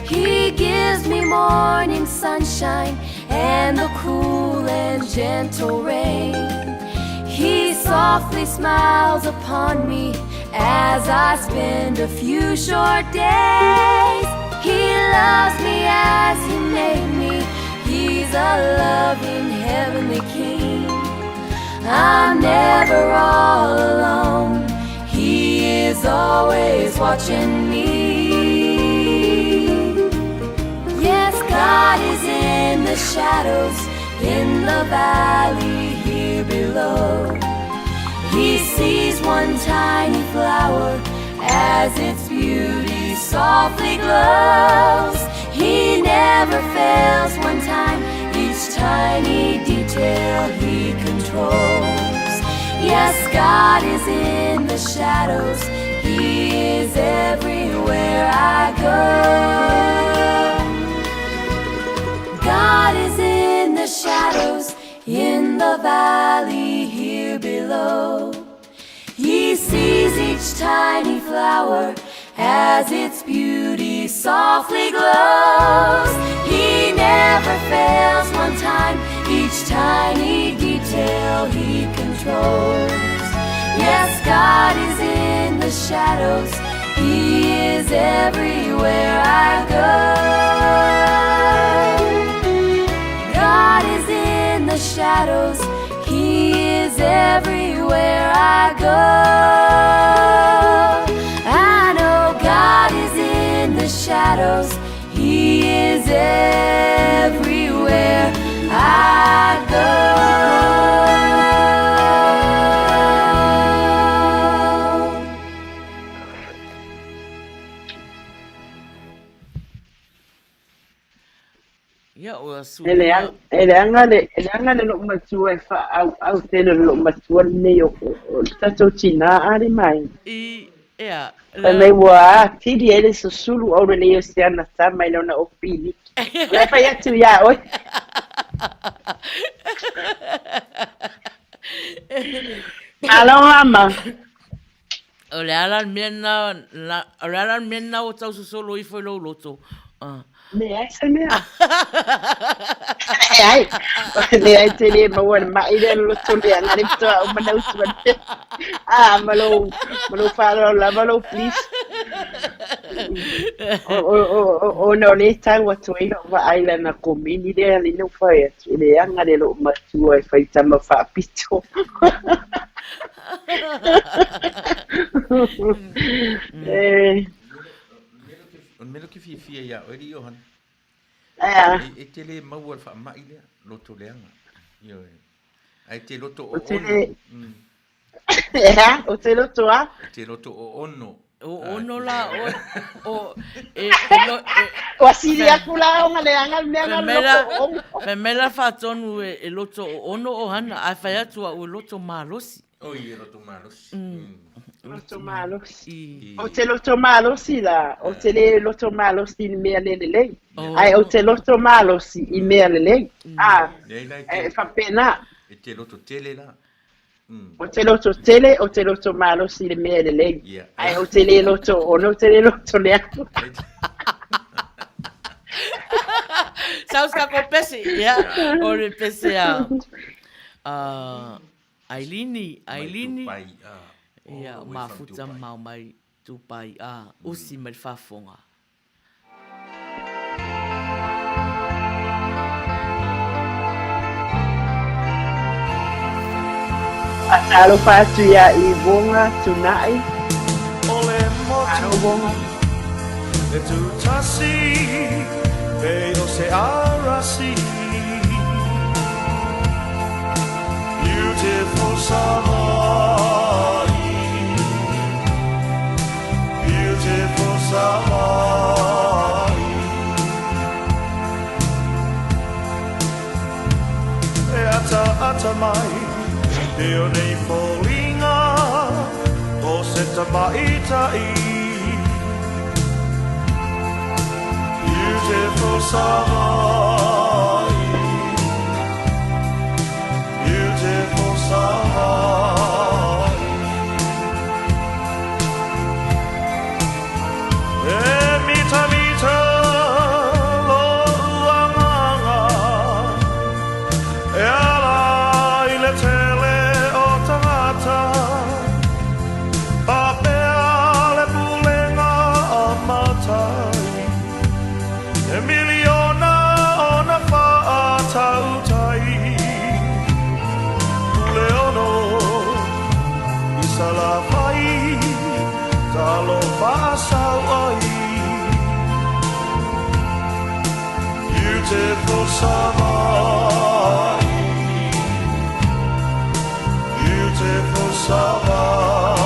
Speaker 4: He gives me morning sunshine and the cool and gentle rain. He softly smiles upon me as I spend a few short days. He loves me as He made me. He's a loving heavenly King. I'm never all alone. He is always watching me. Yes, God is in the shadows, in the valley here below. He sees one tiny flower as its beauty softly glows. He never fails one time, each tiny detail He controls. Yes, God is in the shadows, He is everywhere I go. God is in the shadows, in the valley here below. He sees each tiny flower as its beauty softly glows. He never fails one time, each tiny detail He controls. Yes, God is in the shadows. He is everywhere I go. God is in the shadows. He is everywhere I go. I know God is in the shadows. He is everywhere I go.
Speaker 1: Ia ua su.
Speaker 2: Eleanga le lo matua e fa au tele lo matua nei o tatou tina ari mai.
Speaker 1: Ia.
Speaker 2: Fa mai wa tidi ele susulu o le o se ana sama ile ona opini. Le fa ya tu ya oi. Alo mama.
Speaker 1: O le ala mena o tau susolo I foi lo loto.
Speaker 2: Me ai se me. Ai. Le ai te le ma wan ma ile lo to le ana ripto o mana utu. Malo fa la malo please. O no le tai wa to ina wa ai na komini le ali no fa e le anga le lo ma tu e fa tama fa pito.
Speaker 5: Melo ke fia ia o ri Johan. E tele mau fa mai le loto leanga. Io. Ai te loto o ono.
Speaker 2: O te loto a?
Speaker 5: Te loto o ono.
Speaker 1: O ono la o
Speaker 2: o asili akula o ngale anga menga loto.
Speaker 1: Femela fa tonu e loto o ono o hana a fa atu o loto malosi.
Speaker 5: O I loto malosi.
Speaker 2: Loto malosi. O te loto malosi la, o te le loto malosi I mea lele. Ai o te loto malosi I mea lele. Fa pena.
Speaker 5: E te loto tele la.
Speaker 2: O te loto tele o te loto malosi le mea lele. Ai o te le loto o no te le loto le aku.
Speaker 1: Saus ka ko pesi ya o le pesi ya. Ailini. Ia mafuta mau mai tupai usi mai fafonga.
Speaker 2: Atalo fatu ya I vonga tunai.
Speaker 12: Ole motu
Speaker 2: vonga.
Speaker 12: E tu tasi e o se arasi. Beautiful summer. Beautiful summer. E ata mai e o nei fōlinga o se tamaitai. Beautiful summer. Beautiful summer. Mita lo uanganga e ala I le tele o tangata papea le pulenga a matai e miliona o na whaatautai Leono I sala whai talo whaasau ai Beautiful summer. Beautiful summer.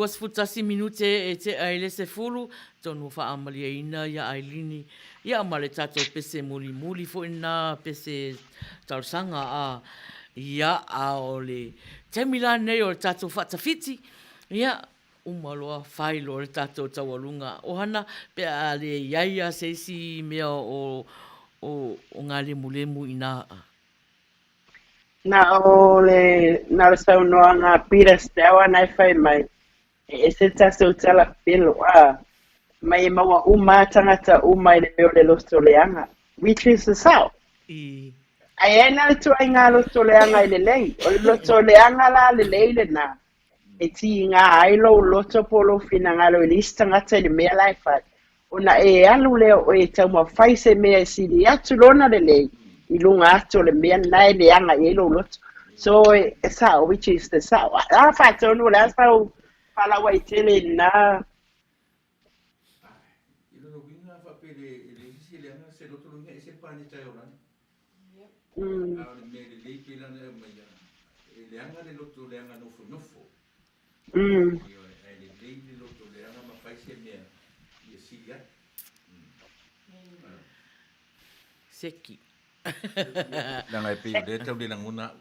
Speaker 1: 2 minute e te aile se fulu, tonu wha amalia ina ia ailini, ia ma le tatou pese muli fo ina pese tausanga a ia a o le temila nei o le tatou whatawhiti, ia umaloa whailo le tatou tawalunga. Ohana pe a le iaia seisi mea o ngā lemu ina a.
Speaker 2: Na o le sau noa ngā pira steaua nai whai mai. E se tatou tala pelo a. Mai e maua tangata i le meo le loto leanga. Which is the south. Ai ena le tua ngā loto leanga i le lei. O le loto leanga la le lei le nā. E ti ngā ailo loto polo fina ngā lo i lista ngata i le mea lai whai. Ona e alu leo o e tau ma whai se mea siri atu lona le lei. I lunga atu le mea nai le anga i ilo loto. So e sao, which is the sao. A whatonu le asau palawa i tele na.
Speaker 5: I lono winga whapere le hisi le anga se loto lunga e se pani tai o rani. A le mea le leike lana e mai le anga le loto le anga nofo. E le lei le loto le anga ma whai se mea i a siri atu.
Speaker 1: Seki.
Speaker 5: Nanga e peo le tau le languna.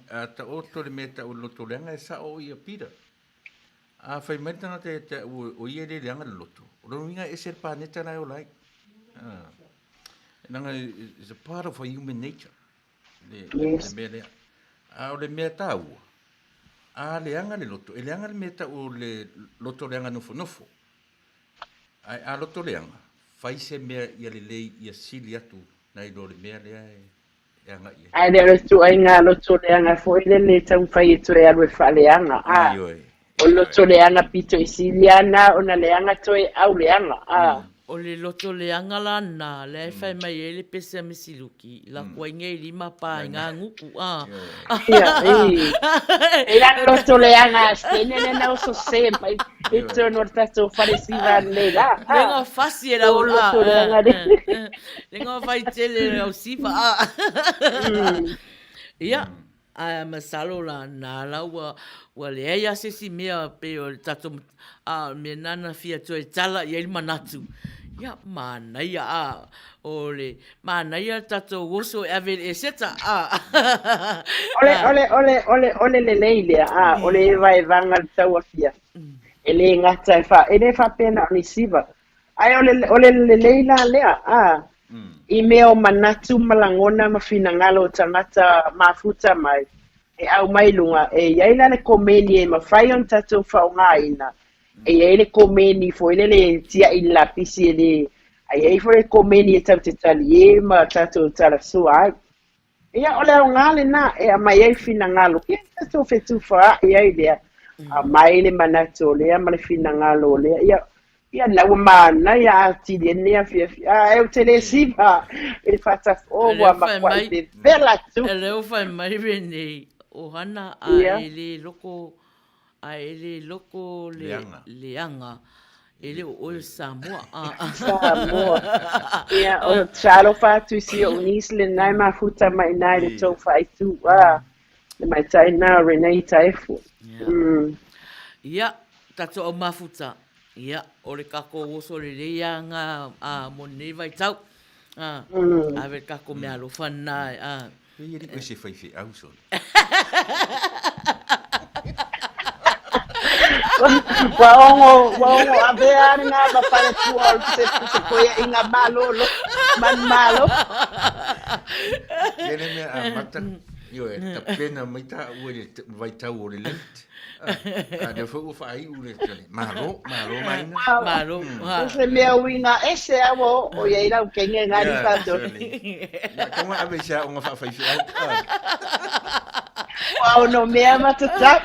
Speaker 5: A ta oto le meta o loto leanga e sa o ia pira. A whai maitanga te o ia le leanga le loto. O lo winga e ser paneta nai o lai. Nanga is a part of our human nature. Le mea lea. A o le mea tau. A leanga le loto. E leanga le meta o le loto leanga nofo. A loto leanga. Fai se mea ia le lei ia sili atu nai lo le mea lea e anga ia.
Speaker 2: Ai le tu ai ngā loto leanga fo i le tau whai e tu e alwe whaleanga. O loto leanga pito i sili ana, o na leanga toi au leanga.
Speaker 1: O le loto leanga la na, le whai mai e le pese a misiluki, la kua inge i lima pa i ngā nguku.
Speaker 2: E la loto leanga, stene ne na oso sempa, e tono tato whare siva le la.
Speaker 1: Lenga whasi e rau la. Lenga whai tele rau siva. Ia, a masalo la na la wa le eia sesi mea pe o tato me nana fia toi tala i el manatu. Ia, manaia a o le manaia tato woso ave e seta a.
Speaker 2: Ole le leile a, ole vai vanga tau fia. Ele ngata e fa, ele fa pena ni siva. Ai ole le leila lea a. I meo manatu malangona mafina ngalo tangata mafuta mai. E au mai lunga e yaila le komeni e mawhai on tatou whaungaina. E yaile komeni fo ele le tia i lapisi e le ai fo le komeni e tau te tali e ma tatou tala sua ai. E ia ole au ngale na e a mai ai fina ngalo. E tatou fetu wha e ai lea. A mai le manato lea ma le fina ngalo lea. Ia lau mana ia ati le nea fia fia. E o tele siva e fata owa makwa i te vela tu.
Speaker 1: E leo whai mai renei. O hana a ele loko leanga ele o Samoa
Speaker 2: Samoa ia o chalo fatu si o nisle nai mafuta mai nai le tau fai tu le mai tai na Renee Taifu
Speaker 1: ia tato o mafuta ia o le kako oso le leanga a mone vai tau ave kako me alo fanai
Speaker 5: Ia ni koe se whaiwhi au so.
Speaker 2: Waongo avea nga mapare tua se koe inga malo malo.
Speaker 5: Kene mea a mata, yo e ta pena mai ta ue le vai tau o le lent. A de fugu whai ule tani. Malo maina.
Speaker 1: Malo.
Speaker 2: Se mea uinga ese awo o ia ira ukenge ngari kato.
Speaker 5: Na konga abe sia onga whaiwhi au.
Speaker 2: Wow, no mea matata.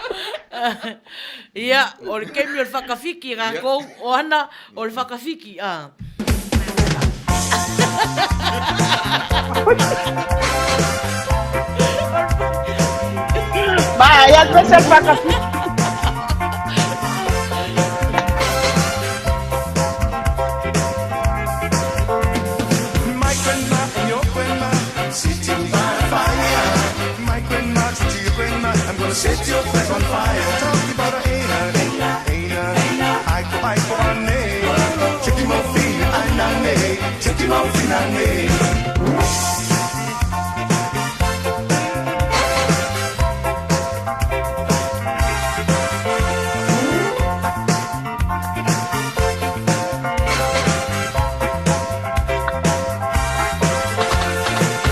Speaker 1: Ia, o le kemi o le whakawhiki ngā kou, o ana o le whakawhiki,
Speaker 2: Vai, ia koe se whakawhiki.
Speaker 12: My grandma and your grandma sitting by the fire. My grandma to your grandma, I'm gonna set your place on fire. Talking about finane.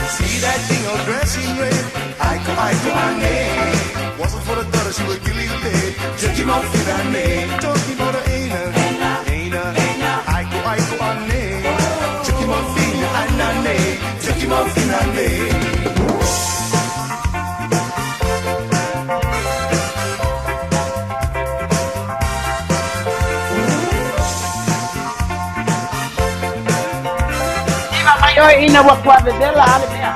Speaker 12: See that thing all dressed in red? I finane. Wasn't for the daughter, she would give you dead. Just keep on finane. Talking about the aiko ane. Just keep on finane. Just keep on finane.
Speaker 2: Yo ina wakwabedela alimea.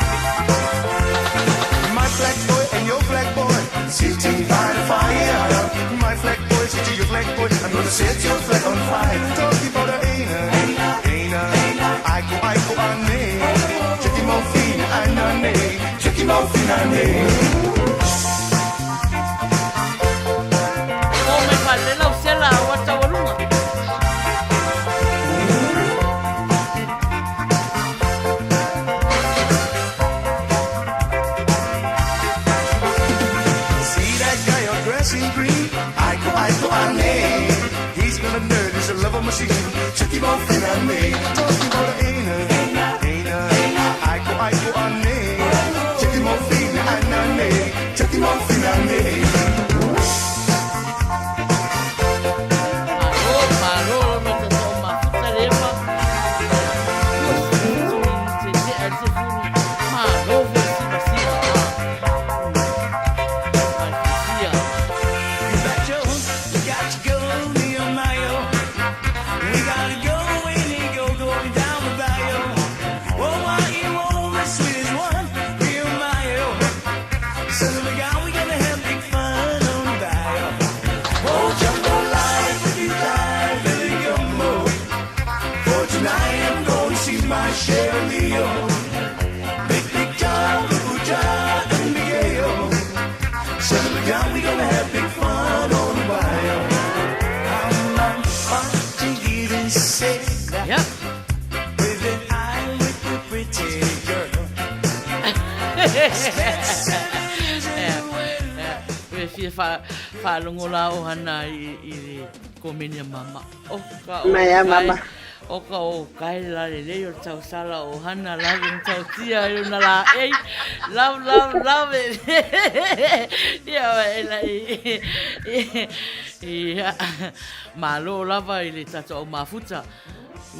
Speaker 12: My black boy and your black boy sitting by the fire. My black boy sitting your black boy. I'm gonna set your flag on fire. Talking about the aiko ane. Checking my fin anane. Checking my fin ane.
Speaker 1: Oh, me falela usela watawarunga.
Speaker 12: See that guy all dressed in green? Aiko ane. He's gonna nerd. He's a lover machine. Check him out fin ane. Talking about the aiko ane. Check him out fin anane. Check him out fin ane.
Speaker 1: Whalongola o hana i komenia mama.
Speaker 2: Maya mama.
Speaker 1: Oka o kai la le leo tau sala o hana la gen tau tia i una la ei. Love it. Ia malo lava i le tata o mafuta.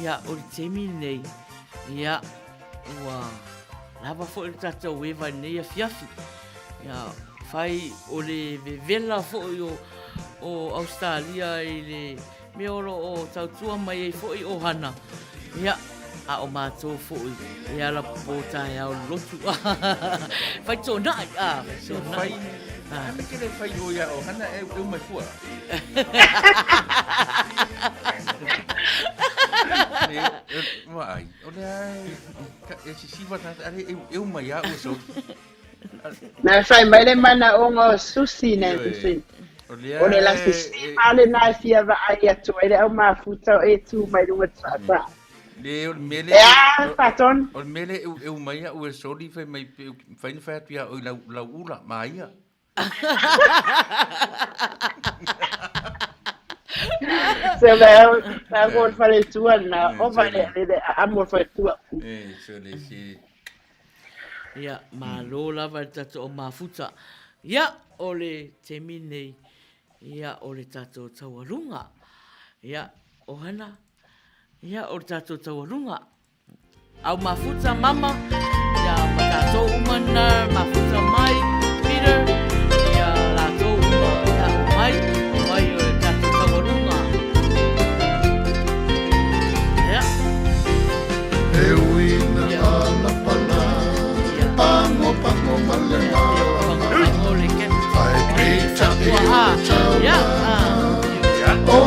Speaker 1: Ia o le temi nei. Ia ua lava fo i tata o ewa nei a fiafi. Ia fai o le vela fo o Australia i le meoro o tautua mai e fo i o hana. Ia a o mātou fo i ia la pōta e au lotu. Fai tō nai so
Speaker 5: fai kere fai o ia o hana e mai fua. Vai, olha esse siva e mai a o so.
Speaker 2: Na fai mai le mana o ngo susi na susi. O le la susi ale na fia va ai atu ele au mafuta e tu mai runga tata.
Speaker 5: Le mele
Speaker 2: paton.
Speaker 5: O mele e mai a o so li fai mai fai fai pia o la ula mai a.
Speaker 2: Se va por fare tua na o vale amor fare tua.
Speaker 5: So le si.
Speaker 1: Ia, malo lava tato o mafuta. Ia, o le temi nei. Ia, o le tato tawarunga. Ia, o hana. Ia, o le tato tawarunga. Au mafuta mama. Ia, matato umana, mafuta mai. Peter. Ia, lato umana, mai. Mai o le tato tawarunga. Ia.
Speaker 12: E uina ala pala. Pango malena. Ai pita o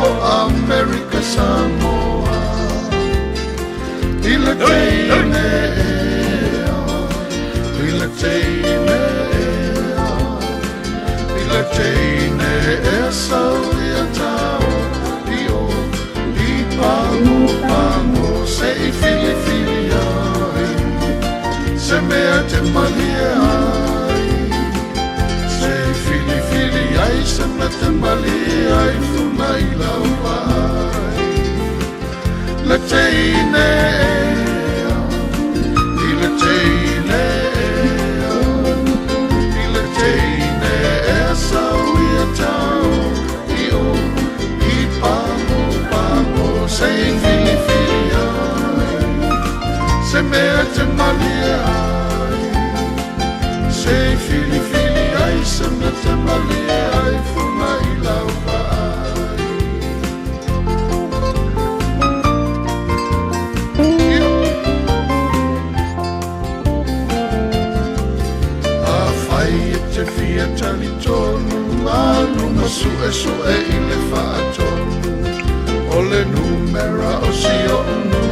Speaker 12: America Samoa. Ila teine e saulia tau. Io, i pango se i fili filia. te malia ai Se fili fili ai se me te malia ai Funa i lau ai Le te ine I le te ine I le te ine E sau I a tau I o I pango pango Se fili fili ai Se mea te malia ai Se fili fili ai Se mea te malia ai Funa i lau ai A fai e te fia tali tonu A luna su e I le faa tonu O le numera o si o unu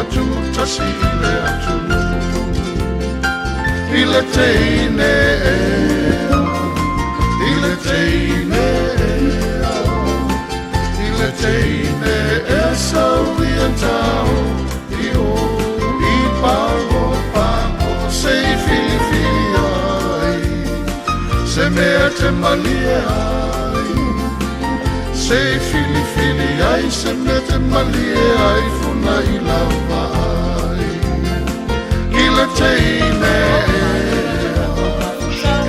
Speaker 12: Atu tasi I le atu I le teine I le teine I le teine E sau I a tau I o I pango pango Se I fili fili ai Se mea te malia ai Se I fili fili ai Se mea te malia ai Funa I lava ai I le teine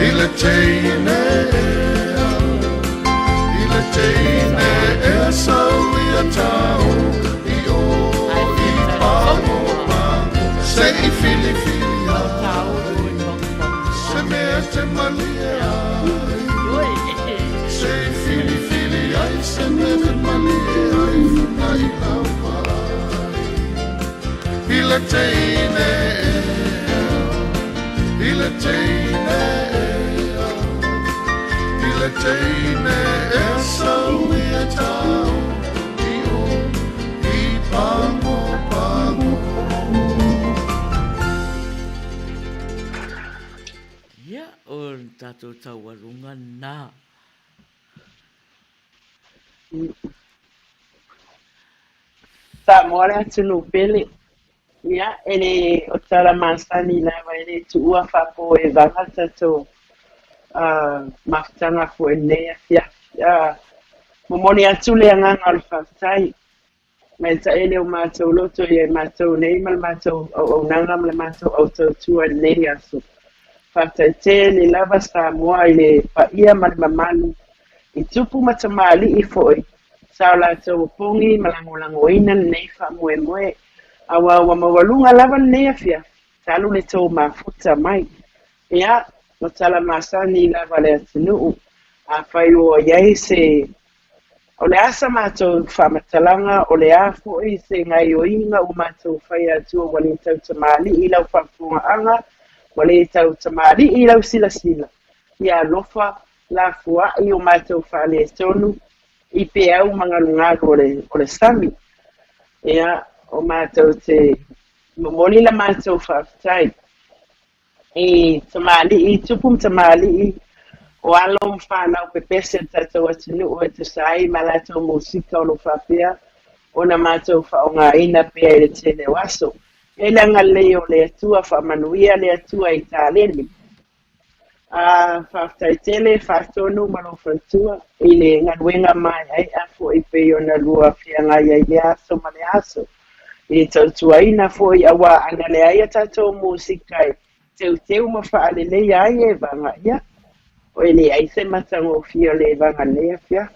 Speaker 12: I le teine I le teine E sau I a tau I o I pango pango Se I fili fili ai Se mea te malia ai Se I fili fili ai Se mea te malia ai Funa I lava ai I le teine I le teine I le teine E sau I a tau I o I pango pango
Speaker 1: Ia o tātou tauarunga nā.
Speaker 2: Sa moare atu no pele. Ia, ele o tala masani lava ele tuua whapo e vanga tatou mafutanga fo e nea fia. Momoni atu le anganga o le whaftai. Mai ta ele o mātou loto i e mātou nei mal mātou au nanga mal mātou au tau tua nei aso. Whaftai te le lava sa moa i le paia mal mamanu. I tupu matamali I foi. Sao la tau pongi malango ina nei wha moe moe. Awa mawalunga lava nei afia. Talu le tau mafuta mai. Ia, o tala masani lava le atinu. A whai o iai se o le asa mātou whamatalanga o le afo I se ngai o inga o mātou whai atua wale tau tamali I lau whafunga anga, wale tau tamali I lau sila sila. Ia lofa la fua I o mātou whale tonu I pe au mangalungago o le sami. Ia o mātou te momoli la mātou whaftai. I tamali I tupum tamali I o alo mwhanau pepese tatou atinu o te sai malatou musika o lo whapea o na mātou whaonga ina pia I le tele waso. E langa leo le atua whamanuia le atua I tāleni. Whaftai tele, whaatonu malo whantua I le nganuenga mai ai afo I peo na lua whianga ia I aso ma le aso. I tautua ina fo I awa ana le aia tatou musika I teu ma whaale le ai e vanga ia. O ele ai se matango fio le vanga lea fia.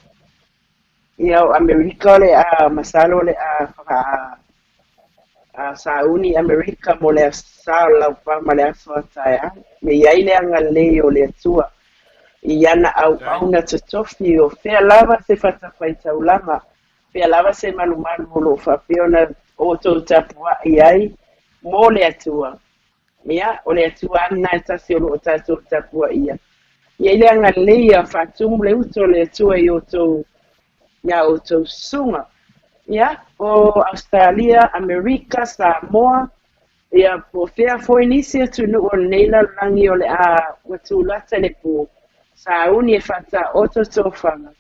Speaker 2: Ia o Amerika le a masalo le a sauni Amerika mo le sao lau pa ma le aso ataia. Me iai le anga leo le atua. I ana au na totofi o fea lava se whatawhai taulanga. Fea lava se malumalu lo whapeo na o tau tapua iai mo le atua. Ia o le atua ana e tasi o lo tatou tapua ia. Ia ile anga leia whatumu le uto le atua I o tau ia o tau sunga. Ia o Australia, Amerika, Samoa. Ia po fea foi nisi atu nu o neila langi o le a watulata le po. Sa uni e whata oto tofanga.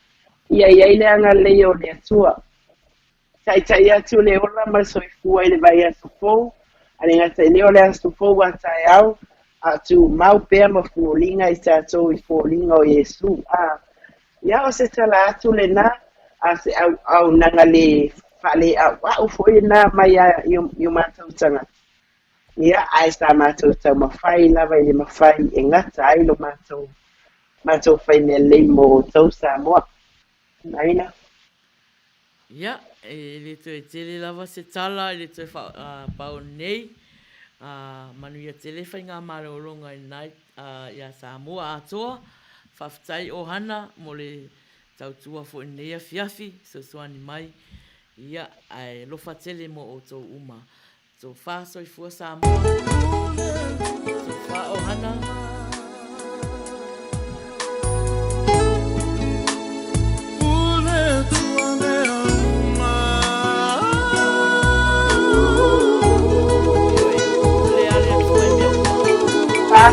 Speaker 2: Ia ile anga leia o le atua. Tai atu le ola ma soifua I le vai aso fou. Alinga te leo le astu fou atai au, a tu mau pea ma fuolinga I tātou I fuolinga o Yesu. Ia o se tala atu le na, a se au nanga le whale au foi na mai a i mātou tangata. Ia ai sa mātou tau mawhai lava I le mawhai e ngata ai lo mātou whai ne lei mo tau sa moa. Naina.
Speaker 1: Ia, le tue tele lava se tala, le tue pau nei. Manu ia tele whai ngā marolonga I nai, ia Samoa atoa, whaftai o hana, mo le tautua fo nei a fiafi, so suani mai, ia ai lofa tele mo o tau uma. So wha soi fua Samoa, so wha o hana.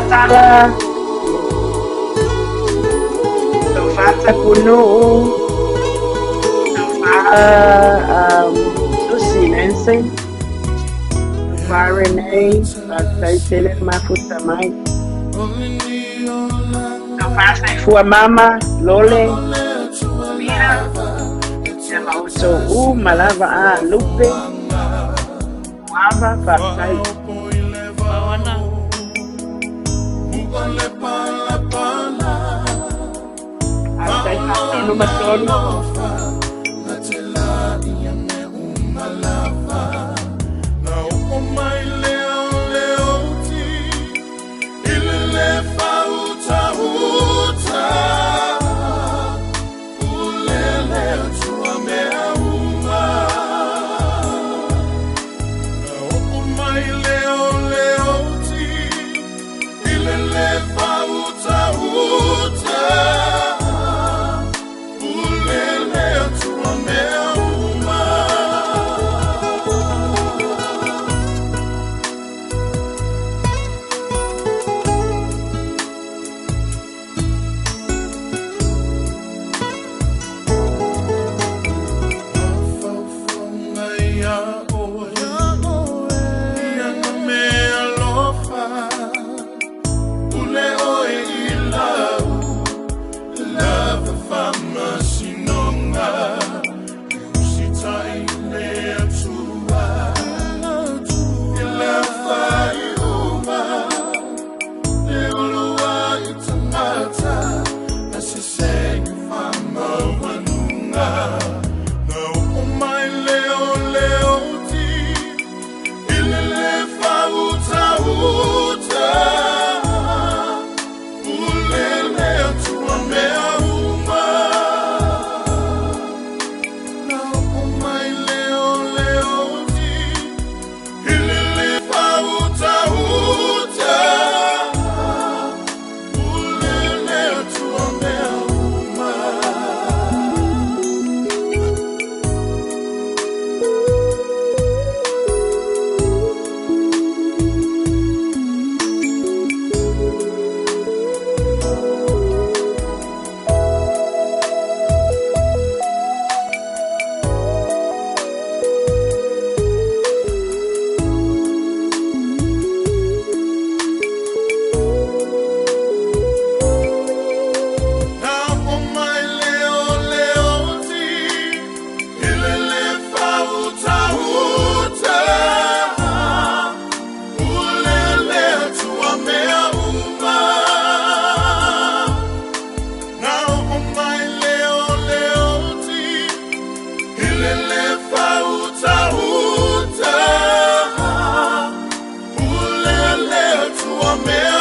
Speaker 2: Tala Tofata kuno Susi Nancy Renee Sai tele mafuta mai Tofata fua mama Lole Mira Sema uso malava Lupe Wava Fasai
Speaker 1: Pawana
Speaker 12: Ulele tu ame